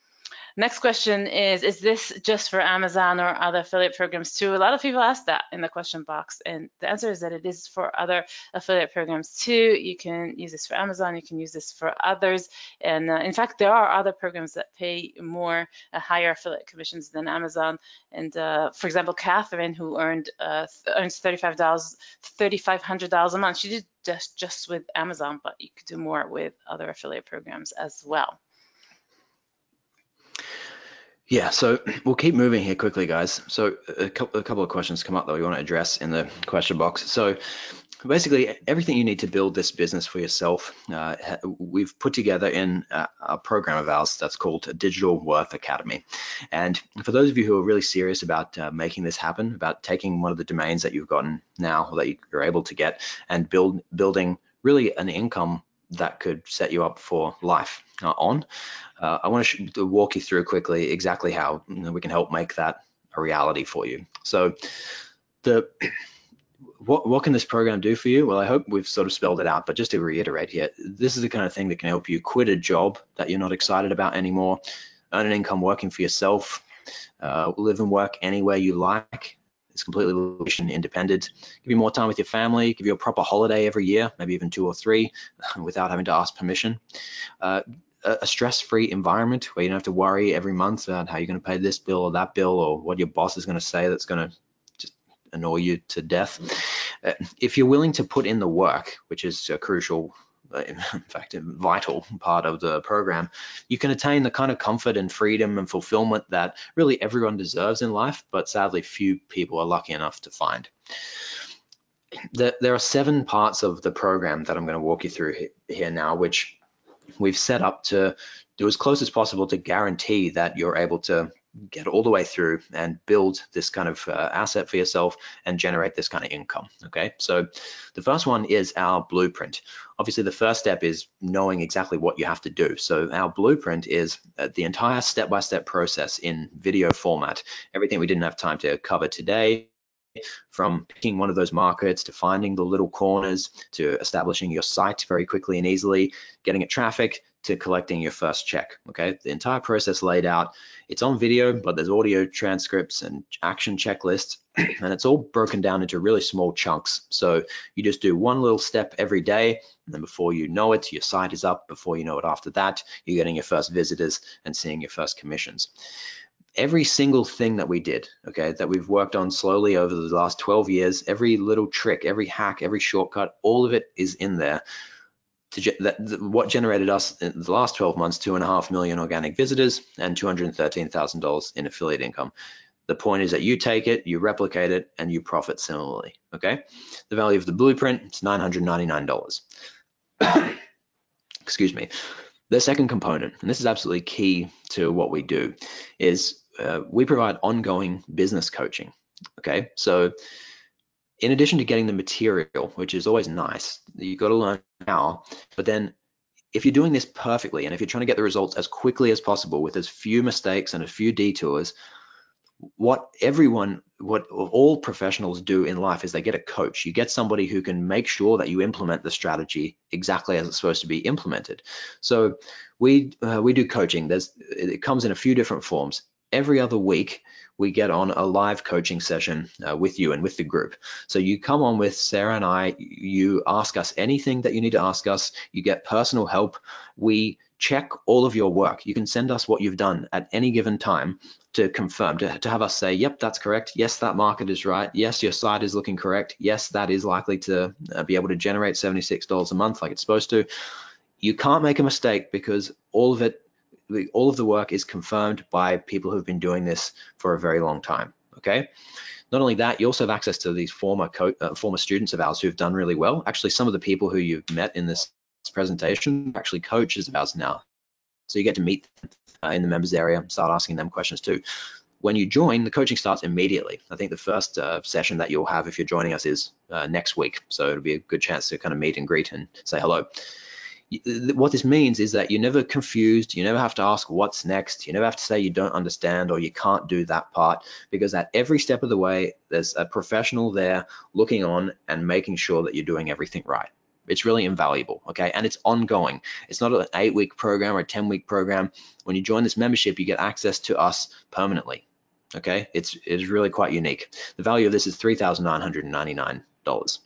Next question is this just for Amazon or other affiliate programs too? A lot of people ask that in the question box, and the answer is that it is for other affiliate programs too. You can use this for Amazon, you can use this for others, and in fact, there are other programs that pay more, higher affiliate commissions than Amazon. And for example, Catherine, who earns $3,500 a month, she did just with Amazon, but you could do more with other affiliate programs as well. Yeah, so we'll keep moving here quickly, guys. So a couple of questions come up that we want to address in the question box. So basically, everything you need to build this business for yourself, we've put together in a program of ours that's called Digital Worth Academy. And for those of you who are really serious about making this happen, about taking one of the domains that you've gotten now, or that you're able to get, and building really an income that could set you up for life I want to walk you through quickly exactly how we can help make that a reality for you. So what can this program do for you? Well, I hope we've sort of spelled it out, but just to reiterate here, this is the kind of thing that can help you quit a job that you're not excited about anymore, earn an income working for yourself, live and work anywhere you like. It's completely location independent. Give you more time with your family, give you a proper holiday every year, maybe even 2 or 3, without having to ask permission. A stress-free environment where you don't have to worry every month about how you're going to pay this bill or that bill, or what your boss is going to say that's going to just annoy you to death. If you're willing to put in the work, which is a crucial, in fact, a vital part of the program, you can attain the kind of comfort and freedom and fulfillment that really everyone deserves in life, but sadly few people are lucky enough to find. There are 7 parts of the program that I'm going to walk you through here now, which we've set up to do as close as possible to guarantee that you're able to get all the way through and build this kind of asset for yourself and generate this kind of income. Okay, so the first one is our blueprint. Obviously, the first step is knowing exactly what you have to do. So our blueprint is the entire step-by-step process in video format, everything we didn't have time to cover today, from picking one of those markets to finding the little corners, to establishing your site very quickly and easily, getting it traffic, to collecting your first check. Okay, the entire process laid out. It's on video, but there's audio transcripts and action checklists, and it's all broken down into really small chunks. So you just do one little step every day, and then before you know it, your site is up. Before you know it, after that, you're getting your first visitors and seeing your first commissions. Every single thing that we did, okay, that we've worked on slowly over the last 12 years, every little trick, every hack, every shortcut, all of it is in there. What generated us in the last 12 months, 2.5 million organic visitors and $213,000 in affiliate income. The point is that you take it, you replicate it, and you profit similarly, okay? The value of the blueprint is $999. Excuse me. The second component, and this is absolutely key to what we do, is we provide ongoing business coaching, okay? So in addition to getting the material, which is always nice, you've got to learn how, but then if you're doing this perfectly and if you're trying to get the results as quickly as possible with as few mistakes and a few detours, what all professionals do in life is they get a coach. You get somebody who can make sure that you implement the strategy exactly as it's supposed to be implemented. So we do coaching. It comes in a few different forms. Every other week, we get on a live coaching session with you and with the group. So you come on with Sarah and I, you ask us anything that you need to ask us, you get personal help. We check all of your work. You can send us what you've done at any given time to confirm, to have us say, yep, that's correct. Yes, that market is right. Yes, your site is looking correct. Yes, that is likely to be able to generate $76 a month like it's supposed to. You can't make a mistake because all of the work is confirmed by people who've been doing this for a very long time, okay? Not only that, you also have access to these former students of ours who've done really well. Actually, some of the people who you've met in this presentation are actually coaches of ours now. So you get to meet them in the members area, start asking them questions too. When you join, the coaching starts immediately. I think the first session that you'll have if you're joining us is next week. So it'll be a good chance to kind of meet and greet and say hello. What this means is that you're never confused, you never have to ask what's next, you never have to say you don't understand or you can't do that part, because at every step of the way, there's a professional there looking on and making sure that you're doing everything right. It's really invaluable, okay? And it's ongoing. It's not an 8-week program or a 10-week program. When you join this membership, you get access to us permanently, okay? It's really quite unique. The value of this is $3,999.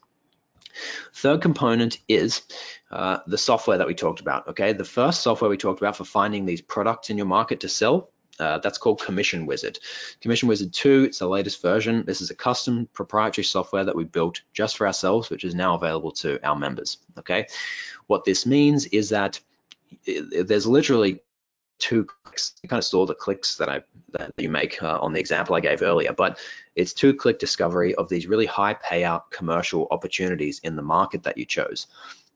Third component is the software that we talked about, okay? The first software we talked about for finding these products in your market to sell, that's called Commission Wizard. Commission Wizard 2, it's the latest version. This is a custom proprietary software that we built just for ourselves, which is now available to our members, okay? What this means is that there's literally 2 clicks. You kind of saw the clicks that you make on the example I gave earlier, but it's 2-click discovery of these really high payout commercial opportunities in the market that you chose.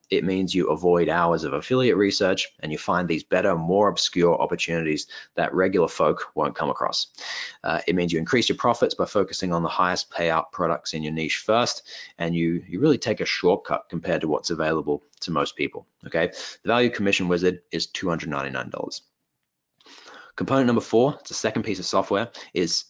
It means you avoid hours of affiliate research and you find these better, more obscure opportunities that regular folk won't come across. It means you increase your profits by focusing on the highest payout products in your niche first, and you really take a shortcut compared to what's available to most people, okay? The value of Commission Wizard is $299. Component number 4, it's the second piece of software, is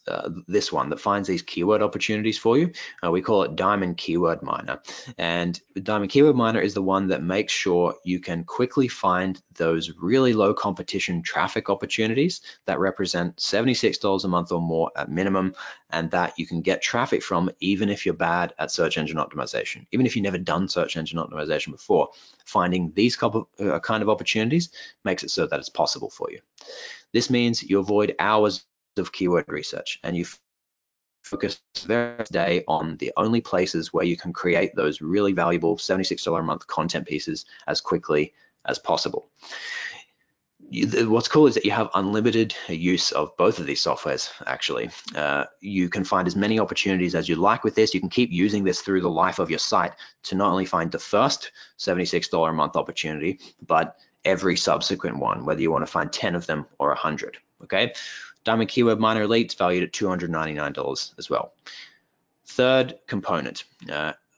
this one that finds these keyword opportunities for you. We call it Diamond Keyword Miner. And Diamond Keyword Miner is the one that makes sure you can quickly find those really low competition traffic opportunities that represent $76 a month or more at minimum, and that you can get traffic from even if you're bad at search engine optimization. Even if you've never done search engine optimization before, finding these kind of opportunities makes it so that it's possible for you. This means you avoid hours of keyword research and you focus every day on the only places where you can create those really valuable $76 a month content pieces as quickly as possible. What's cool is that you have unlimited use of both of these softwares, actually. You can find as many opportunities as you like with this. You can keep using this through the life of your site to not only find the first $76 a month opportunity, but every subsequent one, whether you want to find 10 of them or 100, okay? Diamond Keyword Miner Elite's valued at $299 as well. Third component,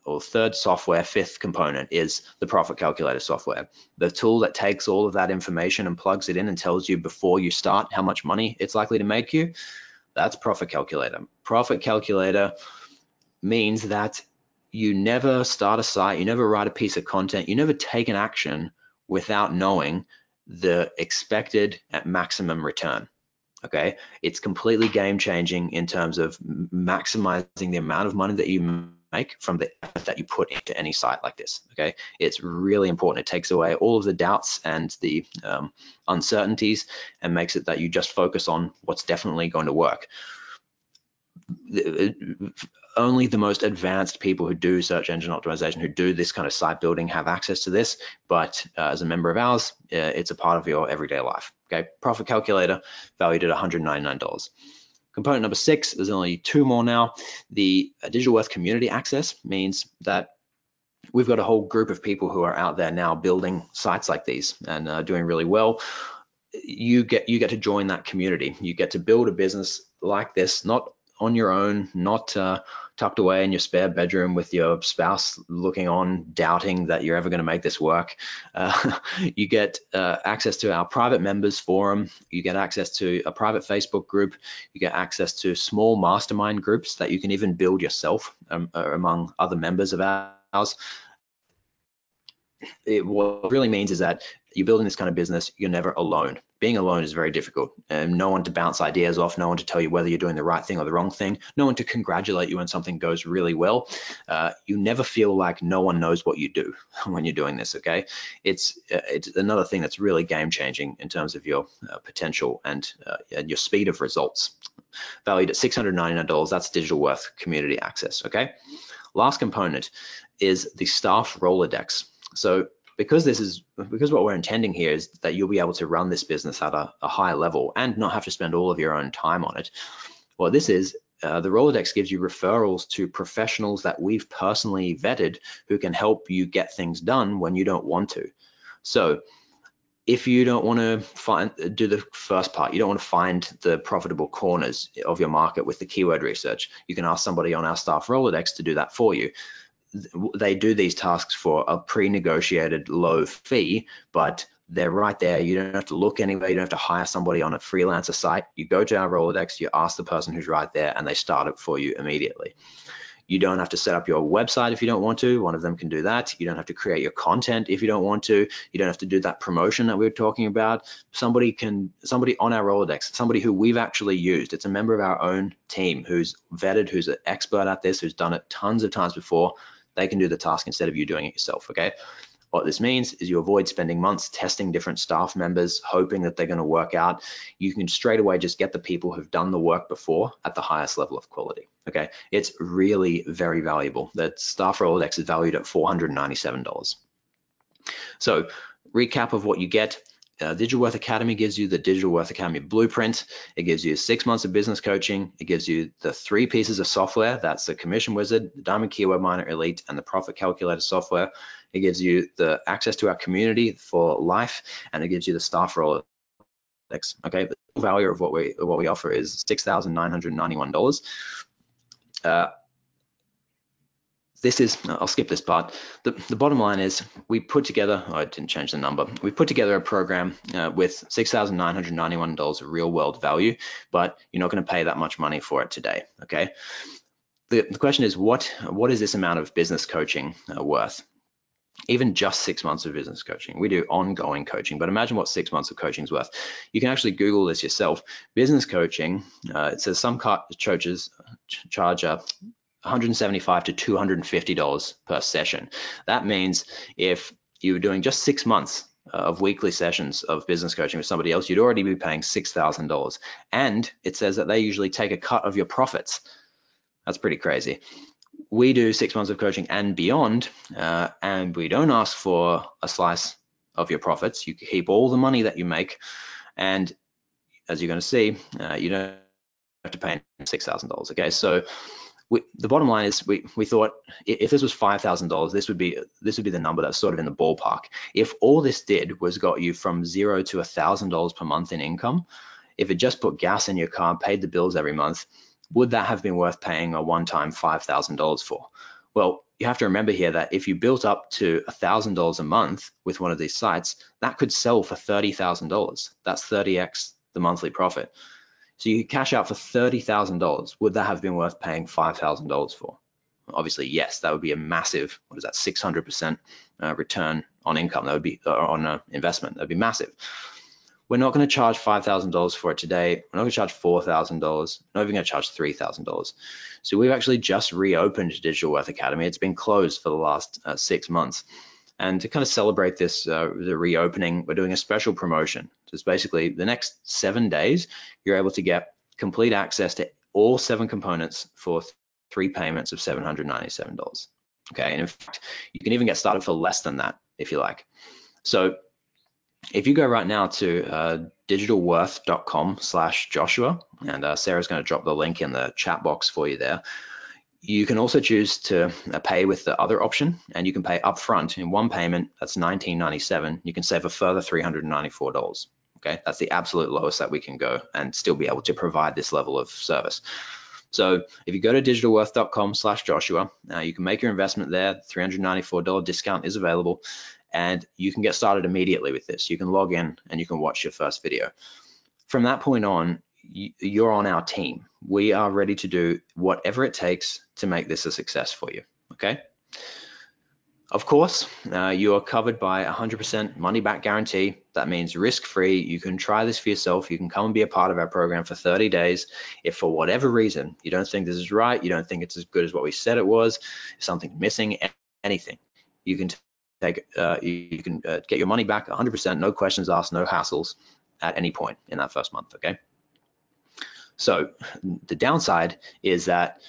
or third software, fifth component, is the Profit Calculator software. The tool that takes all of that information and plugs it in and tells you before you start how much money it's likely to make you. That's Profit Calculator. Profit Calculator means that you never start a site, you never write a piece of content, you never take an action without knowing the expected at maximum return, okay? It's completely game-changing in terms of maximizing the amount of money that you make from the effort that you put into any site like this, okay? It's really important. It takes away all of the doubts and the uncertainties and makes it that you just focus on what's definitely going to work. Only the most advanced people who do search engine optimization, who do this kind of site building, have access to this, but as a member of ours, it's a part of your everyday life, okay? Profit Calculator, valued at $199. Component number 6, there's only 2 more now. The Digital Worth Community Access means that we've got a whole group of people who are out there now building sites like these and doing really well. You get to join that community. You get to build a business like this, not on your own, not tucked away in your spare bedroom with your spouse looking on, doubting that you're ever going to make this work. You get access to our private members forum. You get access to a private Facebook group. You get access to small mastermind groups that you can even build yourself among other members of ours. what it really means is that you're building this kind of business, you're never alone. Being alone is very difficult. No one to bounce ideas off, no one to tell you whether you're doing the right thing or the wrong thing, no one to congratulate you when something goes really well. You never feel like no one knows what you do when you're doing this, okay? It's another thing that's really game-changing in terms of your potential and your speed of results. Valued at $699, that's Digital Worth Community Access, okay? Last component is the staff Rolodex. So because what we're intending here is that you'll be able to run this business at a high level and not have to spend all of your own time on it. What this is, the Rolodex gives you referrals to professionals that we've personally vetted who can help you get things done when you don't want to. So if you don't want to do the first part, you don't want to find the profitable corners of your market with the keyword research, you can ask somebody on our staff Rolodex to do that for you. They do these tasks for a pre-negotiated low fee, but they're right there. You don't have to look anywhere. You don't have to hire somebody on a freelancer site. You go to our Rolodex, you ask the person who's right there, and they start it for you immediately. You don't have to set up your website if you don't want to. One of them can do that. You don't have to create your content if you don't want to. You don't have to do that promotion that we were talking about. Somebody on our Rolodex, somebody who we've actually used. It's a member of our own team who's vetted, who's an expert at this, who's done it tons of times before. They can do the task instead of you doing it yourself, okay? What this means is you avoid spending months testing different staff members, hoping that they're going to work out. You can straight away just get the people who've done the work before at the highest level of quality, okay? It's really very valuable. That staff Rolodex is valued at $497. So recap of what you get. Digital Worth Academy gives you the Digital Worth Academy blueprint. It gives you 6 months of business coaching. It gives you the 3 pieces of software. That's the Commission Wizard, the Diamond Keyword Miner Elite, and the Profit Calculator software. It gives you the access to our community for life, and it gives you the staff Rolodex. Okay, the value of what we offer is $6,991. This is, I'll skip this part. The bottom line is we put together, I didn't change the number. We put together a program with $6,991 of real world value, but you're not going to pay that much money for it today, okay? The question is, what is this amount of business coaching worth? Even just 6 months of business coaching. We do ongoing coaching, but imagine what 6 months of coaching is worth. You can actually Google this yourself. Business coaching, it says some coaches charge $175 to $250 per session. That means if you were doing just 6 months of weekly sessions of business coaching with somebody else, you'd already be paying $6,000. And it says that they usually take a cut of your profits. That's pretty crazy. We do 6 months of coaching and beyond, and we don't ask for a slice of your profits. You keep all the money that you make, and as you're going to see, you don't have to pay $6,000. Okay, so the bottom line is we thought if this was $5,000, this would be the number that's sort of in the ballpark. If all this did was got you from $0 to $1,000 per month in income, if it just put gas in your car, paid the bills every month, would that have been worth paying a one-time $5,000 for? Well, you have to remember here that if you built up to $1,000 a month with one of these sites, that could sell for $30,000. That's 30x the monthly profit. So you cash out for $30,000. Would that have been worth paying $5,000 for? Obviously, yes. That would be a massive, what is that, 600% return on income. That would be on investment. That would be massive. We're not going to charge $5,000 for it today. We're not going to charge $4,000. Not even going to charge $3,000. So we've actually just reopened Digital Worth Academy. It's been closed for the last 6 months. And to kind of celebrate this, the reopening, we're doing a special promotion. So it's basically the next 7 days, you're able to get complete access to all 7 components for 3 payments of $797. Okay, and in fact, you can even get started for less than that if you like. So if you go right now to digitalworth.com/Joshua, and Sarah's going to drop the link in the chat box for you there. You can also choose to pay with the other option, and you can pay upfront in one payment. That's $19.97. You can save a further $394. Okay, that's the absolute lowest that we can go and still be able to provide this level of service. So if you go to digitalworth.com/Joshua, you can make your investment there. $394 discount is available, and you can get started immediately with this. You can log in and you can watch your first video. From that point on, you're on our team. We are ready to do whatever it takes to make this a success for you, okay? Of course, you are covered by 100% money back guarantee. That means risk-free. You can try this for yourself. You can come and be a part of our program for 30 days. If for whatever reason you don't think this is right, you don't think it's as good as what we said it was, if something's missing, anything, you can get your money back 100%, no questions asked, no hassles at any point in that first month, okay? So the downside is that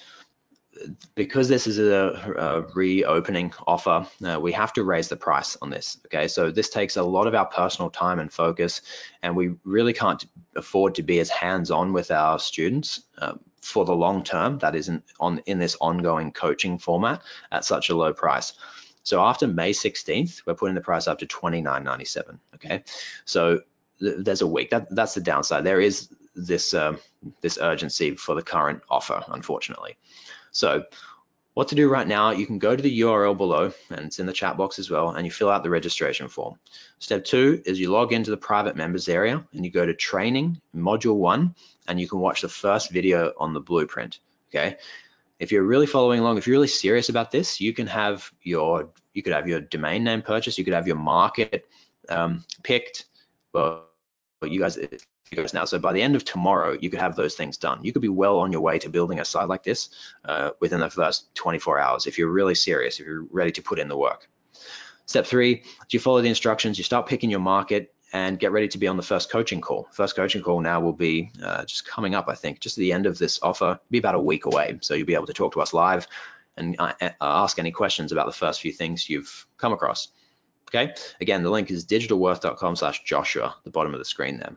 because this is a reopening offer, we have to raise the price on this, okay? So this takes a lot of our personal time and focus, and we really can't afford to be as hands-on with our students for the long term, that isn't in this ongoing coaching format at such a low price. So after May 16th, we're putting the price up to $29.97, okay? So there's a week, that's the downside. There is this urgency for the current offer, unfortunately. So what to do right now, you can go to the URL below, and it's in the chat box as well, and you fill out the registration form. Step 2 is you log into the private members area and you go to training, module 1, and you can watch the first video on the blueprint, okay? If you're really following along, if you're really serious about this, you could have your domain name purchased, you could have your market picked. Well, you guys now. So by the end of tomorrow, you could have those things done. You could be well on your way to building a site like this within the first 24 hours if you're really serious, if you're ready to put in the work. Step 3, you follow the instructions, you start picking your market and get ready to be on the first coaching call. First coaching call now will be just coming up, I think, just at the end of this offer, be about a week away. So you'll be able to talk to us live and ask any questions about the first few things you've come across. Okay, again, the link is digitalworth.com/Joshua, the bottom of the screen there.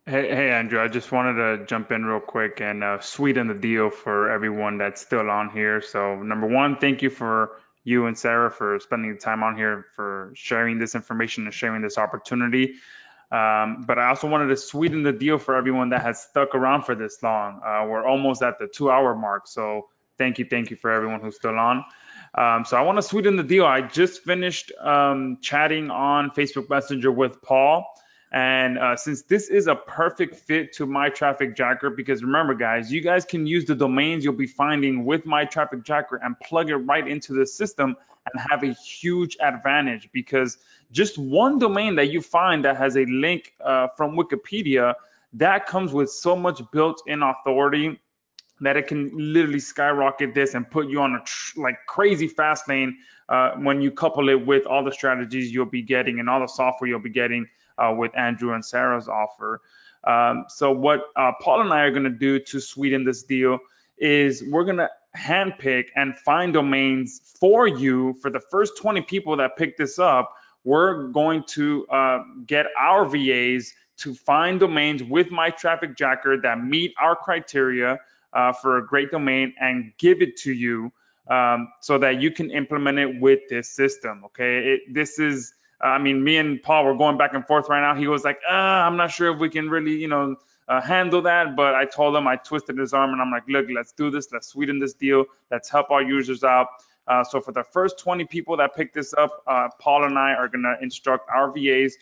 Hey, Andrew, I just wanted to jump in real quick and sweeten the deal for everyone that's still on here. So number one, thank you for you and Sarah for spending the time on here, for sharing this information and sharing this opportunity. But I also wanted to sweeten the deal for everyone that has stuck around for this long. We're almost at the 2-hour mark. So thank you for everyone who's still on. So I want to sweeten the deal. I just finished chatting on Facebook Messenger with Paul. And since this is a perfect fit to MyTrafficJacker, because remember, guys, you guys can use the domains you'll be finding with MyTrafficJacker and plug it right into the system and have a huge advantage, because just one domain that you find that has a link from Wikipedia, that comes with so much built-in authority that it can literally skyrocket this and put you on a like crazy fast lane when you couple it with all the strategies you'll be getting and all the software you'll be getting with Andrew and Sarah's offer. So what Paul and I are going to do to sweeten this deal is we're going to handpick and find domains for you. For the first 20 people that pick this up, we're going to get our VAs to find domains with MyTrafficJacker that meet our criteria for a great domain and give it to you so that you can implement it with this system. Okay, this is, I mean, me and Paul were going back and forth right now. He was like, I'm not sure if we can really, handle that. But I told him, I twisted his arm and I'm like, look, let's do this. Let's sweeten this deal. Let's help our users out. So for the first 20 people that pick this up, Paul and I are going to instruct our VAs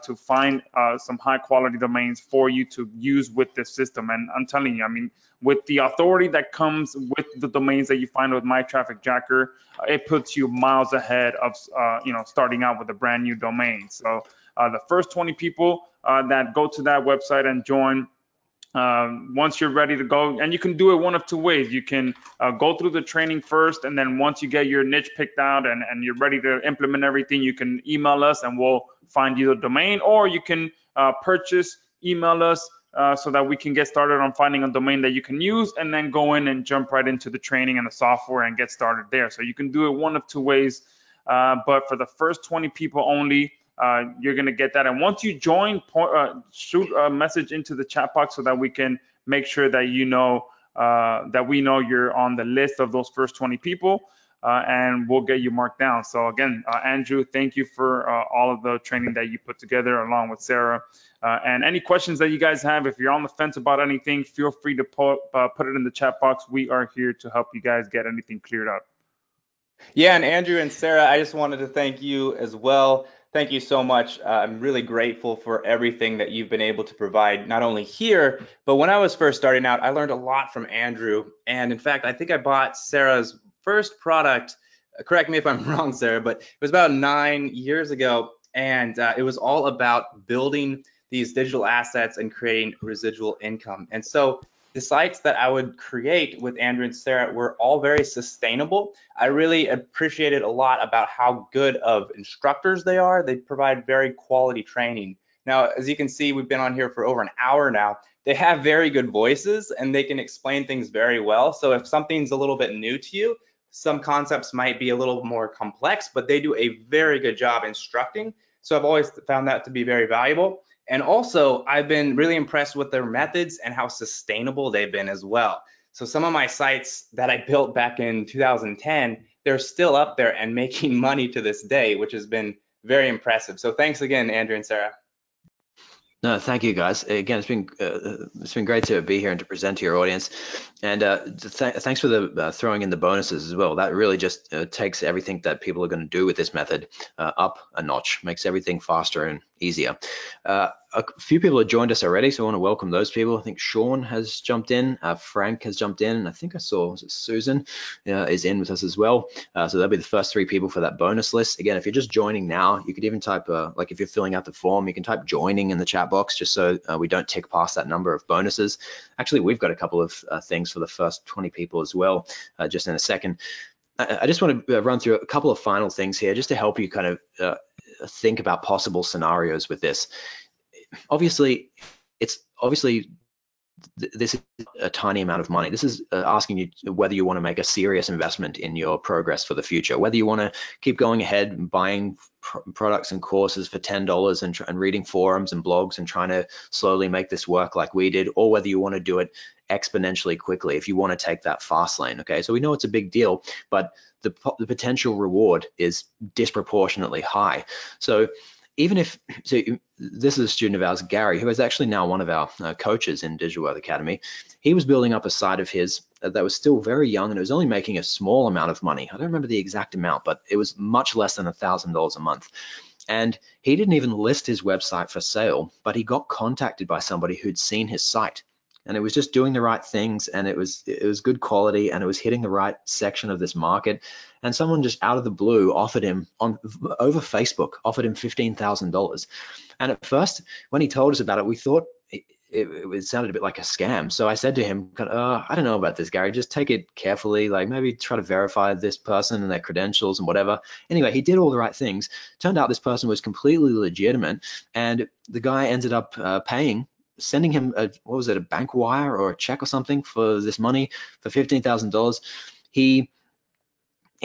to find some high quality domains for you to use with this system. And I'm telling you, I mean, with the authority that comes with the domains that you find with MyTrafficJacker, it puts you miles ahead of, starting out with a brand new domain. So the first 20 people that go to that website and join, once you're ready to go, and you can do it one of two ways. You can go through the training first, and then once you get your niche picked out and you're ready to implement everything, you can email us and we'll find you the domain, or you can purchase, email us so that we can get started on finding a domain that you can use, and then go in and jump right into the training and the software and get started there. So you can do it one of two ways, but for the first 20 people only, you're going to get that. And once you join, shoot a message into the chat box so that we can make sure that that we know you're on the list of those first 20 people, and we'll get you marked down. So again, Andrew, thank you for all of the training that you put together along with Sarah. And any questions that you guys have, if you're on the fence about anything, feel free to put it in the chat box. We are here to help you guys get anything cleared up. Yeah, and Andrew and Sarah, I just wanted to thank you as well. Thank you so much. I'm really grateful for everything that you've been able to provide, not only here, but when I was first starting out, I learned a lot from Andrew. And in fact, I think I bought Sarah's first product correct me if I'm wrong, Sarah, but it was about 9 years ago, and it was all about building these digital assets and creating residual income. And so the sites that I would create with Andrew and Sarah were all very sustainable. I really appreciated a lot about how good of instructors they are. They provide very quality training. Now, as you can see, we've been on here for over an hour now. They have very good voices and they can explain things very well. So if something's a little bit new to you, some concepts might be a little more complex, but they do a very good job instructing. So I've always found that to be very valuable. And also, I've been really impressed with their methods and how sustainable they've been as well. So some of my sites that I built back in 2010, they're still up there and making money to this day, which has been very impressive. So thanks again, Andrew and Sarah. No, thank you guys. Again, it's been great to be here and to present to your audience. And thanks for the throwing in the bonuses as well. That really just takes everything that people are going to do with this method up a notch, makes everything faster and easier. A few people have joined us already, so I want to welcome those people. I think Sean has jumped in, Frank has jumped in, and I think I saw Susan is in with us as well. So that'll be the first 3 people for that bonus list. Again, if you're just joining now, you could even type, like if you're filling out the form, you can type joining in the chat box just so we don't tick past that number of bonuses. Actually, we've got a couple of things for the first 20 people as well, just in a second. I just want to run through a couple of final things here just to help you kind of think about possible scenarios with this. Obviously, this is a tiny amount of money. This is asking you whether you want to make a serious investment in your progress for the future, whether you want to keep going ahead and buying products and courses for $10 and reading forums and blogs and trying to slowly make this work like we did, or whether you want to do it exponentially quickly if you want to take that fast lane. Okay, so we know it's a big deal, but the potential reward is disproportionately high. So even if, so this is a student of ours, Gary, who is actually now one of our coaches in Digital Wealth Academy. He was building up a site of his that was still very young and it was only making a small amount of money. I don't remember the exact amount, but it was much less than $1,000 a month. And he didn't even list his website for sale, but he got contacted by somebody who'd seen his site. And it was just doing the right things, and it was good quality, and it was hitting the right section of this market. And someone just out of the blue offered him over Facebook, offered him $15,000. And at first, when he told us about it, we thought it sounded a bit like a scam. So I said to him, I don't know about this, Gary. Just take it carefully. Like maybe try to verify this person and their credentials and whatever. Anyway, he did all the right things. Turned out this person was completely legitimate, and the guy ended up sending him a bank wire or a check or something for this money for $15,000. He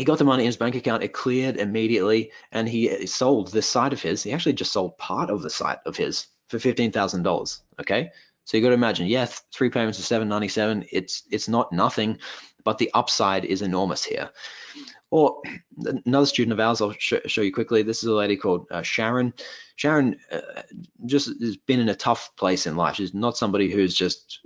got the money in his bank account, it cleared immediately, and he sold this site of his. He actually just sold part of the site of his for $15,000. Okay, so you got to imagine, yeah, 3 payments of $797. It's not nothing, but the upside is enormous here. Or another student of ours, I'll show you quickly. This is a lady called Sharon. Sharon just has been in a tough place in life. She's not somebody who's just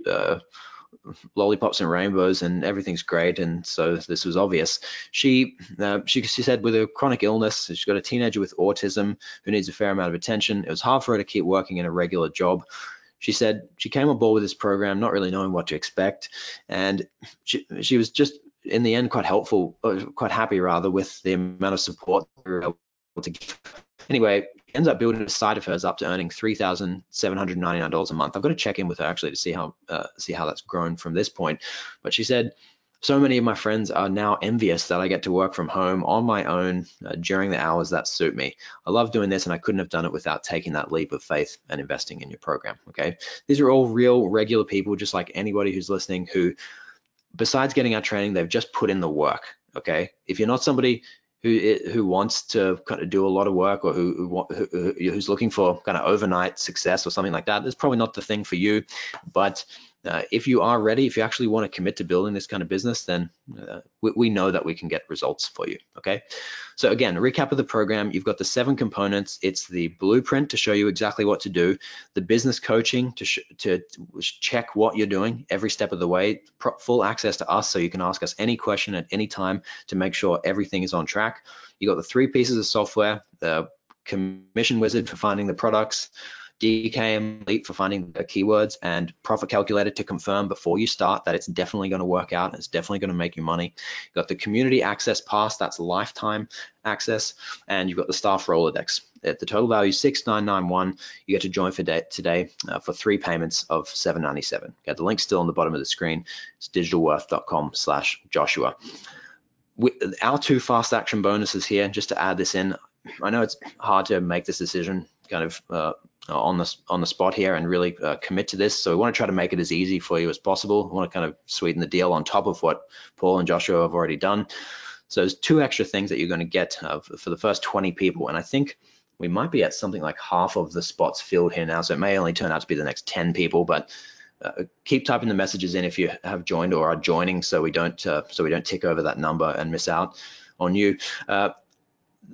lollipops and rainbows and everything's great, and so this was obvious. She said with a chronic illness, she's got a teenager with autism who needs a fair amount of attention. It was hard for her to keep working in a regular job. She said she came on board with this program not really knowing what to expect, and she was just in the end quite happy rather with the amount of support we were able to give. Anyway, she ends up building a site of hers up to earning $3,799 a month. I've got to check in with her actually to see how that's grown from this point. But she said, so many of my friends are now envious that I get to work from home on my own during the hours that suit me. I love doing this, and I couldn't have done it without taking that leap of faith and investing in your program. Okay, these are all real, regular people, just like anybody who's listening, who, besides getting our training, they've just put in the work. Okay, if you're not somebody who wants to kind of do a lot of work, or who's looking for kind of overnight success or something like that, that's probably not the thing for you. But if you are ready, if you actually want to commit to building this kind of business, then we know that we can get results for you. Okay, so again, a recap of the program: you've got the 7 components. It's the blueprint to show you exactly what to do, the business coaching to check what you're doing every step of the way, full access to us so you can ask us any question at any time to make sure everything is on track. You got the 3 pieces of software: the commission wizard for finding the products, DKM Leap for finding the keywords, and Profit Calculator to confirm before you start that it's definitely going to work out. It's definitely going to make you money. You've got the Community Access Pass, that's lifetime access, and you've got the Staff Rolodex. At the total value $6,991, you get to join for today for 3 payments of $797. Okay, the link's still on the bottom of the screen. It's digitalworth.com/Joshua. Our 2 fast action bonuses here, just to add this in. I know it's hard to make this decision kind of on the spot here and really commit to this, so we want to try to make it as easy for you as possible. We want to kind of sweeten the deal on top of what Paul and Joshua have already done. So there's 2 extra things that you're going to get for the first 20 people, and I think we might be at something like half of the spots filled here now, so it may only turn out to be the next 10 people, but keep typing the messages in if you have joined or are joining, so we don't tick over that number and miss out on you.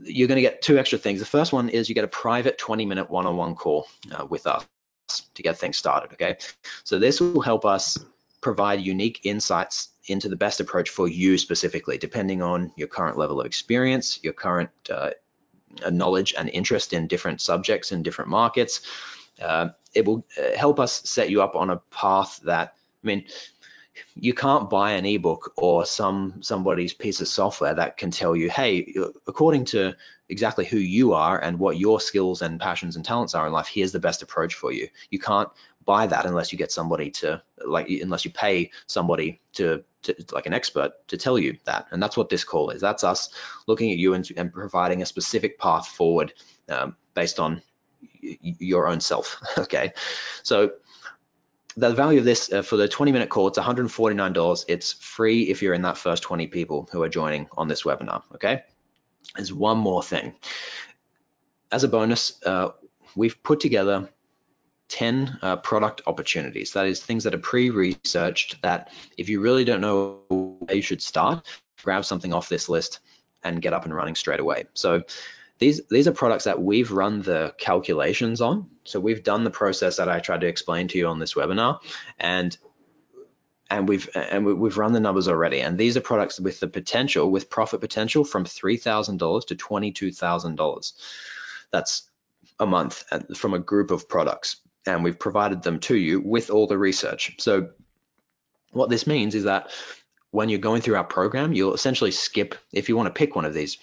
You're going to get 2 extra things. The first one is you get a private 20-minute one-on-one call with us to get things started. Okay, so this will help us provide unique insights into the best approach for you specifically, depending on your current level of experience, your current knowledge and interest in different subjects in different markets. It will help us set you up on a path that, I mean, you can't buy an ebook or somebody's piece of software that can tell you, hey, according to exactly who you are and what your skills and passions and talents are in life, here's the best approach for you. You can't buy that unless you get somebody to, unless you pay somebody to like an expert to tell you that. And that's what this call is. That's us looking at you and providing a specific path forward based on your own self. Okay, so the value of this for the 20-minute call, it's $149. It's free if you're in that first 20 people who are joining on this webinar. Okay, there's one more thing. As a bonus, we've put together 10 product opportunities. That is things that are pre-researched that if you really don't know where you should start, grab something off this list and get up and running straight away. So these are products that we've run the calculations on. So we've done the process that I tried to explain to you on this webinar, and we've run the numbers already. And these are products with the potential, with profit potential from $3,000 to $22,000. That's a month from a group of products, and we've provided them to you with all the research. So what this means is that when you're going through our program, you'll essentially skip, if you want to pick one of these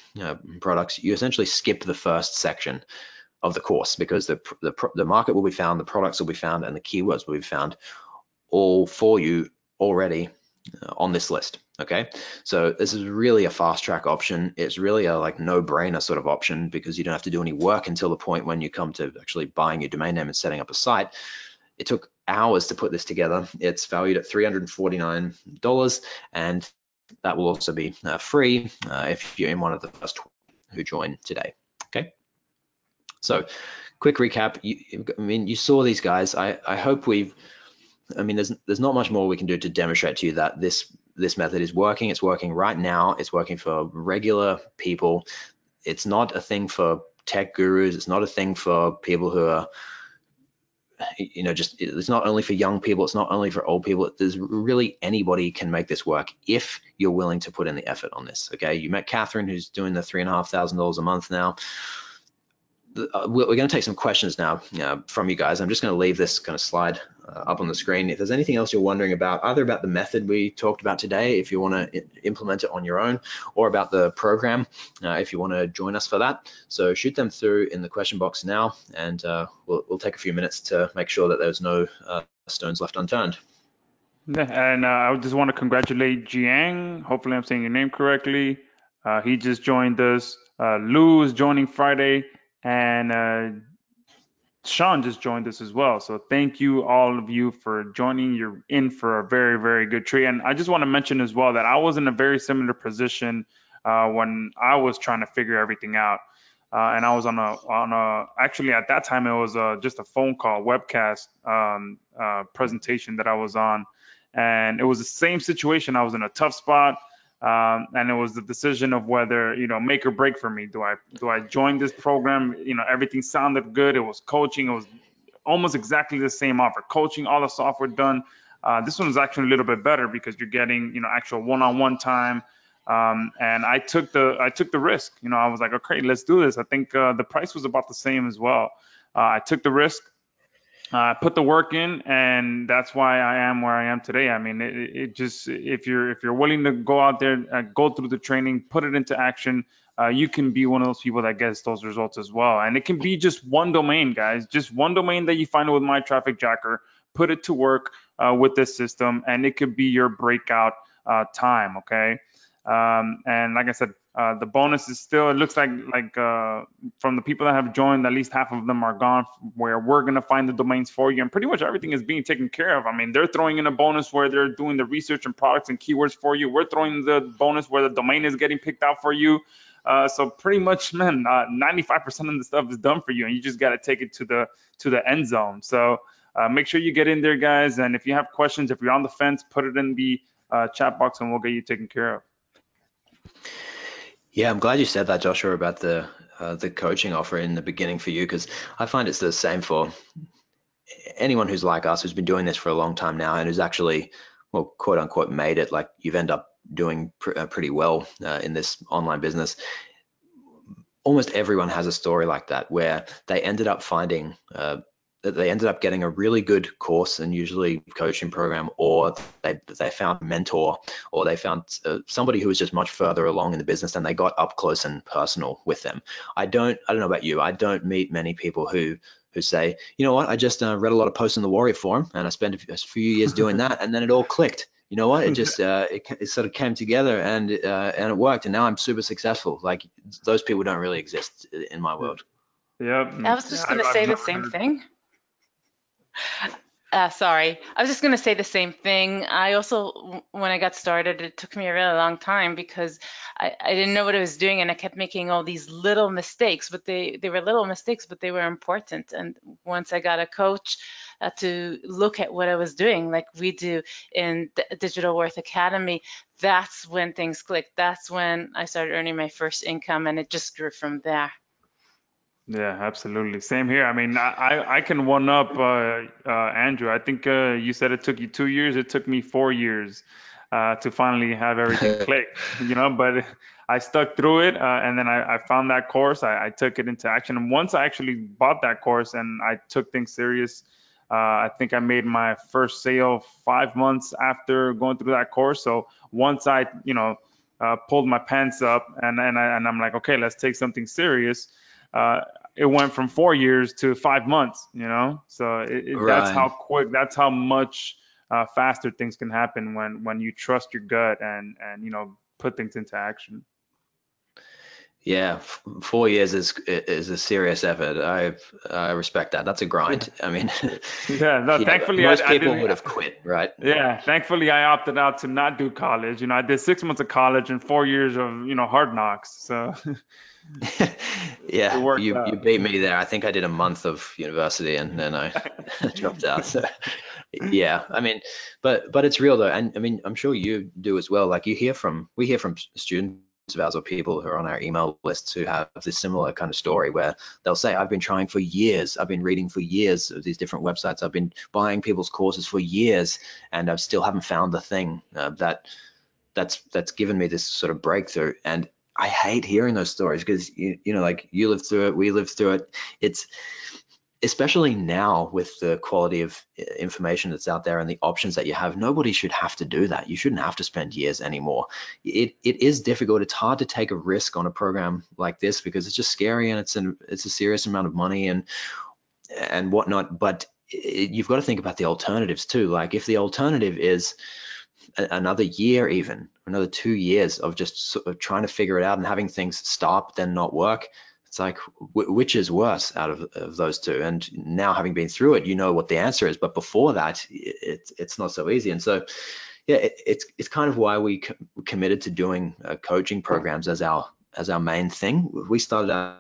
products, you essentially skip the first section of the course, because the market will be found, the products will be found, and the keywords will be found all for you already on this list. Okay, so this is really a fast track option. It's really a like no-brainer sort of option, because you don't have to do any work until the point when you come to actually buying your domain name and setting up a site. It took hours to put this together. It's valued at $349, and that will also be free if you're in one of the first who join today. Okay, so quick recap. You saw these guys. I hope there's not much more we can do to demonstrate to you that this method is working. It's working right now. It's working for regular people. It's not a thing for tech gurus. It's not a thing for people who are, it's not only for young people. It's not only for old people. There's really anybody can make this work if you're willing to put in the effort on this. Okay, you met Catherine, who's doing the $3,500 a month now. We're going to take some questions now from you guys. I'm just going to leave this kind of slide up on the screen. If there's anything else you're wondering about, either about the method we talked about today, if you want to implement it on your own, or about the program, if you want to join us for that. So shoot them through in the question box now, and we'll take a few minutes to make sure that there's no stones left unturned. Yeah, and I just want to congratulate Jiang. Hopefully I'm saying your name correctly. He just joined us. Lou is joining Friday. And Sean just joined us as well. So thank you, all of you, for joining. You're in for a very, very good treat. And I just want to mention as well that I was in a very similar position when I was trying to figure everything out. And I was actually at that time, it was just a phone call, webcast presentation that I was on. And it was the same situation. I was in a tough spot. And it was the decision of whether, make or break for me. Do I join this program? Everything sounded good. It was coaching. It was almost exactly the same offer. Coaching, all the software done. This one is actually a little bit better because you're getting, actual one-on-one time. And I took the risk. I was like, okay, let's do this. I think the price was about the same as well. I took the risk. put the work in, and that's why I am where I am today. I mean, it just, if you're willing to go out there, go through the training, put it into action, you can be one of those people that gets those results as well. And it can be just one domain, guys, just one domain that you find with MyTrafficJacker, put it to work with this system, and it could be your breakout time. Okay. And like I said, the bonus is still, it looks like from the people that have joined, at least half of them are gone, where we're going to find the domains for you, and pretty much everything is being taken care of. I mean, they're throwing in a bonus where they're doing the research and products and keywords for you. We're throwing the bonus where the domain is getting picked out for you. So pretty much, man, 95% of the stuff is done for you, and you just got to take it to the end zone. So make sure you get in there, guys. And if you have questions, if you're on the fence, put it in the chat box, and we'll get you taken care of. Yeah, I'm glad you said that, Joshua, about the coaching offer in the beginning for you, because I find it's the same for anyone who's like us, who's been doing this for a long time now and who's actually, well, quote unquote, made it. Like, you've ended up doing pretty well in this online business. Almost everyone has a story like that, where they ended up finding they ended up getting a really good course, and usually coaching program, or they found a mentor, or they found somebody who was just much further along in the business, and they got up close and personal with them. I don't know about you. I don't meet many people who say, you know what, I just read a lot of posts in the Warrior Forum, and I spent a few years doing that, and then it all clicked. You know what? It just it sort of came together, and it worked, and now I'm super successful. Like, those people don't really exist in my world. Yep. I was just going to say the same thing. Sorry, I was just going to say the same thing. I also, when I got started, it took me a really long time because I didn't know what I was doing, and I kept making all these little mistakes, but they were little mistakes, but they were important. And once I got a coach to look at what I was doing, like we do in the Digital Worth Academy, that's when things clicked. That's when I started earning my first income, and it just grew from there. Yeah, absolutely. Same here. I mean, I can one up Andrew. I think you said it took you 2 years. It took me 4 years to finally have everything click, but I stuck through it, and then I found that course. I took it into action. And once I actually bought that course and I took things serious, I think I made my first sale 5 months after going through that course. So once I, pulled my pants up and I'm like, okay, let's take something serious. It went from 4 years to 5 months, so Right. That's how quick, that's how much faster things can happen when you trust your gut and put things into action. Yeah, 4 years is a serious effort. I respect that. That's a grind. I mean, Yeah, no, yeah, thankfully most I people didn't. would have quit, right? Yeah, thankfully I opted out to not do college. I did 6 months of college and 4 years of hard knocks. So it Yeah, worked you out. beat me there. I think I did a month of university and then I dropped out. So yeah, I mean, but it's real though, and I mean, I'm sure you do as well. Like, we hear from students of ours, or people who are on our email lists, who have this similar kind of story, where they'll say, I've been trying for years, I've been reading for years of these different websites, I've been buying people's courses for years, and I still haven't found the thing that's given me this sort of breakthrough. And I hate hearing those stories, because like, you lived through it, we lived through it. It's especially now, with the quality of information that's out there and the options that you have, nobody should have to do that. You shouldn't have to spend years anymore. It is difficult. It's hard to take a risk on a program like this, because it's just scary, and it's a serious amount of money and whatnot. But you've got to think about the alternatives too. Like, if the alternative is another year, even another 2 years of just sort of trying to figure it out and having things stop, then not work, it's like, which is worse out of those two? And now, having been through it, you know what the answer is. But before that, it's not so easy. And so, yeah, it's kind of why we committed to doing coaching programs as our main thing. We started out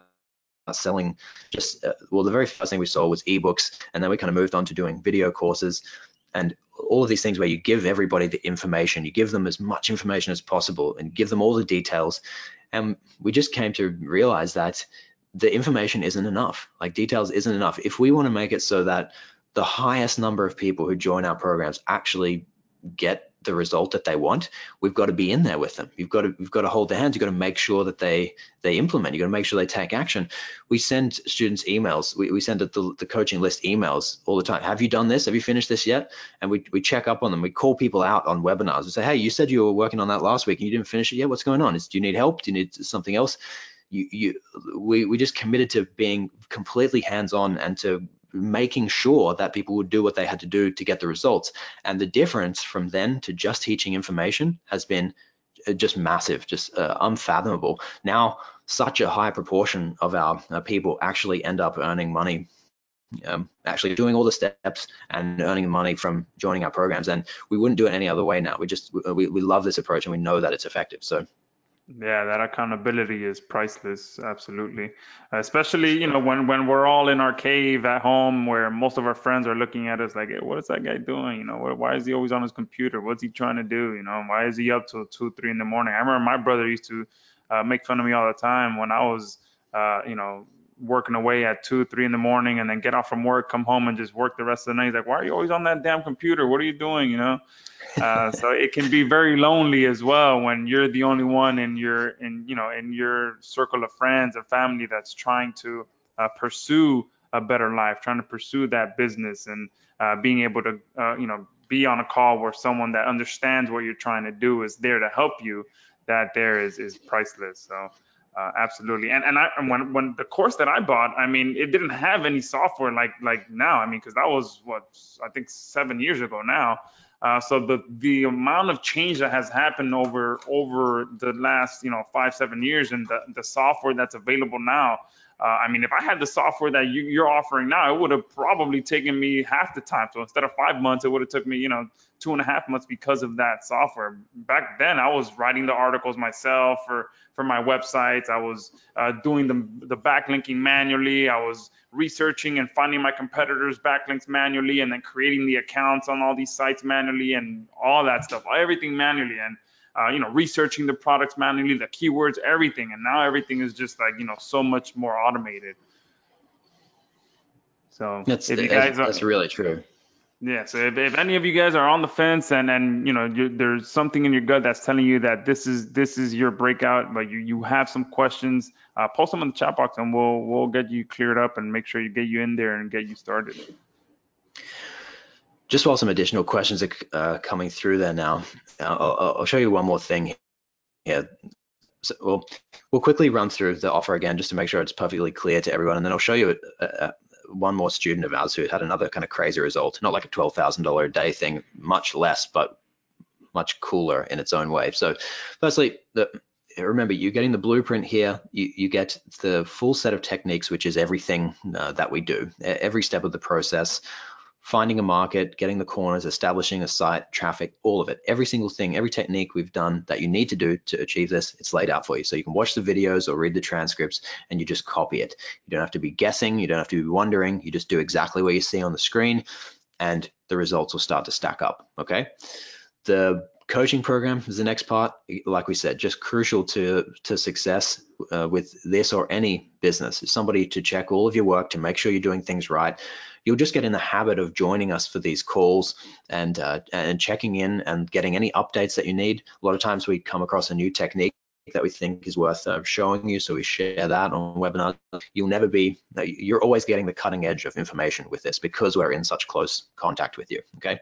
selling just well, the very first thing we sold was ebooks, and then we kind of moved on to doing video courses and all of these things, where you give everybody the information, you give them as much information as possible and give them all the details. And we just came to realize that the information isn't enough. Like, details isn't enough. If we want to make it so that the highest number of people who join our programs actually get the result that they want, we've got to be in there with them. We've got to hold their hands. You've got to make sure that they implement. You've got to make sure they take action. We send students emails. We send the coaching list emails all the time. Have you done this? Have you finished this yet? And we check up on them. We call people out on webinars. We say, hey, you said you were working on that last week and you didn't finish it yet. What's going on? Do you need help? Do you need something else? We just committed to being completely hands-on and to making sure that people would do what they had to do to get the results. And the difference from then to just teaching information has been just massive, just unfathomable. Now, such a high proportion of our people actually end up earning money, actually doing all the steps and earning money from joining our programs. And we wouldn't do it any other way now. We love this approach and we know that it's effective. So yeah, that accountability is priceless. Absolutely. Especially, you know, when we're all in our cave at home where most of our friends are looking at us like, hey, what is that guy doing? You know, why is he always on his computer? What's he trying to do? You know, why is he up till 2, 3 in the morning? I remember my brother used to make fun of me all the time when I was, you know, working away at 2, 3 in the morning and then get off from work, come home and just work the rest of the night. He's like, why are you always on that damn computer? What are you doing? You know? So it can be very lonely as well when you're the only one in your circle of friends and family that's trying to pursue a better life, trying to pursue that business, and being able to be on a call where someone that understands what you're trying to do is there to help you. That there is priceless. So absolutely. And when the course that I bought, I mean, it didn't have any software like now. I mean, because that was what I think 7 years ago now. So the amount of change that has happened over the last 5, 7 years, and the software that's available now. I mean, if I had the software that you're offering now, it would have probably taken me half the time. So instead of 5 months, it would have took me 2.5 months because of that software. Back then, I was writing the articles myself for my websites. I was doing the backlinking manually. I was researching and finding my competitors' backlinks manually, and then creating the accounts on all these sites manually, and all that stuff, everything manually, and researching the products manually, the keywords, everything. And now everything is just like so much more automated. So that's really true. Yeah, so if any of you guys are on the fence and there's something in your gut that's telling you that this is your breakout, but you have some questions, post them in the chat box and we'll get you cleared up and make sure you get you in there and get you started. Just while some additional questions are coming through there now, I'll show you one more thing here. So we'll quickly run through the offer again just to make sure it's perfectly clear to everyone, and then I'll show you one more student of ours who had another kind of crazy result, not like a $12,000 a day thing, much less, but much cooler in its own way. So firstly, remember, you're getting the blueprint here. You get the full set of techniques, which is everything that we do, every step of the process, finding a market, getting the corners, establishing a site, traffic, all of it, every single thing, every technique we've done that you need to do to achieve this, it's laid out for you. So you can watch the videos or read the transcripts and you just copy it. You don't have to be guessing, you don't have to be wondering, you just do exactly what you see on the screen and the results will start to stack up, okay? The coaching program is the next part. Like we said, just crucial to success with this or any business. It's somebody to check all of your work to make sure you're doing things right. You'll just get in the habit of joining us for these calls and checking in and getting any updates that you need. A lot of times we come across a new technique that we think is worth showing you, so we share that on webinars. You're always getting the cutting edge of information with this because we're in such close contact with you, okay?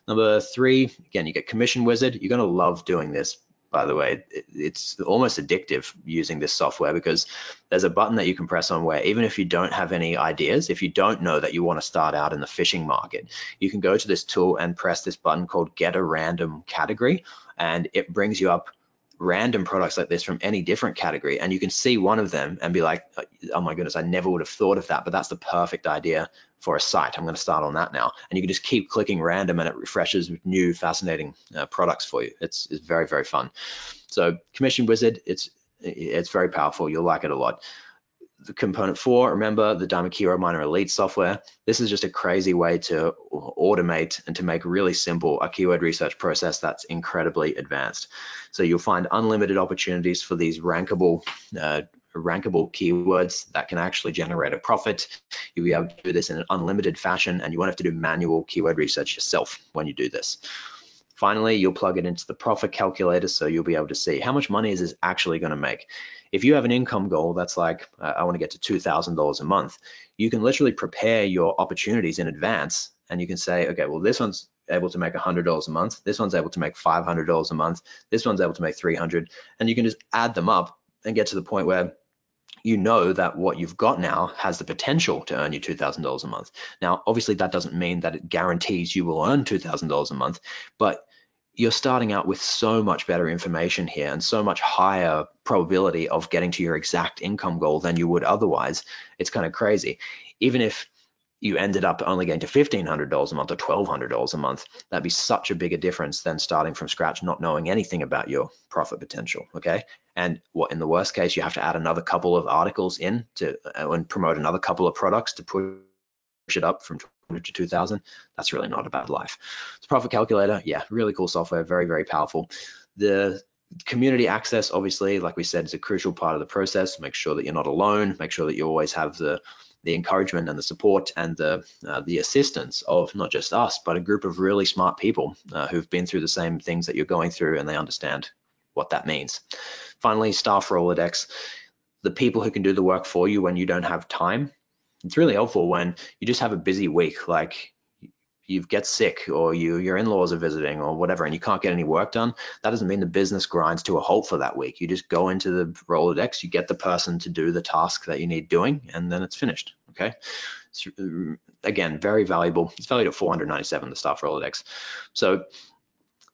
Number 3, again, you get Commission Wizard. You're gonna love doing this, by the way. It's almost addictive using this software because there's a button that you can press on where even if you don't have any ideas, if you don't know that you want to start out in the phishing market, you can go to this tool and press this button called Get a Random Category, and it brings you up random products like this from any different category, and you can see one of them and be like, oh my goodness, I never would have thought of that, but that's the perfect idea for a site. I'm going to start on that now. And you can just keep clicking random and it refreshes with new fascinating products for you. It's very, very fun. So Commission Wizard, it's very powerful. You'll like it a lot. The component 4, remember the Diamond Hero Miner Elite software. This is just a crazy way to automate and to make really simple a keyword research process that's incredibly advanced. So you'll find unlimited opportunities for these rankable keywords that can actually generate a profit. You'll be able to do this in an unlimited fashion, and you won't have to do manual keyword research yourself when you do this. Finally, you'll plug it into the profit calculator, so you'll be able to see how much money is this actually going to make. If you have an income goal that's like, I want to get to $2,000 a month, you can literally prepare your opportunities in advance, and you can say, okay, well, this one's able to make $100 a month, this one's able to make $500 a month, this one's able to make $300, and you can just add them up and get to the point where you know that what you've got now has the potential to earn you $2,000 a month. Now, obviously, that doesn't mean that it guarantees you will earn $2,000 a month, but you're starting out with so much better information here and so much higher probability of getting to your exact income goal than you would otherwise. It's kind of crazy. Even if you ended up only getting to $1,500 a month or $1,200 a month, that'd be such a bigger difference than starting from scratch, not knowing anything about your profit potential, okay? And what in the worst case, you have to add another couple of articles in to and promote another couple of products to push it up from 200 to 2,000. That's really not a bad life. So profit calculator, yeah, really cool software, very, very powerful. The community access, obviously, like we said, is a crucial part of the process. Make sure that you're not alone. Make sure that you always have the encouragement and the support and the assistance of not just us, but a group of really smart people who've been through the same things that you're going through, and they understand what that means. Finally, staff Rolodex, the people who can do the work for you when you don't have time. It's really helpful when you just have a busy week, like you get sick or your in-laws are visiting or whatever, and you can't get any work done. That doesn't mean the business grinds to a halt for that week. You just go into the Rolodex, you get the person to do the task that you need doing, and then it's finished, okay? It's, again, very valuable. It's valued at $497, the staff Rolodex. So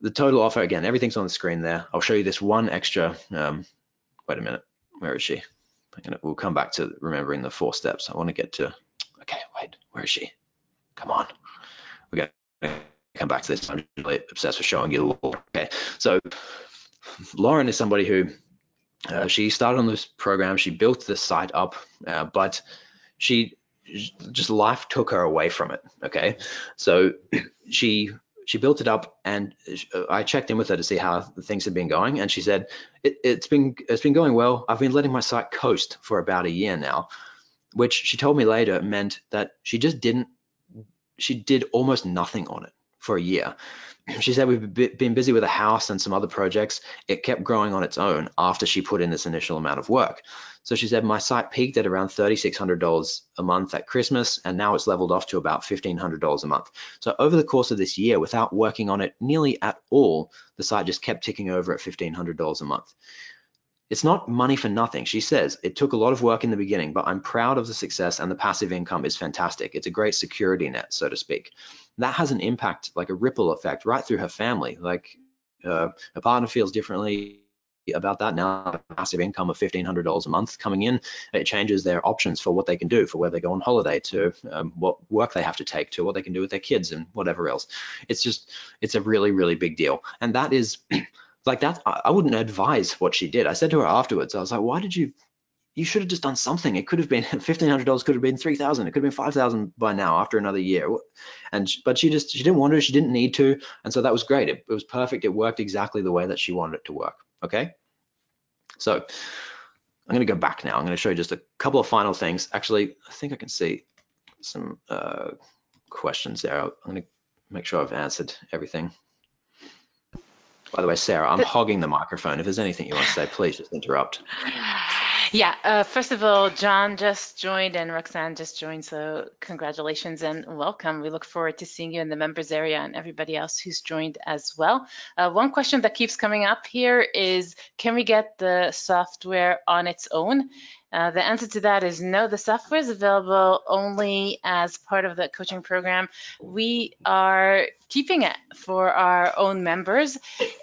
the total offer, again, everything's on the screen there. I'll show you this one extra, wait a minute, where is she? We'll come back to remembering the 4 steps. I want to get to, okay, wait, where is she? Come on. We're going to come back to this. I'm really obsessed with showing you. Okay, so Lauren is somebody who she started on this program. She built the site up, but she just life took her away from it. Okay, so she built it up, and I checked in with her to see how things had been going, and she said it's been going well. I've been letting my site coast for about a year now, which she told me later meant that she did almost nothing on it for a year. She said we've been busy with a house and some other projects. It kept growing on its own after she put in this initial amount of work. So she said my site peaked at around $3,600 a month at Christmas, and now it's leveled off to about $1,500 a month. So over the course of this year, without working on it nearly at all, the site just kept ticking over at $1,500 a month. It's not money for nothing. She says, it took a lot of work in the beginning, but I'm proud of the success, and the passive income is fantastic. It's a great security net, so to speak. That has an impact, like a ripple effect right through her family. Like her partner feels differently about that now. Passive income of $1,500 a month coming in, it changes their options for what they can do, for where they go on holiday, to what work they have to take, to what they can do with their kids and whatever else. It's a really, really big deal. And that is like that. I wouldn't advise what she did. I said to her afterwards, I was like, why did you should have just done something. It could have been $1,500, could have been $3,000, it could have been $5,000 by now after another year. But she didn't want to, she didn't need to. And so that was great. It was perfect. It worked exactly the way that she wanted it to work. Okay. So I'm going to go back now. I'm going to show you just a couple of final things. Actually, I think I can see some questions there. I'm going to make sure I've answered everything. By the way, Sarah, I'm hogging the microphone. If there's anything you want to say, please just interrupt. Yeah, first of all, John just joined and Roxanne just joined, so congratulations and welcome. We look forward to seeing you in the members area and everybody else who's joined as well. One question that keeps coming up here is, can we get the software on its own? The answer to that is no. The software is available only as part of the coaching program. We are keeping it for our own members,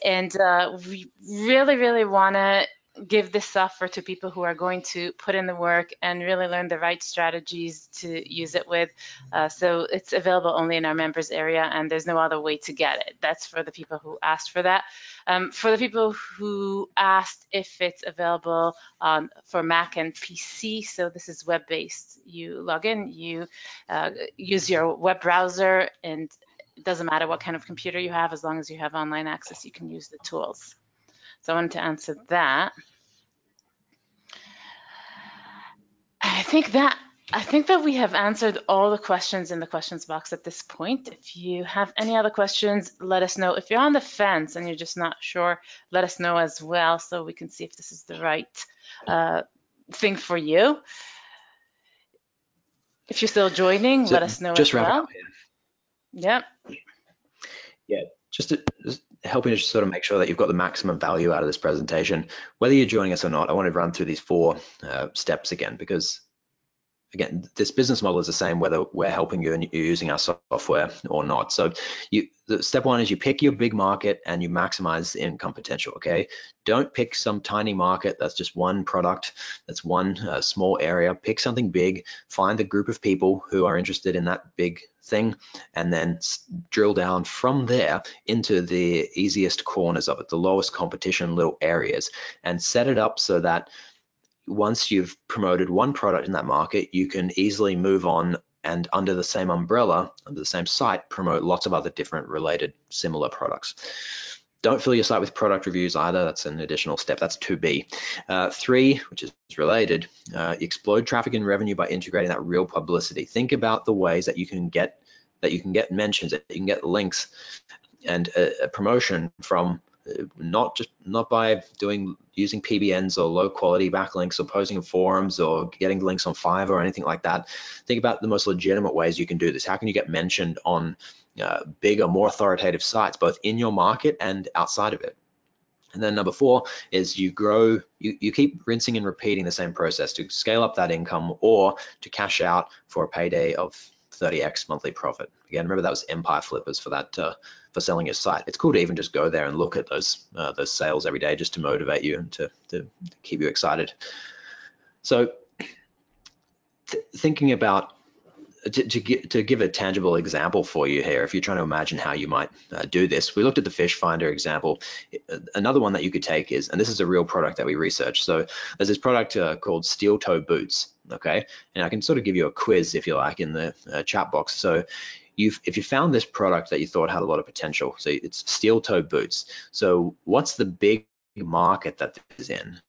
and we really, really want to give this software to people who are going to put in the work and really learn the right strategies to use it with. So it's available only in our members area, and there's no other way to get it. That's for the people who asked for that. For the people who asked if it's available for Mac and PC, so this is web-based. You log in, you use your web browser, and it doesn't matter what kind of computer you have, as long as you have online access, you can use the tools. So I wanted to answer that. I think that I think that we have answered all the questions in the questions box at this point. If you have any other questions, let us know. If you're on the fence and you're just not sure, let us know as well so we can see if this is the right thing for you. If you're still joining, So let us know just as wrapping well. up here. Yep. Yeah, just helping to just sort of make sure that you've got the maximum value out of this presentation. Whether you're joining us or not, I want to run through these 4 steps again, because again, this business model is the same whether we're helping you and you're using our software or not. So step 1 is you pick your big market and you maximize the income potential, okay? Don't pick some tiny market that's just one product, that's one small area. Pick something big, find a group of people who are interested in that big thing, and then drill down from there into the easiest corners of it, the lowest competition little areas, and set it up so that once you've promoted one product in that market, you can easily move on and under the same umbrella, under the same site, promote lots of other different related similar products. Don't fill your site with product reviews either. That's an additional step. That's 2B. 3, which is related, explode traffic and revenue by integrating that real publicity. Think about the ways that you can get mentions, that you can get links and a promotion from not by using PBNs or low quality backlinks or posting in forums or getting links on Fiverr or anything like that. Think about the most legitimate ways you can do this. How can you get mentioned on bigger, more authoritative sites, both in your market and outside of it? And then number 4 is you keep rinsing and repeating the same process to scale up that income or to cash out for a payday of 30x monthly profit. Again, remember that was Empire Flippers for that for selling your site. It's cool to even just go there and look at those sales every day just to motivate you and to keep you excited. So thinking about to give a tangible example for you here, if you're trying to imagine how you might do this, we looked at the fish finder example. Another one that you could take is, and this is a real product that we researched. So there's this product called steel toe boots, okay? And I can sort of give you a quiz if you like in the chat box. So if you found this product that you thought had a lot of potential, so it's steel toe boots. So what's the big market that this is in?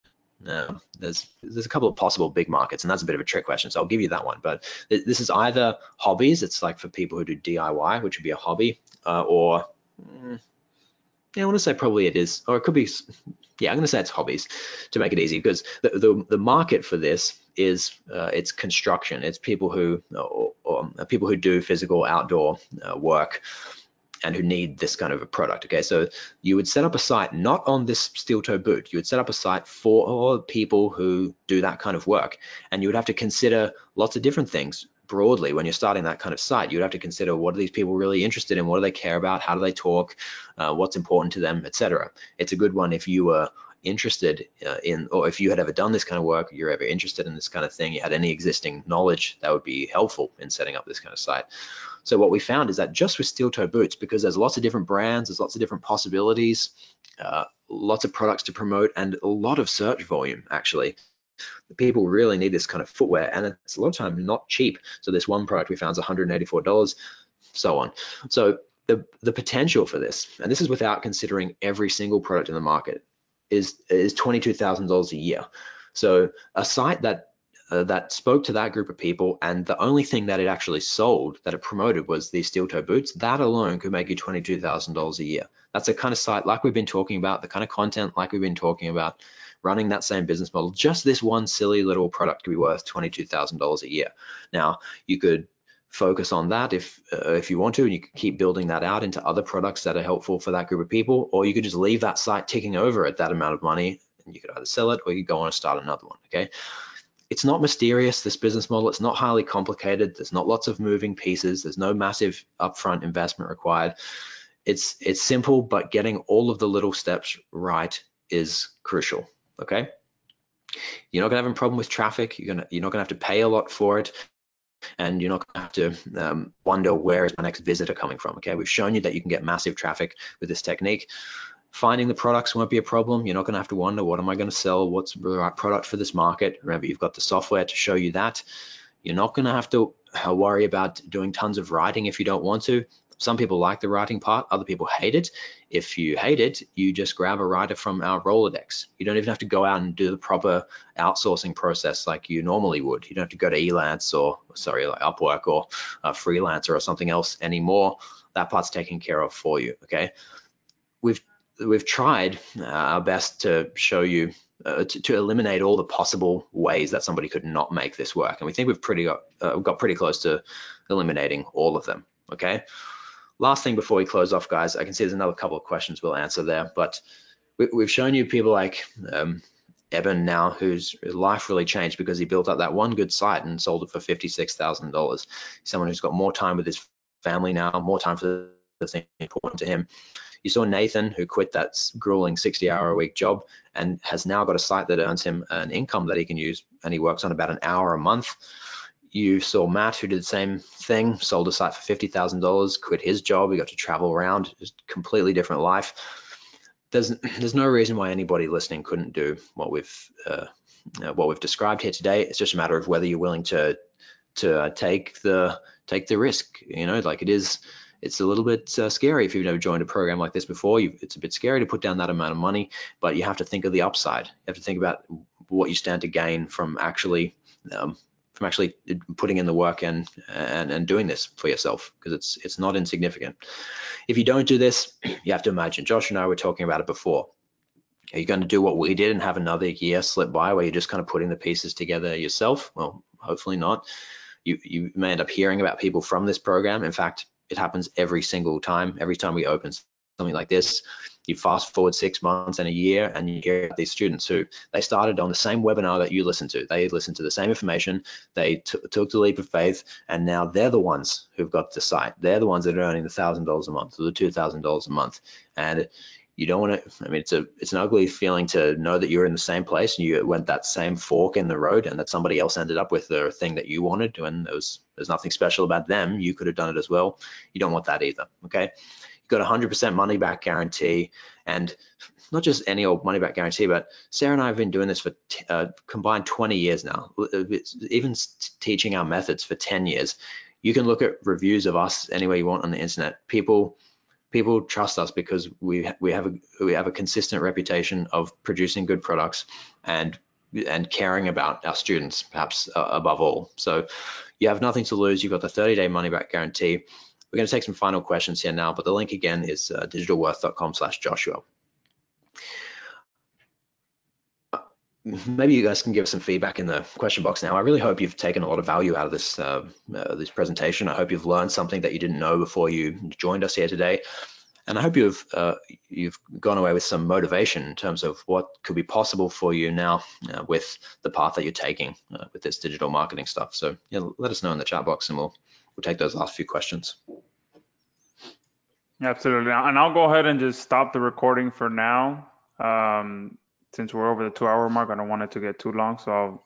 There's a couple of possible big markets, and that's a bit of a trick question, so I'll give you that one. But this is either hobbies, it's like for people who do DIY, which would be a hobby, or yeah, I want to say probably it is, or it could be, yeah, I'm going to say it's hobbies to make it easy, because the market for this is it's construction. It's people who or people who do physical outdoor work and who need this kind of a product. Okay, so you would set up a site not on this steel toe boot. You would set up a site for people who do that kind of work, and you would have to consider lots of different things broadly when you're starting that kind of site. You'd have to consider, what are these people really interested in? What do they care about? How do they talk? What's important to them, etc. It's a good one if you were interested in, or if you had ever done this kind of work, you're ever interested in this kind of thing, you had any existing knowledge that would be helpful in setting up this kind of site. So what we found is that just with steel toe boots, because there's lots of different brands, there's lots of different possibilities, lots of products to promote, and a lot of search volume, actually, the people really need this kind of footwear, and it's a lot of time not cheap. So this one product we found is $184, so on. So the potential for this, and this is without considering every single product in the market, is $22,000 a year. So a site that spoke to that group of people, and the only thing that it actually sold, that it promoted, was these steel toe boots, that alone could make you $22,000 a year. That's the kind of site like we've been talking about, the kind of content like we've been talking about, running that same business model. Just this one silly little product could be worth $22,000 a year. Now, you could focus on that if you want to, and you can keep building that out into other products that are helpful for that group of people, or you could just leave that site ticking over at that amount of money, and you could either sell it or you could go on and start another one. Okay, it's not mysterious, this business model. It's not highly complicated. There's not lots of moving pieces. There's no massive upfront investment required. It's simple, but getting all of the little steps right is crucial. Okay, you're not gonna have a problem with traffic. You're not gonna have to pay a lot for it, and you're not going to have to wonder, where is my next visitor coming from. Okay, we've shown you that you can get massive traffic with this technique. Finding the products won't be a problem. You're not going to have to wonder, what am I going to sell? What's the right product for this market? Remember, you've got the software to show you that. You're not going to have to worry about doing tons of writing if you don't want to. Some people like the writing part, other people hate it. If you hate it, you just grab a writer from our Rolodex. You don't even have to go out and do the proper outsourcing process like you normally would. You don't have to go to Elance or, sorry, like Upwork or Freelancer or something else anymore. That part's taken care of for you, okay? We've tried our best to show you, to eliminate all the possible ways that somebody could not make this work. And we think we've got pretty close to eliminating all of them, okay? Last thing before we close off, guys, I can see there's another couple of questions we'll answer there, but we've shown you people like Eben now, whose life really changed because he built up that one good site and sold it for $56,000. Someone who's got more time with his family now, more time for the things important to him. You saw Nathan, who quit that grueling 60-hour-a-week job and has now got a site that earns him an income that he can use, and he works on about an hour a month. You saw Matt, who did the same thing, sold a site for $50,000, quit his job. He got to travel around, just completely different life. There's no reason why anybody listening couldn't do what we've described here today. It's just a matter of whether you're willing to take the risk. You know, like it's a little bit scary if you've never joined a program like this before. It's a bit scary to put down that amount of money, but you have to think of the upside. You have to think about what you stand to gain from actually putting in the work and doing this for yourself, because it's not insignificant. If you don't do this, you have to imagine, Josh and I were talking about it before. Are you going to do what we did and have another year slip by where you're just kind of putting the pieces together yourself? Well, hopefully not. You may end up hearing about people from this program. In fact, it happens every single time. Every time we open something like this, you fast forward 6 months and a year, and you hear these students who they started on the same webinar that you listened to. They listened to the same information. They took the leap of faith, and now they're the ones who've got the site. They're the ones that are earning the $1,000 a month or the $2,000 a month. And you don't want to, I mean, it's an ugly feeling to know that you're in the same place and you went that same fork in the road, and that somebody else ended up with the thing that you wanted, and there's nothing special about them. You could have done it as well. You don't want that either, okay? You've got 100% money back guarantee, and not just any old money back guarantee, but Sarah and I have been doing this for combined 20 years now, even teaching our methods for 10 years. You can look at reviews of us anywhere you want on the internet. People trust us because we have a consistent reputation of producing good products and caring about our students, perhaps above all. So you have nothing to lose. You've got the 30-day money back guarantee. We're going to take some final questions here now, but the link again is digitalworth.com/Joshua. Maybe you guys can give us some feedback in the question box now. I really hope you've taken a lot of value out of this presentation. I hope you've learned something that you didn't know before you joined us here today. And I hope you've gone away with some motivation in terms of what could be possible for you now with the path that you're taking with this digital marketing stuff. So yeah, let us know in the chat box, and we'll take those last few questions. Absolutely. And I'll go ahead and just stop the recording for now. Since we're over the 2-hour mark, I don't want it to get too long. So